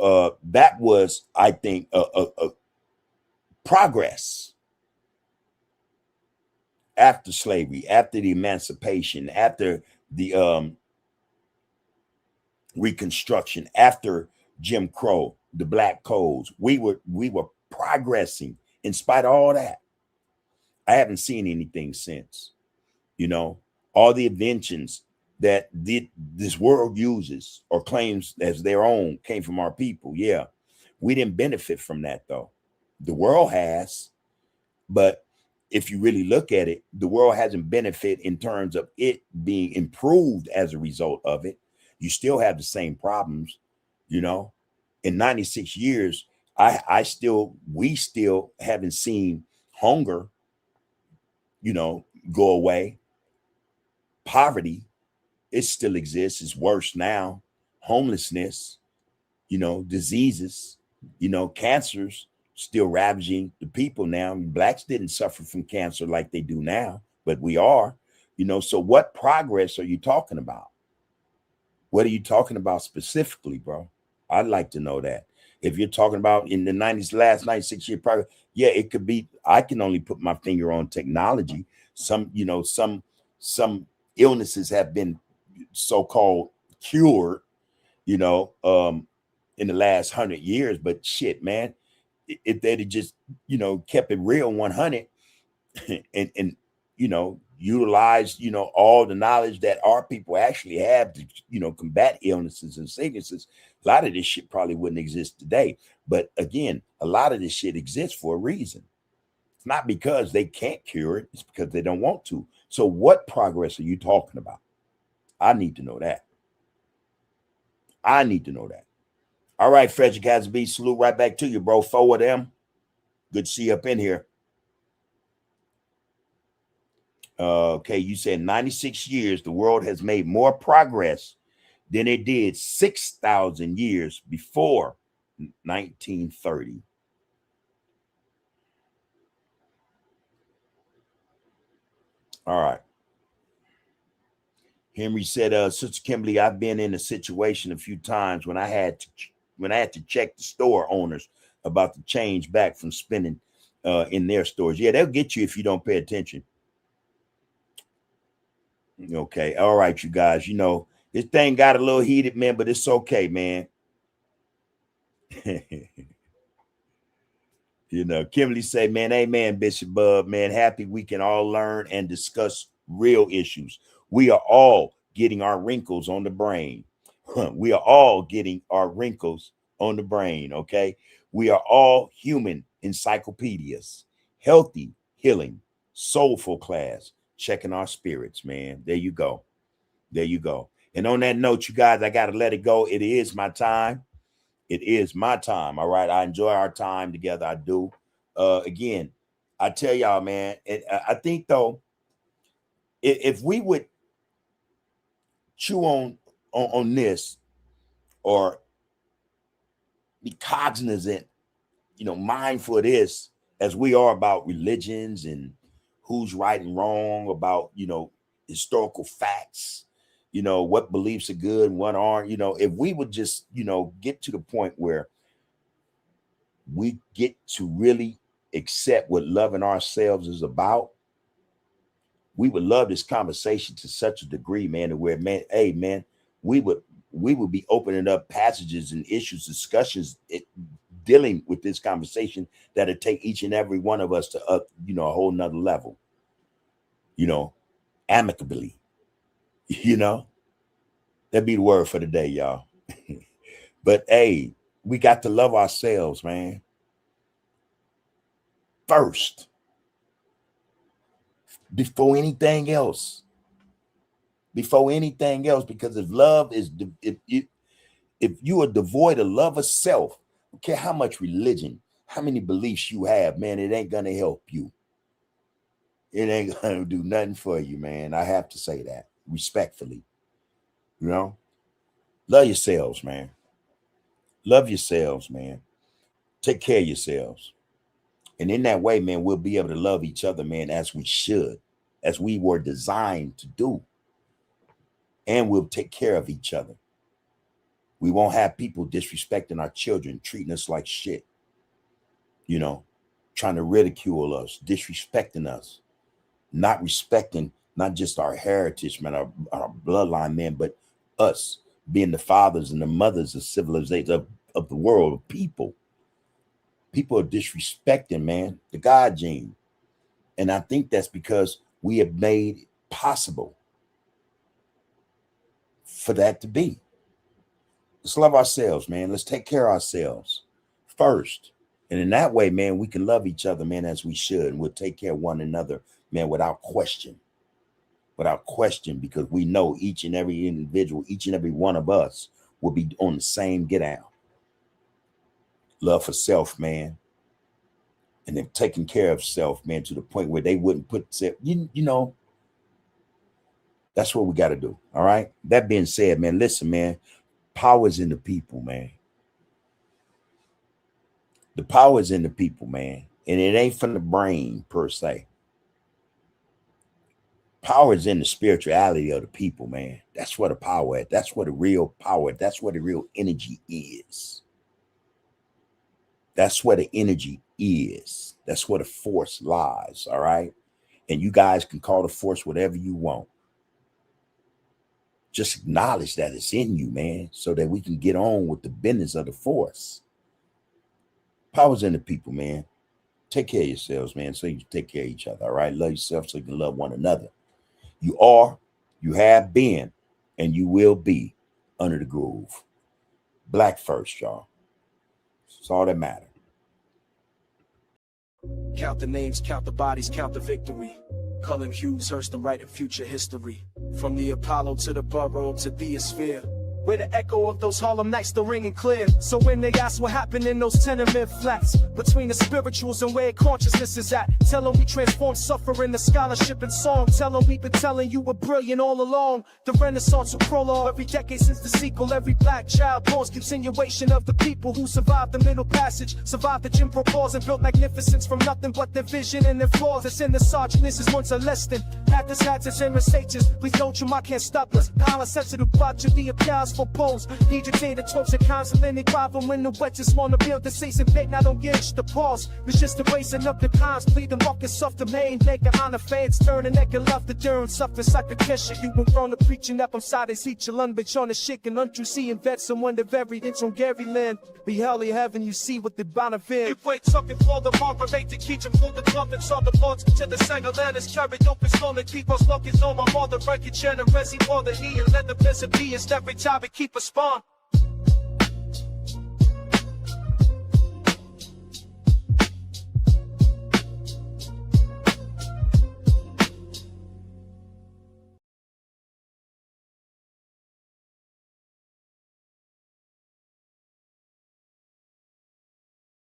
that was, I think, a progress after slavery, after the emancipation, after the Reconstruction, after Jim Crow, the black codes. We were progressing in spite of all that. I haven't seen anything since. You know, all the inventions that this world uses or claims as their own came from our people. Yeah, we didn't benefit from that though. The world has, but if you really look at it, the world hasn't benefited in terms of it being improved as a result of it. You still have the same problems, you know. In 96 years, we still haven't seen hunger, you know, go away. Poverty, it still exists. It's worse now. Homelessness, you know, diseases, you know, cancers still ravaging the people now. Blacks didn't suffer from cancer like they do now, but we are, you know. So what progress are you talking about? What are you talking about specifically, bro? I'd like to know that. If you're talking about in the 90s, last 96 year progress, yeah, it could be. I can only put my finger on technology. Some, you know, some illnesses have been so-called cured, you know, in the last 100 years. But shit, man, if they'd have just, you know, kept it real 100 and you know, utilized, you know, all the knowledge that our people actually have to, you know, combat illnesses and sicknesses, a lot of this shit probably wouldn't exist today. But again, a lot of this shit exists for a reason. It's not because they can't cure it, it's because they don't want to. So what progress are you talking about? I need to know that. I need to know that. All right, Frederick Casby, salute right back to you, bro. Forward them. Good to see you up in here. Okay, you said 96 years, the world has made more progress than it did 6,000 years before 1930. All right. Henry said, Sister Kimberly, I've been in a situation a few times when I had to check the store owners about the change back from spending in their stores. Yeah, they'll get you if you don't pay attention. Okay. All right, you guys. You know, this thing got a little heated, man, but it's okay, man. You know, Kimberly say, man, amen, Bishop Bub, man. Happy we can all learn and discuss real issues. We are all getting our wrinkles on the brain. We are all getting our wrinkles on the brain, okay? We are all human encyclopedias, healthy, healing, soulful class, checking our spirits, man. There you go. There you go. And on that note, you guys, I got to let it go. It is my time. It is my time. All right. I enjoy our time together. I do. Again, I tell y'all, man, I think though, if we would chew on this or be cognizant, you know, mindful of this as we are about religions and who's right and wrong, about, you know, historical facts, you know, what beliefs are good and what aren't, you know, if we would just, you know, get to the point where we get to really accept what loving ourselves is about, we would love this conversation to such a degree, man, to where, man, hey, man, we would be opening up passages and issues, discussions, dealing with this conversation that'll take each and every one of us to, you know, a whole nother level, you know, amicably, you know, that'd be the word for the day, y'all. But hey, we got to love ourselves, man. First, before anything else, because if love is, if you are devoid of love of self, I don't care how much religion, how many beliefs you have, man, it ain't gonna help you. It ain't gonna do nothing for you, man. I have to say that respectfully. You know, love yourselves, man. Love yourselves, man. Take care of yourselves. And in that way, man, we'll be able to love each other, man, as we should, as we were designed to do. And we'll take care of each other. We won't have people disrespecting our children, treating us like shit, you know, trying to ridicule us, disrespecting us, not respecting not just our heritage, man, our bloodline, man, but us being the fathers and the mothers of civilization, of the world, of people. People are disrespecting, man, the God gene. And I think that's because we have made it possible for that to be. Let's love ourselves, man. Let's take care of ourselves first. And in that way, man, we can love each other, man, as we should. And we'll take care of one another, man, without question. Without question, because we know each and every individual, each and every one of us will be on the same get down. Love for self, man. And then taking care of self, man, to the point where they wouldn't put self, you know, that's what we got to do. All right. That being said, man, listen, man, power is in the people, man. The power is in the people, man. And it ain't from the brain per se. Power is in the spirituality of the people, man. That's where the power is. That's where the real power, that's where the real energy is. That's where the energy is. That's where the force lies, all right? And you guys can call the force whatever you want. Just acknowledge that it's in you, man, so that we can get on with the business of the force. Power's in the people, man. Take care of yourselves, man, so you can take care of each other, all right? Love yourself so you can love one another. You are, you have been, and you will be under the groove. Black first, y'all. It's all that matters. Count the names, count the bodies, count the victory. Cullen Hughes, Hurst, the writing future history. From the Apollo to the Borough to the Sphere. where the echo of those Harlem nights still ringing clear. So when they ask what happened in those tenement flats, between the spirituals and where consciousness is at, tell them we transform suffering to scholarship and song. Tell them we've been telling you we're brilliant all along. The Renaissance will prologue every decade since the sequel. Every black child born's continuation of the people who survived the Middle Passage, survived the Jim Crow laws, and built magnificence from nothing but their vision and their flaws. It's in the sergeant, this is once a less than. Hats and mistakes. Please don't you, I can't stop us. Power sensitive, but you the applause for polls. Need your data, tropes, and constant any problem when the wet just wanna build the safe and bait. Now don't get the pause. It's just erasing up the cons. Plead the markets off the main. Make it honor fans. Turn the neck and love the durn. Suffer sacrifice. You were grown to preaching up. I'm sorry, see chillun, but on the shit and untrue vet someone the very inch on Gary Land. Be hell in heaven, you see what the bonafide. If wait something for the Margaret to keep him from the club and saw the boards to the Sanger land is carried open slowly. Keep us looking on my mother, break your chair and resi for the he and let the peasant be. It's every time we keep a spawn.